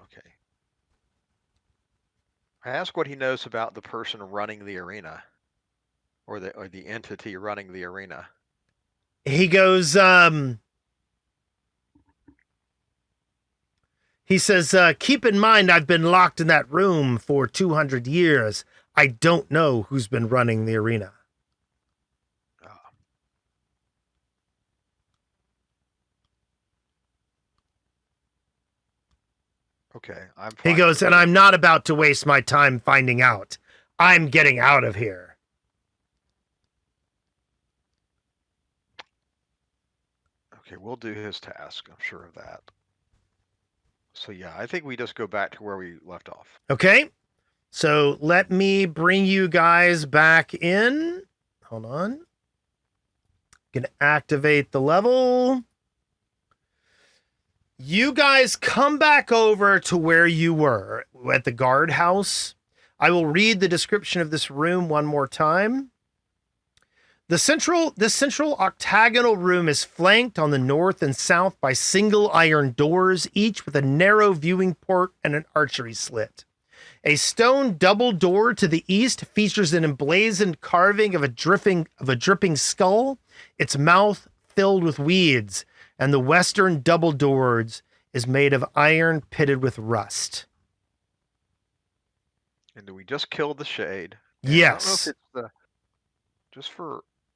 F: Okay. I ask what he knows about the person running the arena, or the entity running the arena.
A: He goes, he says, keep in mind, I've been locked in that room for 200 years. I don't know who's been running the arena.
F: Okay, I'm
A: He
F: fine
A: goes,
F: with
A: and
F: it.
A: I'm not about to waste my time finding out. I'm getting out of here.
F: Okay, we'll do his task. I'm sure of that. So yeah, I think we just go back to where we left off.
A: Okay. So let me bring you guys back in. Hold on. Gonna activate the level. You guys come back over to where you were at the guardhouse. I will read the description of this room one more time. This central octagonal room is flanked on the north and south by single iron doors, each with a narrow viewing port and an archery slit. A stone double door to the east features an emblazoned carving of a dripping skull, its mouth filled with weeds, and the western double doors is made of iron pitted with rust.
F: And do we just kill the shade? And
A: Yes.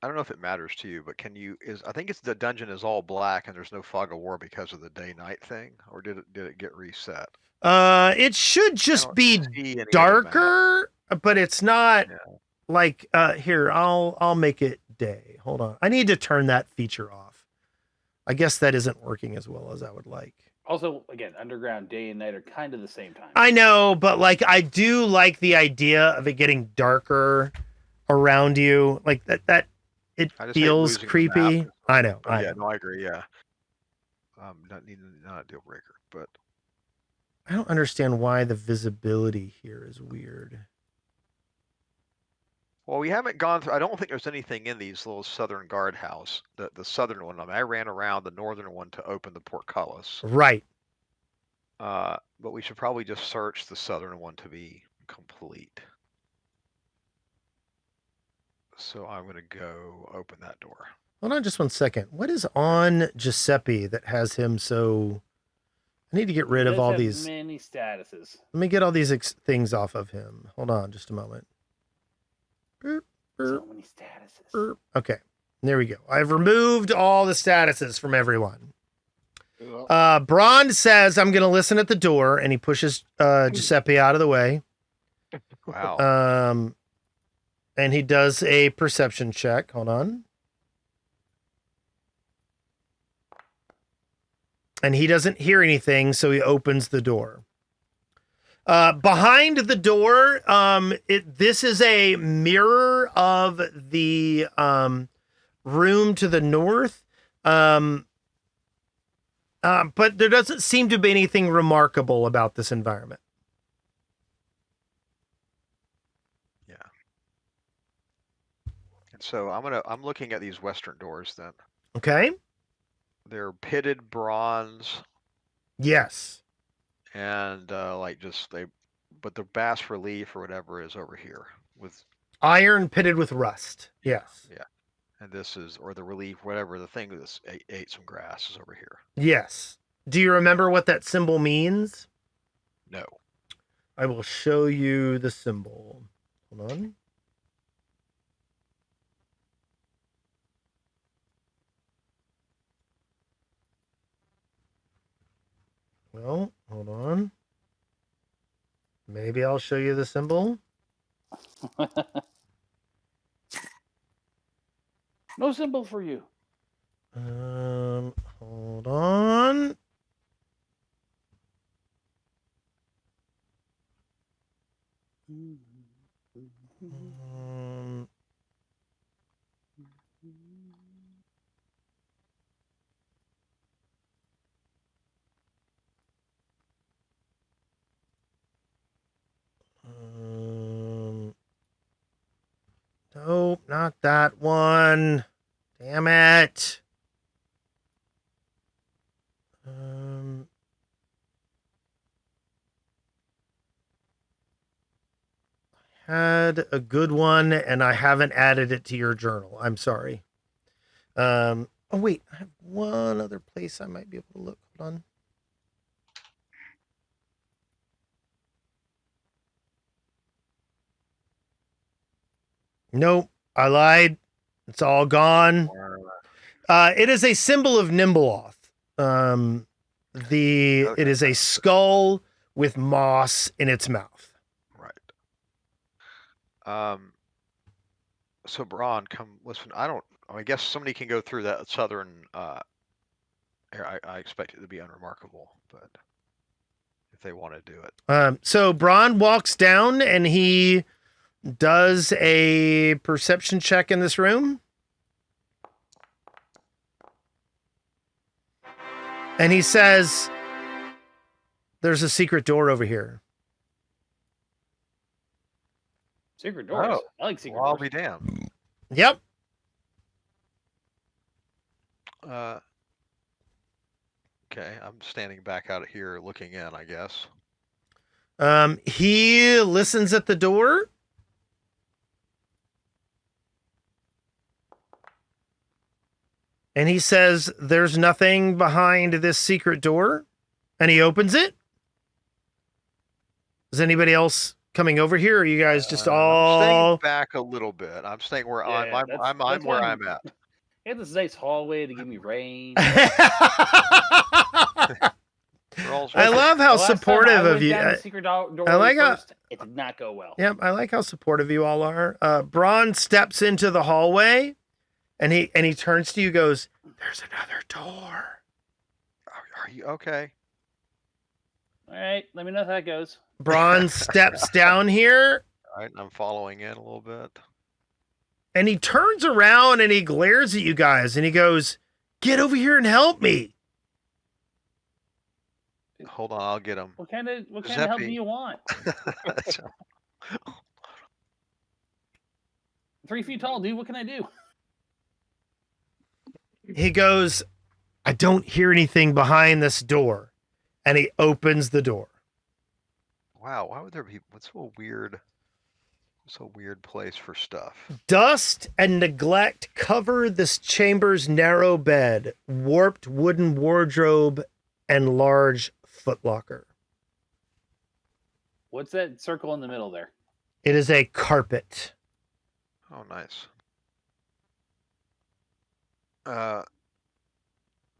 F: I don't know if it matters to you, but I think it's the dungeon is all black and there's no fog of war because of the day-night thing, or did it get reset?
A: It should just be darker, but it's not like, here, I'll make it day. Hold on. I need to turn that feature off. I guess that isn't working as well as I would like.
B: Also, again, underground day and night are kind of the same time.
A: I know, but like, I do like the idea of it getting darker around you. Like that it feels creepy. I know.
F: I agree. Yeah. Not a deal breaker, but
A: I don't understand why the visibility here is weird.
F: Well, we haven't gone through. I don't think there's anything in these little southern guardhouse. The southern one. I ran around the northern one to open the portcullis.
A: Right.
F: But we should probably just search the southern one to be complete. So I'm going to go open that door.
A: Hold on just one second. What is on Giuseppe that has him so... I need to get rid of all these...
B: many statuses.
A: Let me get all these things off of him. Hold on just a moment.
B: So many statuses.
A: Okay, there we go. I've removed all the statuses from everyone. Braun says, I'm going to listen at the door, and he pushes Giuseppe out of the way.
F: Wow.
A: And he does a perception check. Hold on. And he doesn't hear anything, so he opens the door. Behind the door, this is a mirror of the room to the north. But there doesn't seem to be anything remarkable about this environment.
F: Yeah. And so I'm looking at these western doors then.
A: Okay.
F: They're pitted bronze.
A: Yes.
F: And but the bas relief or whatever is over here with
A: iron pitted with rust. Yes.
F: Yeah. And this is, or the relief, whatever the thing that's ate some grass is over here.
A: Yes. Do you remember what that symbol means?
F: No.
A: I will show you the symbol. Hold on. Well, hold on. Maybe I'll show you the symbol.
B: No symbol for you.
A: Hold on. Nope, not that one. Damn it. Had a good one, and I haven't added it to your journal. I'm sorry. Oh, wait. I have one other place I might be able to look. Hold on. Nope. I lied. It's all gone. It is a symbol of Nimbleoth. It is a skull with moss in its mouth.
F: Right. So Braun, come listen. I guess somebody can go through that southern. I expect it to be unremarkable, but if they want to do it.
A: So Braun walks down and he does a perception check in this room. And he says, there's a secret door over here.
B: Secret doors?
F: Oh,
B: I like secret
F: well, I'll
B: doors.
F: be damned.
A: Yep.
F: Okay, I'm standing back out here looking in, I guess.
A: He listens at the door. And he says, there's nothing behind this secret door. And he opens it. Is anybody else coming over here? Or are you guys just all...
F: I'm staying back a little bit. I'm staying where I'm where I'm at.
B: He had this nice hallway to give me range.
A: I love how supportive of you. I like how
B: it did not go well.
A: Yep, I like how supportive you all are. Braun steps into the hallway, and he turns to you, goes, "There's another door."
F: Are you okay?
B: All right, let me know how that goes.
A: Braun steps down here.
F: All right, I'm following in a little bit.
A: And he turns around and he glares at you guys, and he goes, "Get over here and help me."
F: Hold on, I'll get him.
B: What kind of help do you want? 3 feet tall, dude. What can I do?
A: He goes, "I don't hear anything behind this door." And he opens the door.
F: Wow, why would there be... What's a weird place for stuff?
A: Dust and neglect cover this chamber's narrow bed, warped wooden wardrobe, and large footlocker.
B: What's that circle in the middle there?
A: It is a carpet.
F: Oh, nice.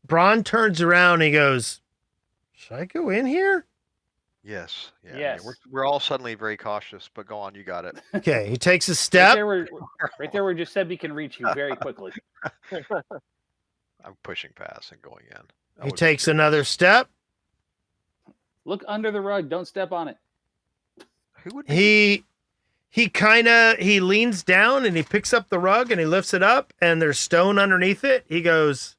A: Braun turns around and he goes, "Should I go in here?"
F: Yes. Yeah.
B: Yes.
F: Yeah, we're all suddenly very cautious, but go on, you got it.
A: Okay, he takes a step.
B: Right there where Giuseppe can reach you very quickly.
F: I'm pushing past and going in.
A: He takes another step.
B: Look under the rug. Don't step on it.
F: Who would be...
A: He leans down and he picks up the rug and he lifts it up and there's stone underneath it. He goes,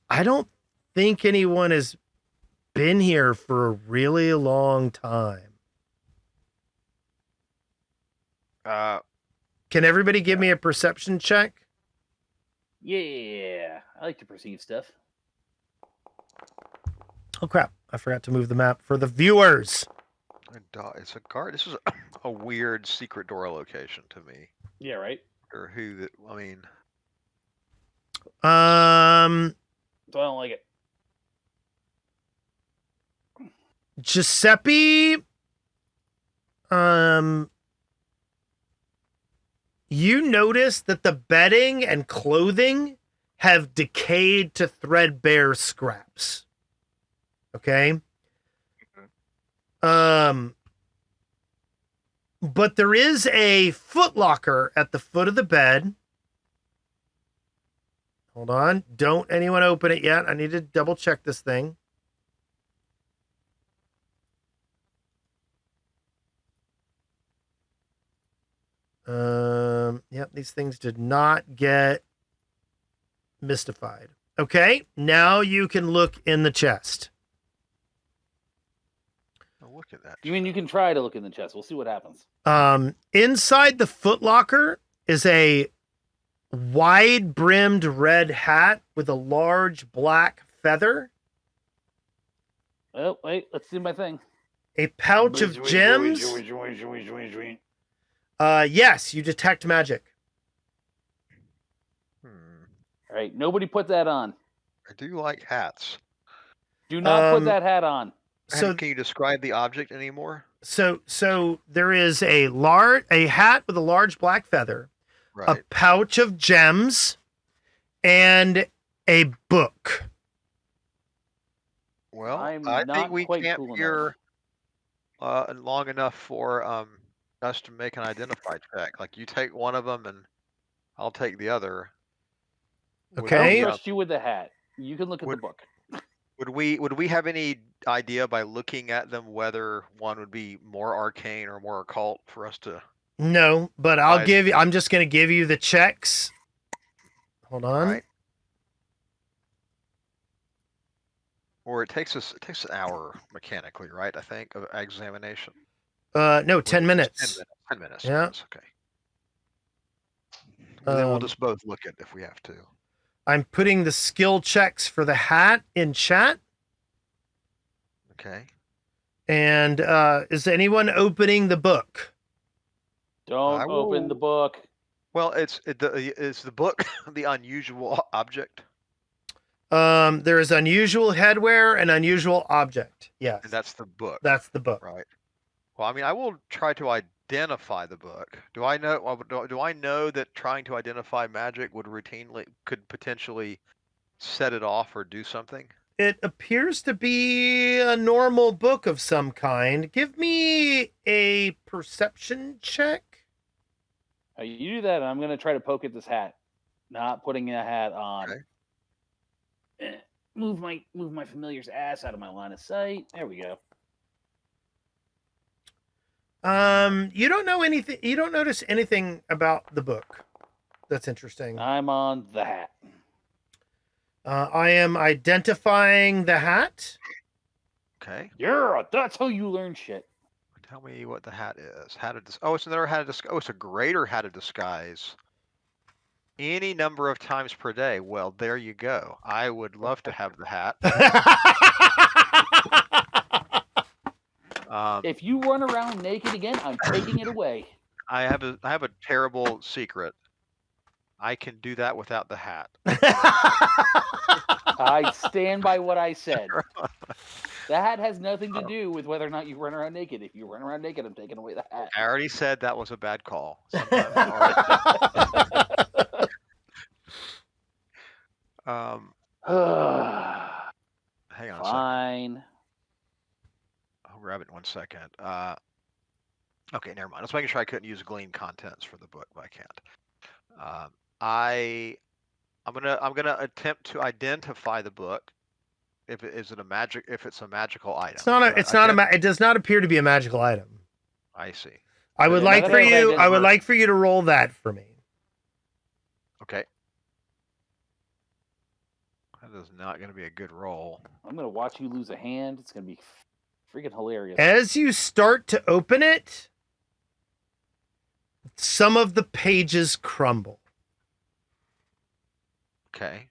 A: "I don't think anyone has been here for a really long time." Can everybody give me a perception check?
B: Yeah, I like to perceive stuff.
A: Oh crap, I forgot to move the map for the viewers.
F: It's a guard. This is a weird secret door location to me.
B: Yeah, right.
F: Or who that? I mean,
B: So I don't like it.
A: Giuseppe, you notice that the bedding and clothing have decayed to threadbare scraps. Okay? But there is a footlocker at the foot of the bed. Hold on. Don't anyone open it yet. I need to double check this thing. Yep, these things did not get mystified. Okay, now you can look in the chest.
F: look at that.
B: You mean you can try to look in the chest? We'll see what happens.
A: Inside the footlocker is a wide-brimmed red hat with a large black feather,
B: Oh, wait, let's do my thing.
A: a pouch of gems. Yes, you detect magic.
F: Hmm.
B: All right, nobody put that on.
F: I do like hats.
B: Do not put that hat on.
A: So
F: Can you describe the object anymore?
A: So there is a hat with a large black feather,
F: Right.
A: a pouch of gems, and a book.
F: Well,
B: I'm
F: I
B: not
F: think we
B: quite
F: camped
B: cool enough.
F: here long enough for us to make an identify check. Like you take one of them and I'll take the other.
A: Okay.
B: I
A: Hey,
B: don't trust you with the hat. You can look at the book.
F: Would we have any idea by looking at them whether one would be more arcane or more occult for us to?
A: No, but I'm just going to give you the checks. Hold on.
F: Right. Or it takes an hour mechanically, right? I think of examination.
A: No, 10 minutes.
F: 10 minutes.
A: Yeah.
F: Okay. Well, then we'll
A: Um,
F: just both look at it if we have to.
A: I'm putting the skill checks for the hat in chat.
F: Okay.
A: And is anyone opening the book?
B: Don't open the book.
F: Well, is the book the unusual object?
A: There is unusual headwear and unusual object. Yes.
F: And that's the book.
A: That's the book.
F: Right. Well, I mean, I will try to identify the book. Do I know that trying to identify magic could potentially set it off or do something?
A: It appears to be a normal book of some kind. Give me a perception check.
B: You do that, and I'm going to try to poke at this hat. Not putting a hat on.
F: Okay.
B: Move my familiar's ass out of my line of sight. There we go.
A: You don't know anything. You don't notice anything about the book. That's interesting.
B: I'm on the hat.
A: I am identifying the hat.
F: Okay.
B: Yeah, that's how you learn shit.
F: Tell me what the hat is. It's another hat of disguise. Oh, it's a greater hat of disguise. Any number of times per day. Well, there you go. I would love to have the hat.
B: If you run around naked again, I'm taking it away.
F: I have a terrible secret. I can do that without the hat.
B: I stand by what I said. The hat has nothing to do with whether or not you run around naked. If you run around naked, I'm taking away the hat.
F: I already said that was a bad call. Hang on a second.
B: Fine.
F: I'll grab it in 1 second. Okay, never mind. I was making sure I couldn't use glean contents for the book, but I can't. I'm gonna attempt to identify the book. If it's a magical item.
A: It does not appear to be a magical item.
F: I see.
A: I would like for you to roll that for me.
F: Okay. That is not going to be a good roll.
B: I'm going to watch you lose a hand. It's going to be freaking hilarious.
A: As you start to open it, some of the pages crumble.
F: Okay.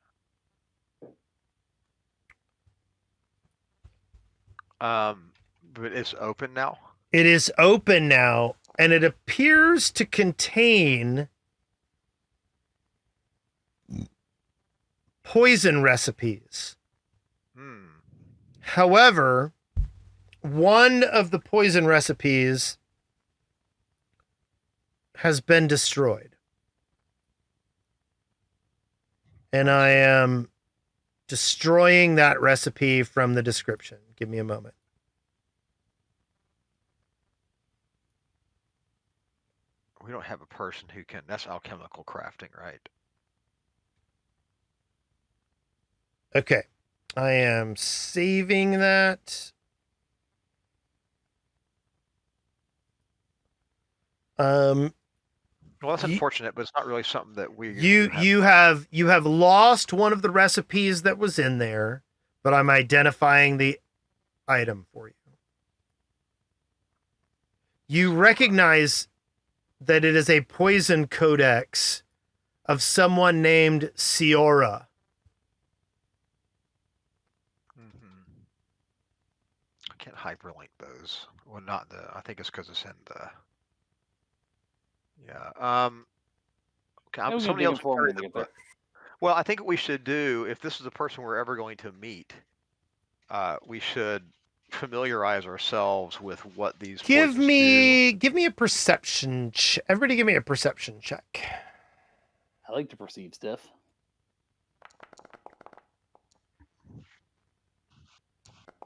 F: But it's open now?
A: It is open now, and it appears to contain poison recipes. However, one of the poison recipes has been destroyed. And I am destroying that recipe from the description. Give me a moment.
F: We don't have a person who can. That's alchemical crafting, right?
A: Okay. I am saving that.
F: Well, that's unfortunate, but it's not really something that we.
A: You have lost one of the recipes that was in there, but I'm identifying the item for you. You recognize that it is a poison codex of someone named Ciora.
F: I can't hyperlink those. Well, not the. I think it's because it's in the. Yeah. Okay.
B: Yeah, we can
F: Somebody
B: dig
F: else
B: in for 'em
F: carry
B: when we
F: the
B: get there.
F: book. Well, I think what we should do, if this is the person we're ever going to meet, we should familiarize ourselves with what these
A: Give
F: poisons
A: me a perception. Everybody, give me a perception check.
B: I like to perceive stuff.
F: do.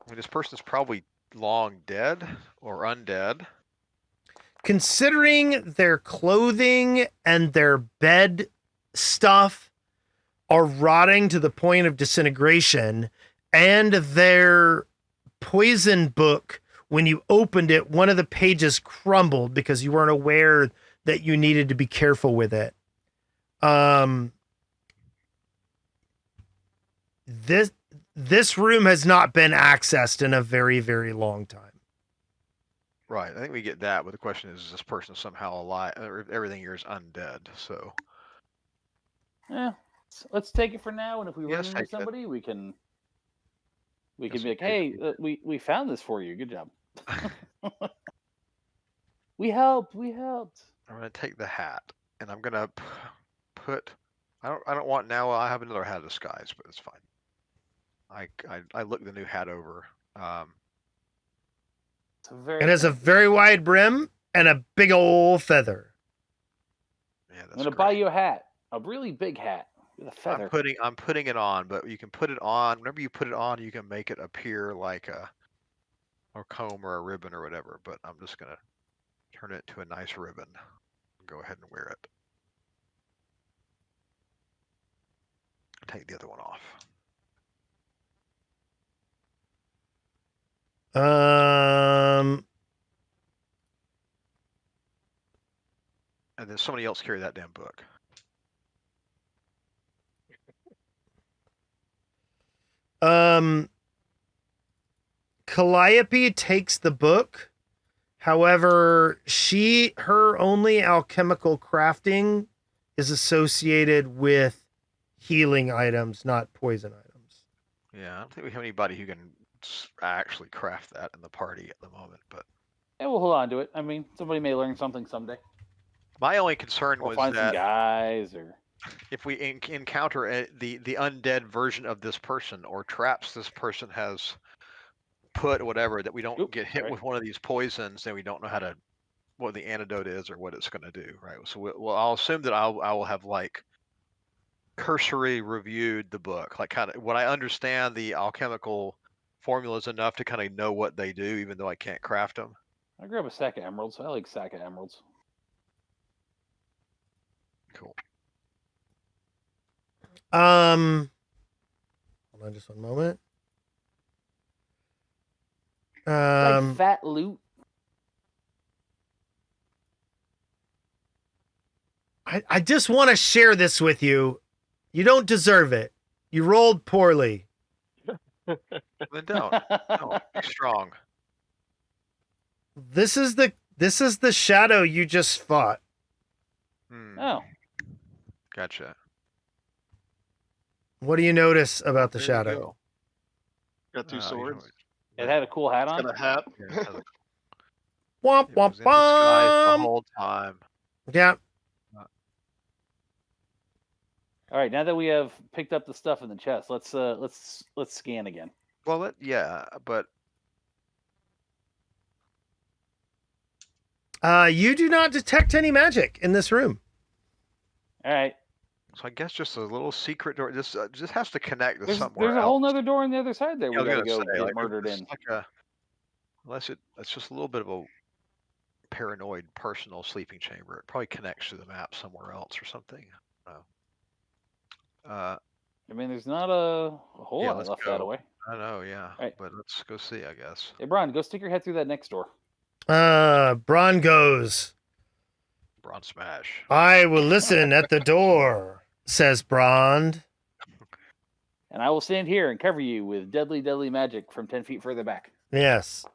F: I mean, this person's probably long dead or undead.
A: Considering their clothing and their bed stuff are rotting to the point of disintegration, and their poison book, when you opened it, one of the pages crumbled because you weren't aware that you needed to be careful with it. This room has not been accessed in a very, very long time.
F: Right. I think we get that, but the question is this person somehow alive? Everything here is undead. So.
B: Yeah. Let's take it for now, and if we run
F: Yes,
B: into
F: take it.
B: somebody, we can
F: Yes,
B: be like,
F: take
B: "Hey, we found this for you. Good job. We helped. We helped."
F: I'm gonna take the hat, and I'm gonna put. I don't want now. I have another hat of disguise, but it's fine. I look the new hat over.
B: It's a very
A: It has a very wide brim and a big old feather.
F: Yeah, that's
B: I'm gonna
F: great.
B: buy you a hat, a really big hat with a feather.
F: I'm putting it on, but you can put it on. Whenever you put it on, you can make it appear like a comb or a ribbon or whatever. But I'm just gonna turn it to a nice ribbon. Go ahead and wear it. Take the other one off. And then somebody else carry that damn book.
A: Calliope takes the book. However, her only alchemical crafting is associated with healing items, not poison items.
F: Yeah, I don't think we have anybody who can actually craft that in the party at the moment, but.
B: Yeah, we'll hold on to it. I mean, somebody may learn something someday.
F: My only concern
B: Or
F: was
B: find some
F: that
B: guys, or
F: if we encounter the undead version of this person or traps this person has put, whatever, that we don't get hit with one of these poisons, then we don't know what the antidote is or what it's going to do, right? So I'll assume that I will have like cursory reviewed the book, like kind of when I understand the alchemical formulas enough to kind of know what they do, even though I can't craft them.
B: I grab a sack of emeralds. I like sack of emeralds.
F: Cool.
A: Hold on just one moment.
B: Like fat loot.
A: I just want to share this with you. You don't deserve it. You rolled poorly.
F: Then don't. Be strong.
A: This is the shadow you just fought.
B: Oh.
F: Gotcha.
A: What do you notice about the
F: There you
A: shadow?
F: go.
E: Got two swords.
B: It had a cool hat
E: It's
B: on.
E: got a hat.
A: Womp
F: It was
A: womp
F: in disguise the
A: womp.
F: whole time.
A: Yeah.
B: All right, now that we have picked up the stuff in the chest, let's scan again.
F: Well, yeah, but
A: You do not detect any magic in this room.
B: All right.
F: so I guess just a little secret door. This just has to connect to
B: There's
F: somewhere
B: a
F: else.
B: whole nother door on the other side there.
F: Yeah, I
B: We
F: was
B: gotta
F: gonna
B: go
F: say,
B: get
F: like,
B: murdered
F: it's
B: in.
F: like it's just a little bit of a paranoid personal sleeping chamber. It probably connects to the map somewhere else or something.
B: I mean, there's not a whole
F: Yeah,
B: lot
F: let's
B: left
F: go.
B: that way.
F: I know, yeah,
B: Right.
F: but let's go see, I guess.
B: Hey, Brian, go stick your head through that next door.
A: Bron goes.
F: Bronze smash.
A: I will listen at the door, says Brond.
B: And I will stand here and cover you with deadly, deadly magic from 10 feet further back.
A: Yes.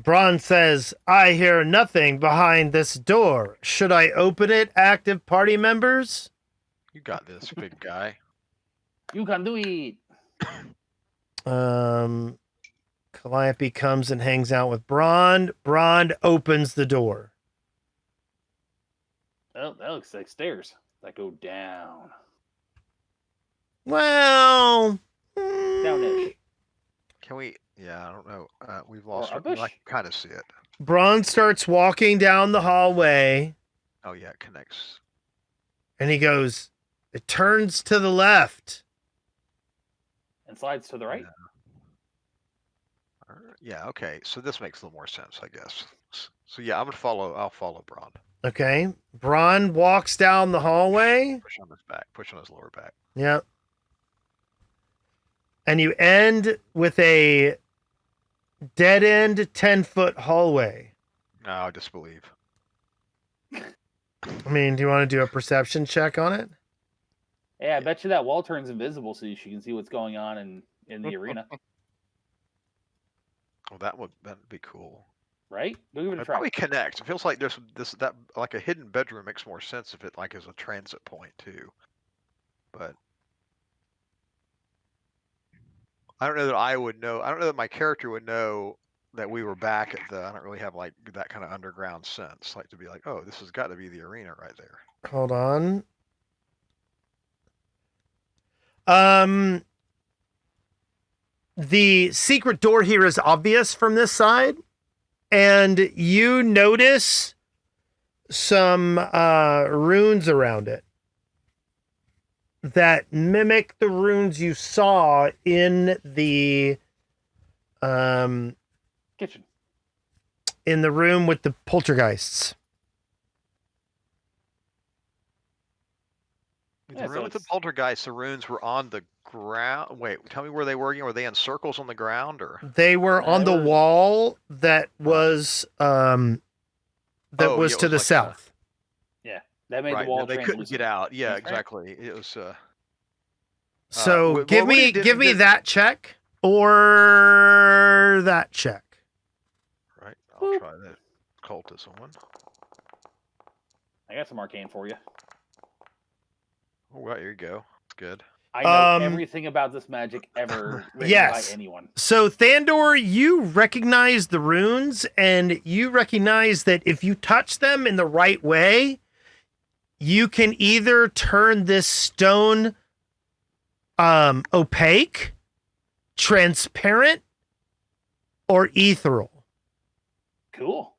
A: Braun says, I hear nothing behind this door. Should I open it, active party members?
F: You got this, big guy.
B: You can do it.
A: Calliope comes and hangs out with Braun. Braun opens the door.
B: Oh, that looks like stairs that go down.
A: Well,
B: Downish.
F: Can we? Yeah, I don't know. We've lost.
B: Or
F: I
B: Abish.
F: can kind of see it.
A: Braun starts walking down the hallway,
F: Oh yeah, it connects.
A: and he goes, it turns to the left.
B: And slides to the right.
F: Yeah. Okay. So this makes a little more sense, I guess. So yeah, I'll follow Braun.
A: Okay. Braun walks down the hallway.
F: Push on his back. Push on his lower back.
A: Yep. And you end with a dead end 10-foot hallway.
F: No, I disbelieve.
A: I mean, do you want to do a perception check on it?
B: Yeah, I bet you that wall turns invisible so you can see what's going on in the arena.
F: Well, that'd be cool.
B: Right? Go give it a
F: It
B: try.
F: probably connects. It feels like there's that like a hidden bedroom makes more sense if it like is a transit point too. But I don't know that I would know. I don't know that my character would know that we were back at the. I don't really have like that kind of underground sense, like to be like, oh, this has got to be the arena right there.
A: Hold on. The secret door here is obvious from this side, and you notice some runes around it that mimic the runes you saw in the
B: Kitchen.
A: in the room with the poltergeists.
F: The
B: Yeah, so
F: room with the
B: it's-
F: poltergeist, the runes were on the ground. Wait, tell me where they were again. Were they in circles on the ground or?
A: They were on the
B: They were-
A: wall that was
F: Oh,
A: to
F: yeah, it
A: the
F: was like a-
A: south.
B: That made
F: Right,
B: the wall
F: no, they couldn't
B: translucent.
F: get out. Yeah,
B: That's right.
F: exactly. It was.
A: So
F: well,
A: give
F: what
A: me
F: it did-
A: give me
F: did-
A: that check or that check.
F: Right, I'll try that cultism one.
B: I got some arcane for you.
F: Oh, right, here you go. It's good.
B: I know
A: Um,
B: everything about this magic ever written
A: Yes.
B: by anyone.
A: So Thandor, you recognize the runes, and you recognize that if you touch them in the right way, you can either turn this stone opaque, transparent, or ethereal.
B: Cool.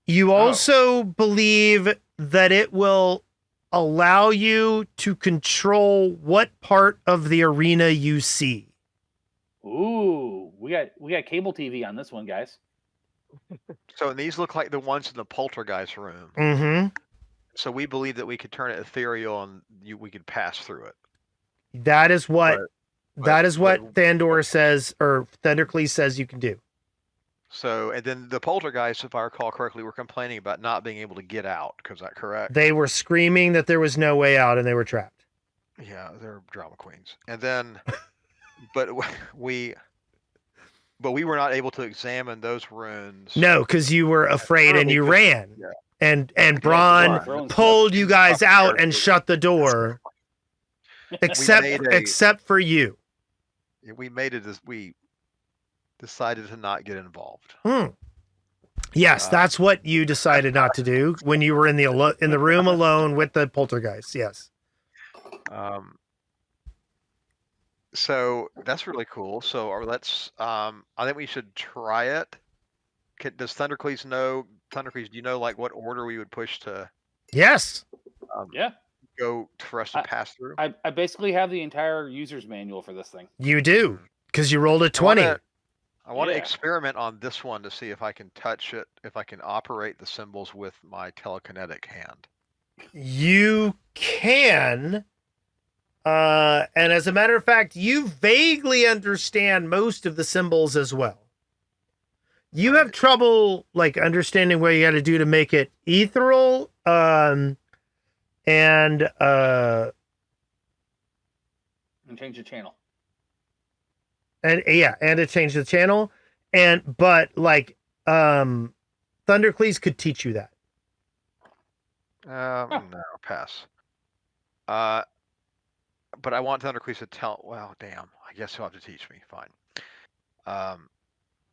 A: You also believe that it will allow you to control what part of the arena you see.
B: Ooh, we got cable TV on this one, guys.
F: So and these look like the ones in the poltergeist room.
A: Mm-hmm.
F: So we believe that we could turn it ethereal and we could pass through it.
A: That is what
F: But-
A: Thandor says, or Thundercleese says you can do.
F: So and then the poltergeist, if I recall correctly, were complaining about not being able to get out. Is that correct?
A: They were screaming that there was no way out and they were trapped.
F: Yeah, they're drama queens. And then, but we were not able to examine those runes.
A: No, because you were afraid and you
F: Thoroughly,
A: ran.
F: yeah.
A: And Braun
B: Thrones
A: pulled you guys
F: Fuck
A: out and
F: characters.
A: shut the door, except
F: made a-
A: except for you.
F: We made it as we decided to not get involved.
A: Yes, that's what you decided not to do when you were in the room alone with the poltergeist. Yes.
F: So that's really cool. So let's. I think we should try it. Does Thundercleese know? Thundercleese, do you know like what order we would push to
A: Yes.
B: Yeah.
F: go for us to pass through?
B: I basically have the entire user's manual for this thing.
A: You do, because you rolled a 20.
F: I want to
B: Yeah.
F: experiment on this one to see if I can touch it, if I can operate the symbols with my telekinetic hand.
A: You can. And as a matter of fact, you vaguely understand most of the symbols as well. You have trouble like understanding what you got to do to make it ethereal, and
B: And change the channel.
A: and to change the channel. But like Thundercleese could teach you that.
F: No, pass. But I want Thundercleese to tell. Well, damn. I guess he'll have to teach me. Fine.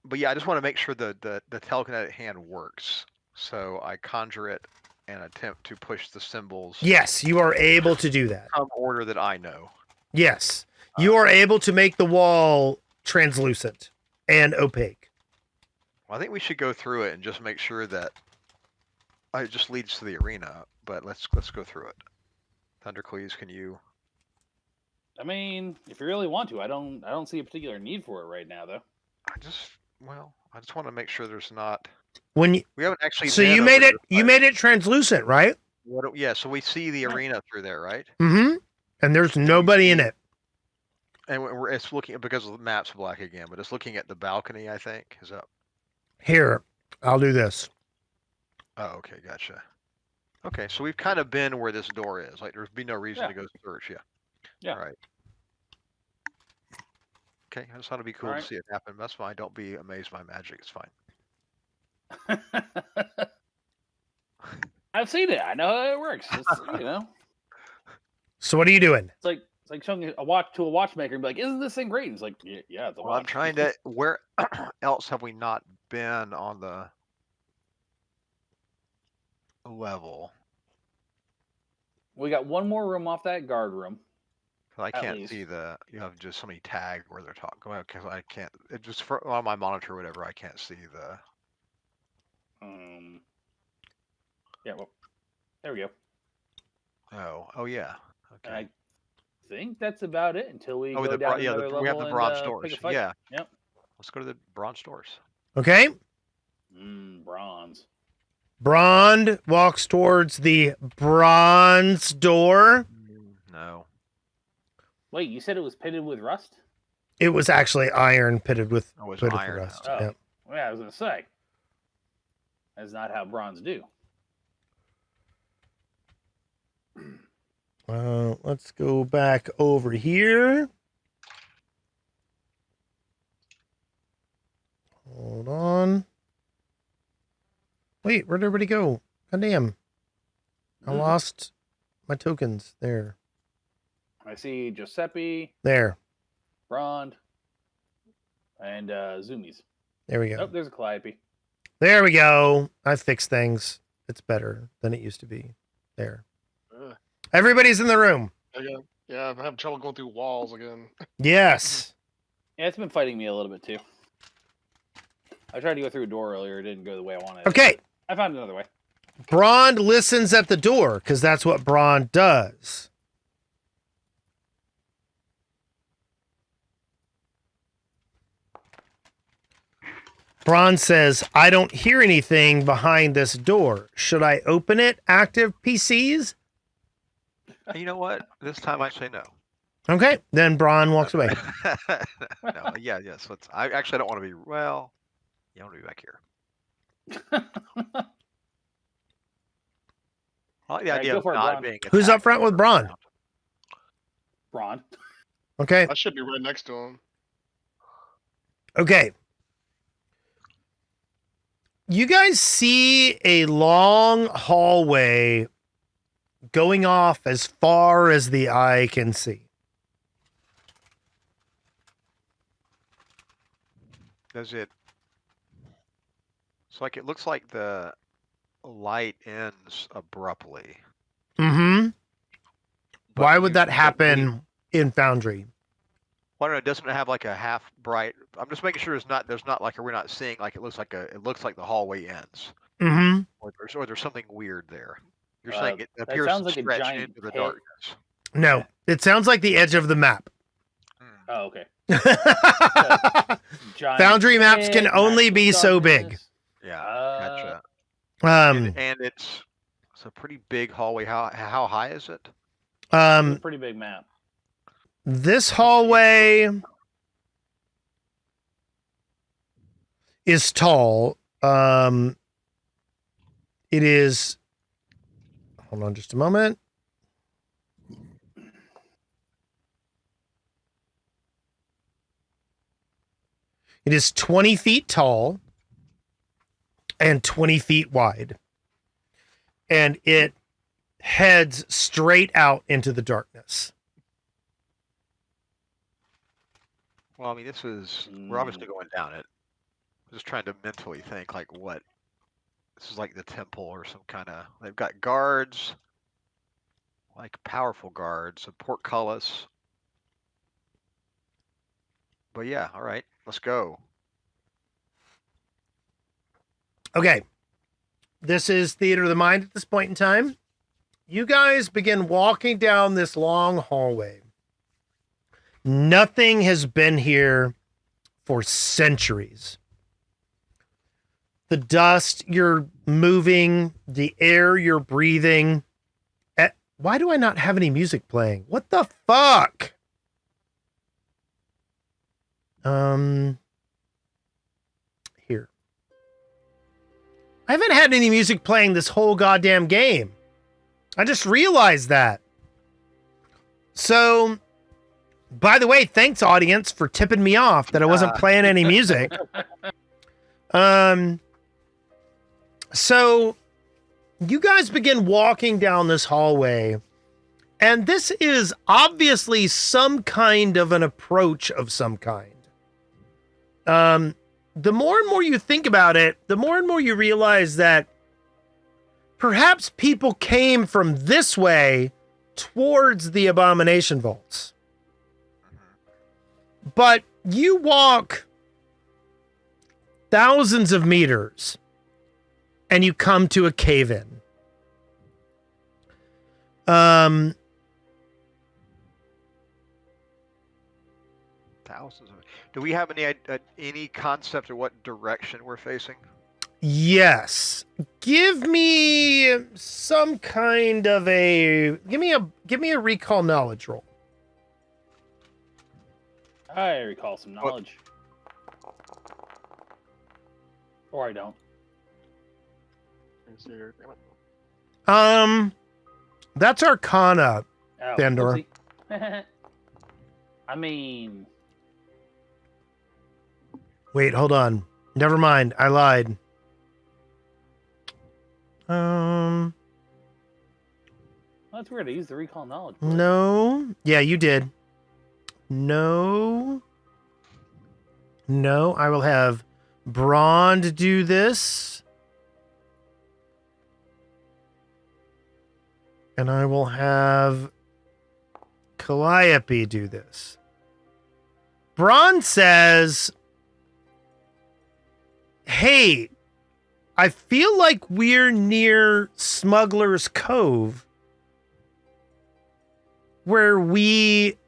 F: But yeah, I just want to make sure the telekinetic hand works. So I conjure it and attempt to push the symbols.
A: Yes, you are able to do that.
F: Some order that I know.
A: Yes, you are able to make the wall translucent and opaque.
F: Well, I think we should go through it and just make sure that it just leads to the arena. But let's go through it. Thundercleese, can you?
B: I mean, if you really want to, I don't see a particular need for it right now, though.
F: I just want to make sure there's not.
A: We
F: haven't actually.
A: So you made it translucent, right?
F: Yeah, so we see the arena through there, right?
A: Mm-hmm. And there's nobody in it.
F: And it's looking because the map's black again, but it's looking at the balcony. I think is up.
A: Here, I'll do this.
F: Oh, okay, gotcha. Okay, so we've kind of been where this door is. Like, there's be no reason to go search. Yeah.
B: Yeah.
F: All right. Okay, I just thought it'd be cool to see it happen. That's fine. Don't be amazed by magic. It's fine.
B: I've seen it. I know how it works. It's,
A: So what are you doing?
B: It's like showing a watch to a watchmaker and be like, "Isn't this thing great?" And it's like, "Yeah, it's a watch."
F: I'm trying to. Where else have we not been on the level?
B: We got one more room off that guard room.
F: I can't see you have just somebody tag where they're talking. Because I can't. It just on my monitor or whatever. I can't see the.
B: Yeah. Well, there we go.
F: Oh yeah. Okay.
B: I think that's about it until we go
F: the
B: down
F: yeah,
B: another level.
F: We have the bronze doors.
B: Pick a fight.
F: Yeah.
B: Yep.
F: Let's go to the bronze doors.
A: Okay.
B: Bronze.
A: Brond walks towards the bronze door.
F: No.
B: Wait, you said it was pitted with rust?
A: It was actually iron pitted with
F: iron.
A: rust.
B: Oh.
A: Yeah.
B: Well, I was going to say. That's not how bronze do.
A: Let's go back over here. Hold on. Wait, where'd everybody go? God damn. I lost my tokens. There.
B: I see Giuseppe,
A: There.
B: Brond, and Zoomies.
A: There we go.
B: Oh, there's a Calliope.
A: There we go. I fixed things. It's better than it used to be. There. Everybody's in the room.
E: Yeah, I'm having trouble going through walls again.
A: Yes.
B: Yeah, it's been fighting me a little bit too. I tried to go through a door earlier. It didn't go the way I wanted.
A: Okay.
B: I found another way.
A: Brond listens at the door because that's what Brond does. Brond says, I don't hear anything behind this door. Should I open it? Active PCs?
F: You know what? This time I say no.
A: Okay, then Brond walks away.
F: No, yes. I actually don't want to be. Well, I want to be back here. I like the idea of not being.
A: Who's up front with Brond?
B: Brond.
A: Okay.
E: I should be right next to him.
A: Okay. You guys see a long hallway going off as far as the eye can see.
F: Does it? It's like it looks like the light ends abruptly.
A: Mm-hmm. Why would that happen in Foundry?
F: Well, I don't know. Doesn't it have like a half bright? I'm just making sure there's not like we're not seeing like it looks like the hallway ends.
A: Mm-hmm.
F: Or there's something weird there. You're saying it appears
B: sounds
F: to
B: like a
F: stretch
B: giant
F: into the
B: pit.
F: darkness.
A: No, it sounds like the edge of the map.
B: Oh, okay.
A: Foundry maps can only be so big.
F: Yeah,
A: gotcha.
F: And it's a pretty big hallway. How high is it?
B: It's a pretty big map.
A: This hallway is tall. It is. Hold on just a moment. It is 20 feet tall and 20 feet wide. And it heads straight out into the darkness.
F: Well, I mean, we're obviously going down it. I'm just trying to mentally think, like, what? This is like the temple or some kind of. They've got guards, like powerful guards, a portcullis. But yeah, all right, let's go.
A: Okay. This is Theater of the Mind at this point in time. You guys begin walking down this long hallway. Nothing has been here for centuries. The dust you're moving, the air you're breathing. Why do I not have any music playing? What the fuck? Here. I haven't had any music playing this whole goddamn game. I just realized that. So, by the way, thanks audience for tipping me off that I wasn't playing any music. So you guys begin walking down this hallway, and this is obviously some kind of an approach of some kind. The more and more you think about it, the more and more you realize that perhaps people came from this way towards the Abomination Vaults. But you walk thousands of meters and you come to a cave-in.
F: Thousands of. Do we have any concept of what direction we're facing?
A: Yes. Give me some kind of give me a recall knowledge roll.
B: I recall some knowledge. Or I don't.
A: That's Arcana,
B: Oh,
A: Thandor.
B: I mean,
A: Wait, hold on. Never mind. I lied.
B: well, that's weird. I used the recall knowledge. for it.
A: No. Yeah, you did. No. No, I will have Braun to do this. And I will have Calliope do this. Braun says, hey, I feel like we're near Smuggler's Cove, where we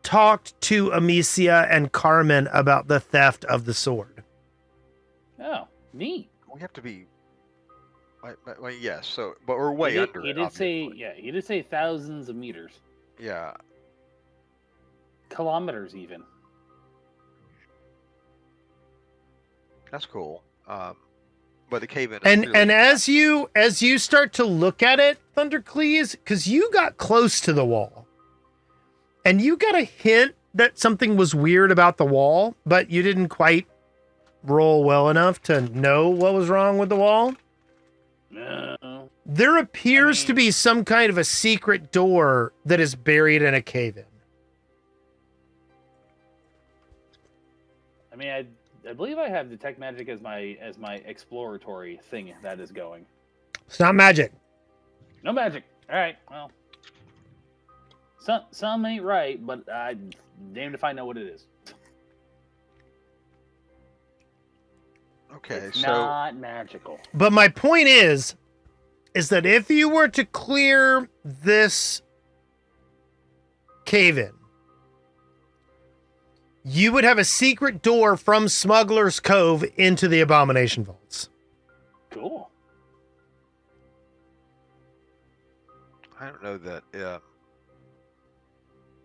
A: talked to Amicia and Carmen about the theft of the sword.
B: Oh, neat.
F: We have to be. Well, yes. So, but we're way under.
B: He
F: it,
B: did say,
F: obviously.
B: yeah, he did say thousands of meters,
F: Yeah.
B: kilometers even.
F: That's cool. But the cave in.
A: And as you start to look at it, Thundercleese, because you got close to the wall, and you got a hint that something was weird about the wall, but you didn't quite roll well enough to know what was wrong with the wall.
B: No.
A: There appears to be some kind of a secret door that is buried in a cave-in.
B: I mean, I believe I have detect magic as my exploratory thing that is going.
A: It's not magic.
B: No magic. All right. Well, some ain't right, but I damned if I know what it is.
F: Okay,
B: It's
F: so
B: not magical.
A: But my point is that if you were to clear this cave-in, you would have a secret door from Smuggler's Cove into the Abomination Vaults.
B: Cool.
F: I don't know that.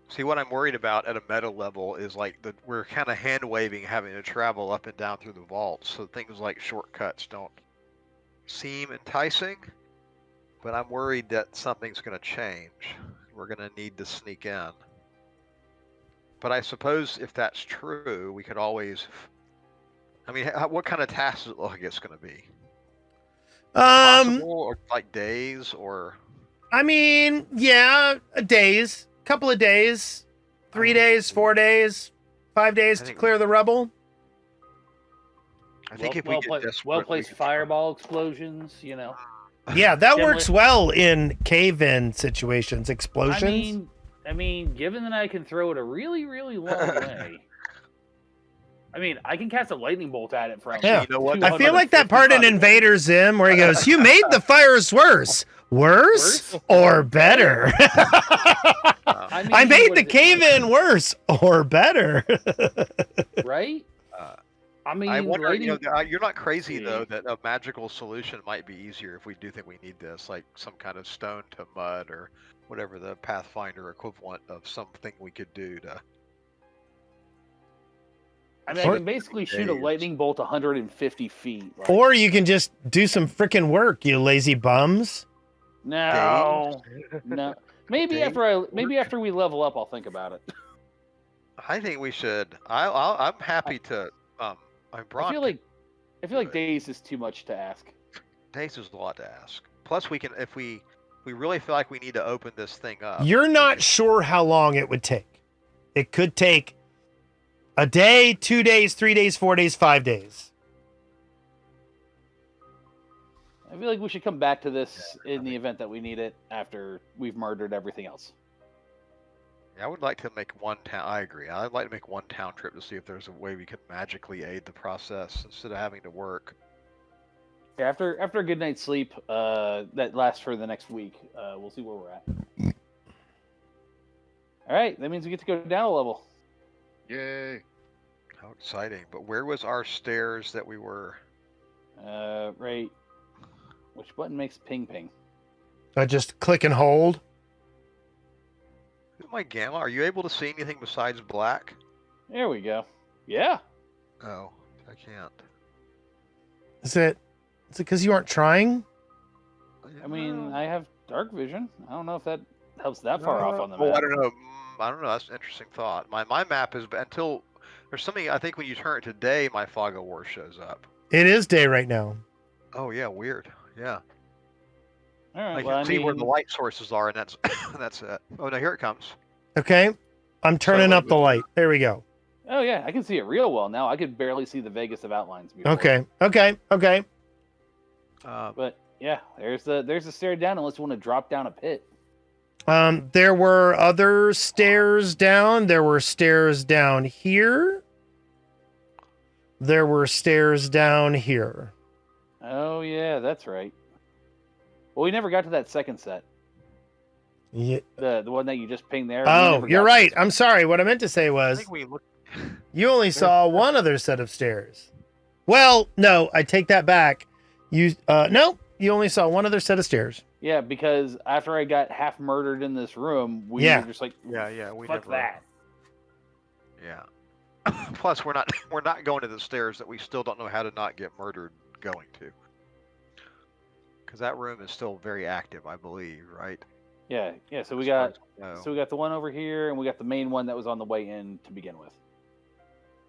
F: See, what I'm worried about at a meta level is like we're kind of hand waving, having to travel up and down through the vaults, so things like shortcuts don't seem enticing. But I'm worried that something's going to change. We're going to need to sneak in. But I suppose if that's true, we could always. I mean, what kind of task does it look like it's going to be? Possible, or like days, or?
A: I mean, yeah, days, couple of days, 3 days, 4 days, 5 days to clear the rubble.
F: I think if we get desperate,
B: well-placed fireball explosions, you know.
A: Yeah, that works well in cave-in situations. Explosions.
B: I mean, given that I can throw it a really, really long way. I mean, I can cast a lightning bolt at it from.
A: Yeah.
F: You know what?
A: I feel like that part in Invader Zim where he goes, "You made the fires worse, worse or better." I made the cave-in worse or better.
B: Right? I mean,
F: I wonder. You're not crazy though that a magical solution might be easier if we do think we need this, like some kind of stone to mud or whatever the Pathfinder equivalent of something we could do to.
B: I mean, I can basically shoot a lightning bolt 150 feet. Like,
A: or you can just do some freaking work, you lazy bums.
B: No. Maybe after we level up, I'll think about it.
F: I think we should. I'm happy to. I feel
B: like days is too much to ask.
F: Days is a lot to ask. Plus, we can if we really feel like we need to open this thing up.
A: You're not sure how long it would take. It could take a day, 2 days, 3 days, 4 days, 5 days.
B: I feel like we should come back to this in the event that we need it after we've murdered everything else.
F: Yeah, I would like to make one town. I agree. I'd like to make one town trip to see if there's a way we could magically aid the process instead of having to work.
B: Yeah, after a good night's sleep, that lasts for the next week. We'll see where we're at. All right, that means we get to go down a level.
E: Yay!
F: How exciting! But where was our stairs that we were?
B: Right. Which button makes ping ping?
A: I just click and hold.
F: My gamma, are you able to see anything besides black?
B: There we go. Yeah.
F: Oh, I can't.
A: Is it because you aren't trying?
B: I mean, I have dark vision. I don't know if that helps that far off on the map.
F: Oh, I don't know. That's an interesting thought. My map is until there's something. I think when you turn it to day, my fog of war shows up.
A: It is day right now.
F: Oh yeah, weird. Yeah.
B: All right.
F: I can see where the light sources are, and that's that's it. Oh no, here it comes.
A: Okay, I'm turning up the light. There we go.
B: Oh yeah, I can see it real well now. I could barely see the vaguest of outlines before.
A: Okay.
B: But yeah, there's the stair down. Unless you want to drop down a pit.
A: There were other stairs down. There were stairs down here. There were stairs down here.
B: Oh yeah, that's right. Well, we never got to that second set.
A: Yeah.
B: The one that you just pinged there.
A: Oh, you're right. I'm sorry. What I meant to say was you only saw one other set of stairs. Well, no, I take that back. You only saw one other set of stairs.
B: Yeah, because after I got half murdered in this room, we were just like,
F: we
B: fuck that.
F: Yeah. Plus, we're not going to the stairs that we still don't know how to not get murdered going to. Because that room is still very active, I believe, right?
B: Yeah. So we got the one over here, and we got the main one that was on the way in to begin with.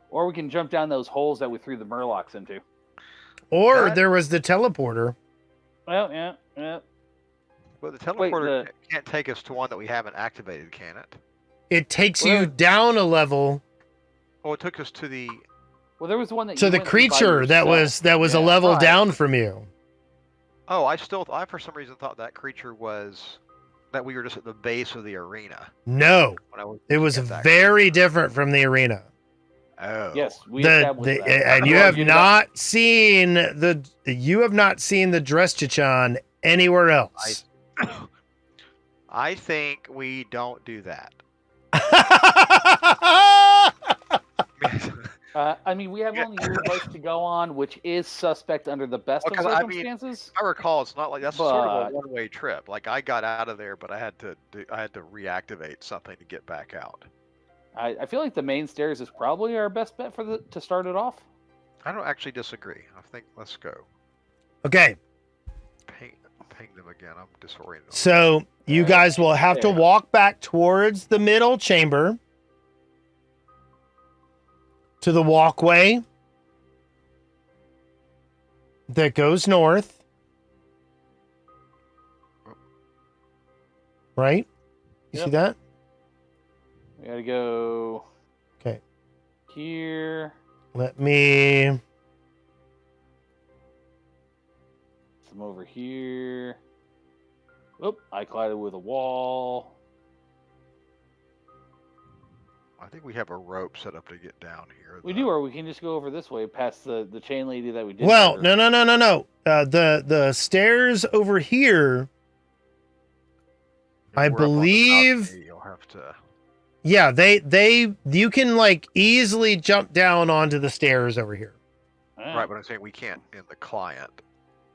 B: Or we can jump down those holes that we threw the murlocs into.
A: Or there was the teleporter.
B: Well, yeah.
F: But the teleporter can't take us to one that we haven't activated, can it?
A: It takes you down a level.
F: Oh, it took us to the.
B: Well, there was one that
A: to the creature that was a level down from you.
F: Oh, I for some reason thought that creature was that we were just at the base of the arena.
A: No, it was very different from the arena.
F: Oh,
B: yes, and
A: you have not seen the Drestchichan anywhere else.
F: I think we don't do that.
B: I mean, we have only years left to go on, which is suspect under the best of circumstances.
F: I recall it's not like that's sort of a one-way trip. Like I got out of there, but I had to reactivate something to get back out.
B: I feel like the main stairs is probably our best bet to start it off.
F: I don't actually disagree. I think let's go.
A: Okay.
F: Ping them again. I'm disoriented.
A: So you guys will have to walk back towards the middle chamber. to the walkway that goes north. Right? You see
B: Yep.
A: that?
B: We gotta go
A: Okay.
B: here.
A: Let me...
B: Some over here. Oop, I collided with a wall.
F: I think we have a rope set up to get down here.
B: We
F: though.
B: do, or we can just go over this way past the chain lady that we did.
A: Well,
B: murder.
A: no. The stairs over here,
F: If
A: I
F: we're up on the
A: believe-
F: balcony, you'll have to.
A: yeah, you can like easily jump down onto the stairs over here.
B: Ah,
F: Right, but I'm saying we can't in the client.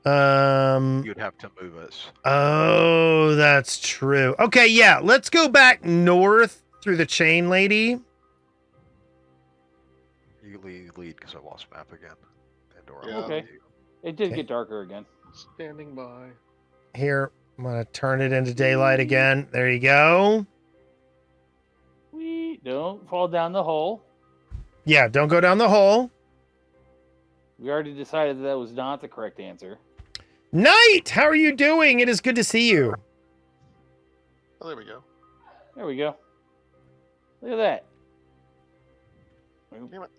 F: You'd have to move us.
A: Oh, that's true. Okay, yeah, let's go back north through the chain lady.
F: You lead because I lost map again. Pandora,
E: Yeah.
F: I'll
B: Okay.
F: lead you.
B: It did
A: Okay.
B: get darker again.
E: Standing by.
A: Here, I'm gonna turn it into daylight again. There you go.
B: We don't fall down the hole.
A: Yeah, don't go down the hole.
B: We already decided that was not the correct answer.
A: Knight, how are you doing? It is good to see you.
E: Oh, there we go.
B: There we go. Look at that.
E: Damn it.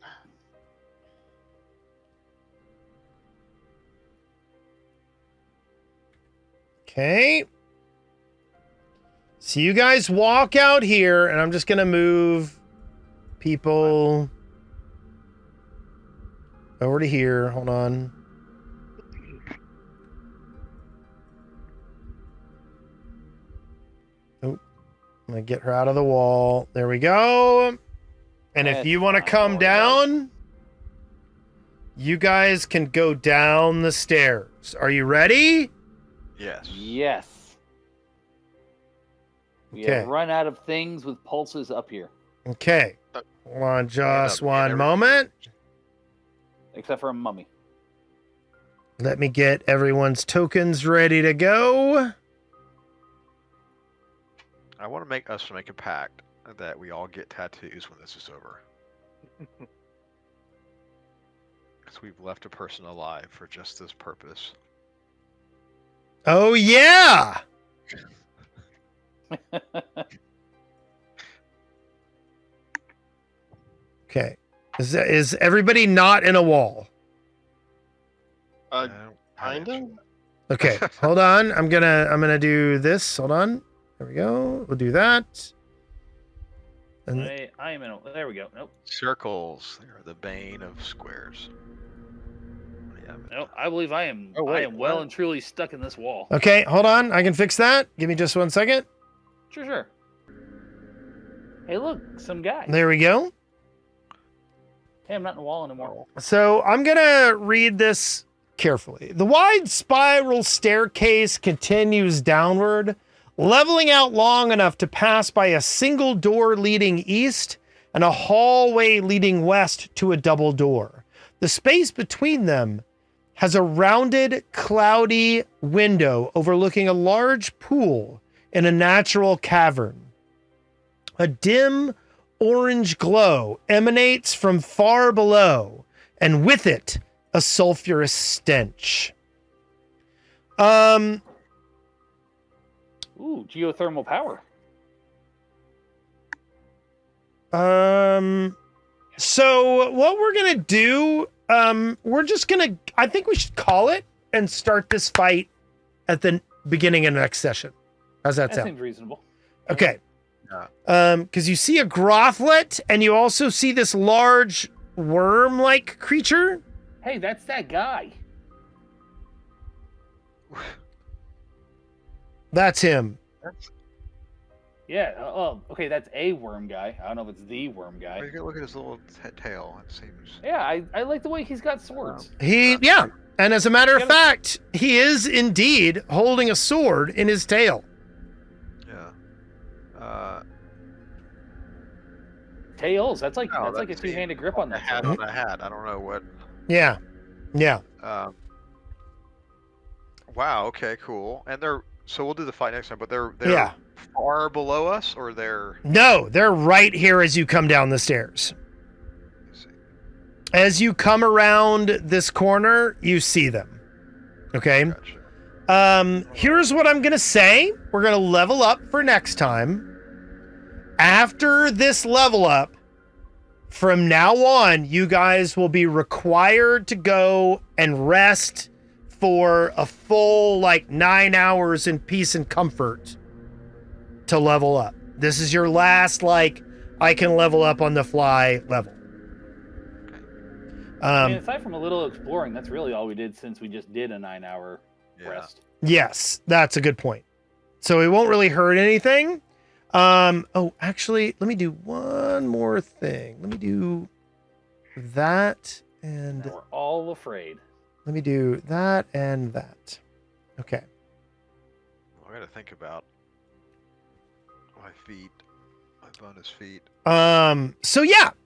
A: Okay. So you guys walk out here, and I'm just gonna move people over to here. Hold on. Oh, I'm gonna get her out of the wall. There we go. And if
B: That's
A: you want to
B: fine.
A: come
B: Don't worry about
A: down, you guys can go down the stairs. Are you ready?
F: Yes.
B: Yes. We
A: Okay.
B: have run out of things with pulses up here,
A: Okay. Hold on just
F: And
A: one
F: everything.
A: moment.
B: except for a mummy.
A: Let me get everyone's tokens ready to go.
F: I want to make a pact that we all get tattoos when this is over. Because we've left a person alive for just this purpose.
A: Oh, yeah. Okay. Is everybody not in a wall?
E: Uh,
F: I don't-
E: kinda.
A: Okay, hold on. I'm gonna do this. Hold on. There we go. We'll do that. And
B: I am in a... There we go. Nope.
F: Circles. They are the bane of squares. Yeah,
B: Nope. I believe I am.
F: Oh, wait,
B: I am well
F: what?
B: and truly stuck in this wall.
A: okay, hold on. I can fix that. Give me just 1 second.
B: Sure. Hey, look, some guy.
A: There we go.
B: Hey, I'm not in the wall anymore.
A: So I'm going to read this carefully. The wide spiral staircase continues downward, leveling out long enough to pass by a single door leading east and a hallway leading west to a double door. The space between them has a rounded, cloudy window overlooking a large pool in a natural cavern. A dim orange glow emanates from far below, and with it, a sulfurous stench.
B: Ooh, geothermal power.
A: So what we're gonna do, we're just gonna, I think we should call it and start this fight at the beginning of the next session. How's that
B: That
A: sound?
B: seems reasonable.
A: Okay.
F: Yeah.
A: Because you see a Grothlet, and you also see this large worm-like creature.
B: Hey, that's that guy.
A: That's him.
B: Yeah. Oh, okay. That's a worm guy. I don't know if it's the worm guy.
F: You can look at his little tail. It seems.
B: Yeah, I like the way he's got swords.
A: Yeah. And as a matter of
B: Gotta-
A: fact, he is indeed holding a sword in his tail.
F: Yeah.
B: Tails. That's like
F: No,
B: that's like a
F: that's the-
B: two-handed grip on
F: a
B: that.
F: hat
B: sword.
F: on a hat. I don't know what.
A: Yeah. Yeah.
F: Wow. Okay. Cool. And they're so we'll do the fight next time. But they're
A: Yeah.
F: far below us, or they're.
A: No, they're right here as you come down the stairs.
F: Let's see.
A: As you come around this corner, you see them. Okay.
F: Gotcha.
A: Here's what I'm gonna say. We're gonna level up for next time. After this level up, from now on, you guys will be required to go and rest for a full 9 hours in peace and comfort to level up. This is your last I can level up on the fly level.
B: I mean, aside from a little exploring, that's really all we did since we just did a 9-hour rest.
A: Yes, that's a good point. So it won't really hurt anything. Oh, actually, let me do one more thing. Let me do that and
B: Now we're all afraid.
A: let me do that and that. Okay.
F: I gotta think about my feet, my bonus feet.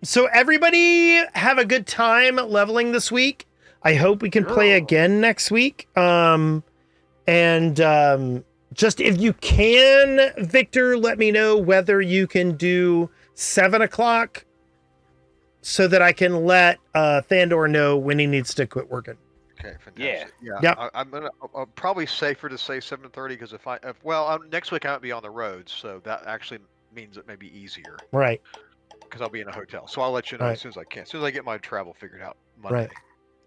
A: So everybody have a good time leveling this week. I hope we can play again next week. Just if you can, Victor, let me know whether you can do 7 o'clock so that I can let Thandor know when he needs to quit working.
F: Okay, fantastic.
B: Yeah.
F: Yeah. I'm probably safer to say 7:30 because next week I won't be on the road, so that actually means it may be easier
A: Right.
F: because I'll be in a hotel. So I'll let you know
A: Right.
F: as soon as I can. As soon as I get my travel figured out Monday.
A: Right.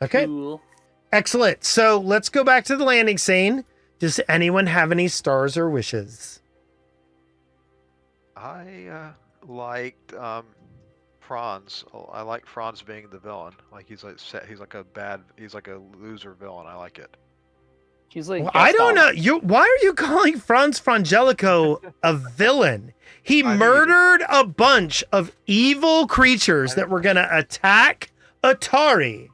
A: Okay.
B: Cool.
A: Excellent. So let's go back to the landing scene. Does anyone have any stars or wishes?
F: I liked Franz. I like Franz being the villain. He's like a loser villain. I like it.
B: He's like,
A: Well, I don't know. Why are you calling Franz Frangelico a villain? He
F: I think
A: murdered a bunch of evil creatures that were going to attack Otari.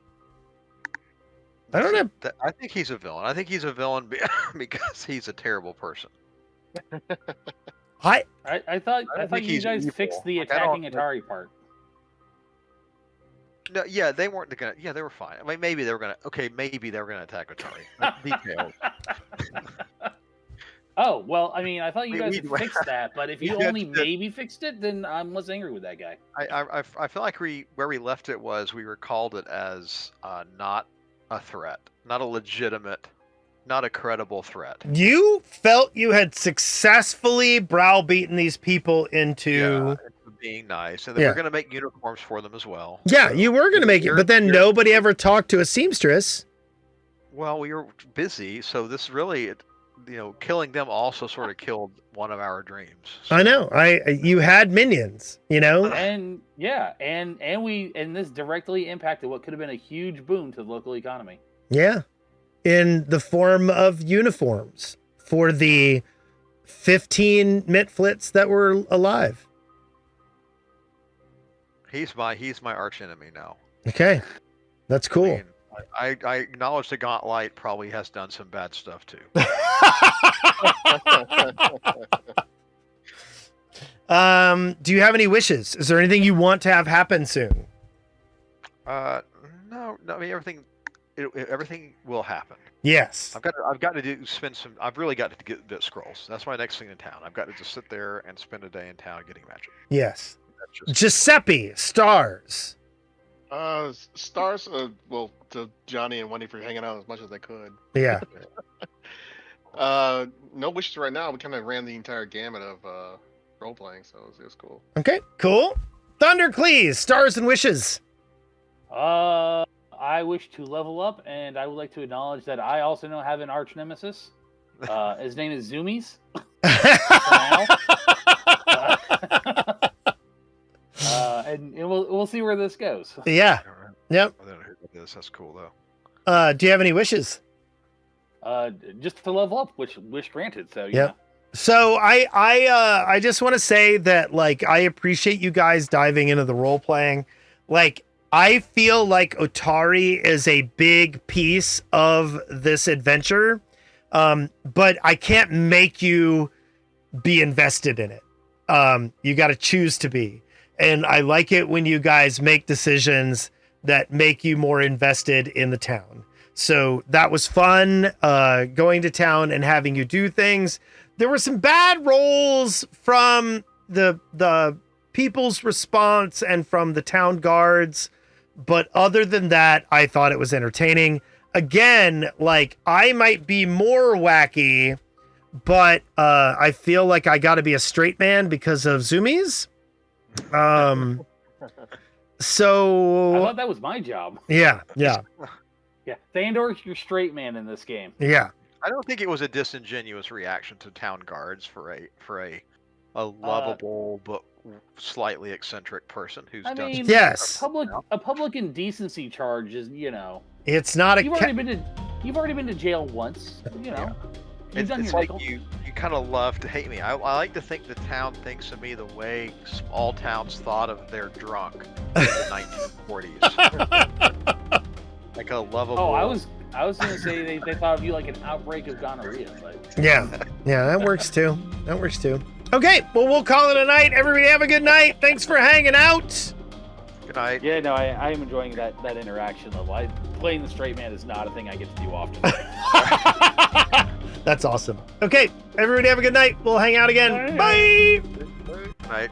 A: I don't know.
F: I think he's a villain. I think he's a villain because he's a terrible person.
A: I
B: I thought
F: think
B: you
F: he's
B: guys
F: evil.
B: fixed the
F: Like, I don't
B: attacking Atari part.
F: No, yeah, they weren't gonna. Yeah, they were fine. I mean, maybe they were gonna. Okay, maybe they were gonna attack Otari. Details.
B: Oh, well, I mean, I thought you guys had
F: we-
B: fixed that, but if
F: we
B: you
F: did-
B: only
F: did-
B: maybe fixed it, then I'm less angry with that guy.
F: I feel like where we left it was we recalled it as not a threat, not a legitimate, not a credible threat.
A: You felt you had successfully browbeaten these people into...
F: Being nice, and then
A: Yeah.
F: we're gonna make uniforms for them as well.
A: Yeah,
F: So-
A: you were going to make it, but then nobody ever talked to a seamstress.
F: Well, we were busy, so this really, killing them also sort of killed one of our dreams.
A: I know. You had minions,
B: And yeah, and this directly impacted what could have been a huge boon to the local economy.
A: Yeah. In the form of uniforms for the 15 Mitflits that were alive.
F: He's my arch enemy now.
A: Okay. That's cool.
F: I mean, I acknowledge the Gauntlight probably has done some bad stuff too.
A: Do you have any wishes? Is there anything you want to have happen soon?
F: No. I mean everything will happen.
A: Yes.
F: I've got to I've really got to get bit scrolls. That's my next thing in town. I've got to just sit there and spend a day in town getting magic.
A: Yes.
F: That's
A: Giuseppe, stars.
E: Stars. Well, to Johnny and Wendy for hanging out as much as they could.
A: Yeah.
E: No wishes right now. We kind of ran the entire gamut of role playing, so it was cool.
A: Okay, cool. Thundercleese, stars and wishes.
B: I wish to level up, and I would like to acknowledge that I also now have an arch nemesis. His name is Zoomies. And we'll see where this goes.
A: Yeah. Yep.
F: I don't know who that is. That's cool though.
A: Do you have any wishes?
B: Just to level up, which wish granted. So yeah.
A: Yep. So I just want to say that I appreciate you guys diving into the role playing. I feel like Otari is a big piece of this adventure, but I can't make you be invested in it. You got to choose to be. And I like it when you guys make decisions that make you more invested in the town. So that was fun, going to town and having you do things. There were some bad rolls from the people's response and from the town guards. But other than that, I thought it was entertaining. Again, like, I might be more wacky, but I feel like I got to be a straight man because of zoomies.
B: I
A: So
B: thought that was my job.
A: yeah.
B: Yeah, Thandor's your straight man in this game.
A: Yeah.
F: I don't think it was a disingenuous reaction to town guards for a lovable but slightly eccentric person who's
B: I
F: done.
B: mean,
A: Yes.
B: a public indecency charge is,
A: It's not a
B: you've already been to jail once, You've done
F: It's
B: your
F: like
B: nickel.
F: you kind of love to hate me. I like to think the town thinks of me the way small towns thought of their drunk in the 1940s. Like a lovable.
B: Oh, I was gonna say they thought of you like an outbreak of gonorrhea, but
A: Yeah, that works too. Okay, well, we'll call it a night. Everybody have a good night. Thanks for hanging out.
F: Good night.
B: yeah, no, I am enjoying that interaction level. Playing the straight man is not a thing I get to do often.
A: That's awesome. Okay, everybody have a good night. We'll hang out again.
B: Bye.
A: Bye.
F: Good night.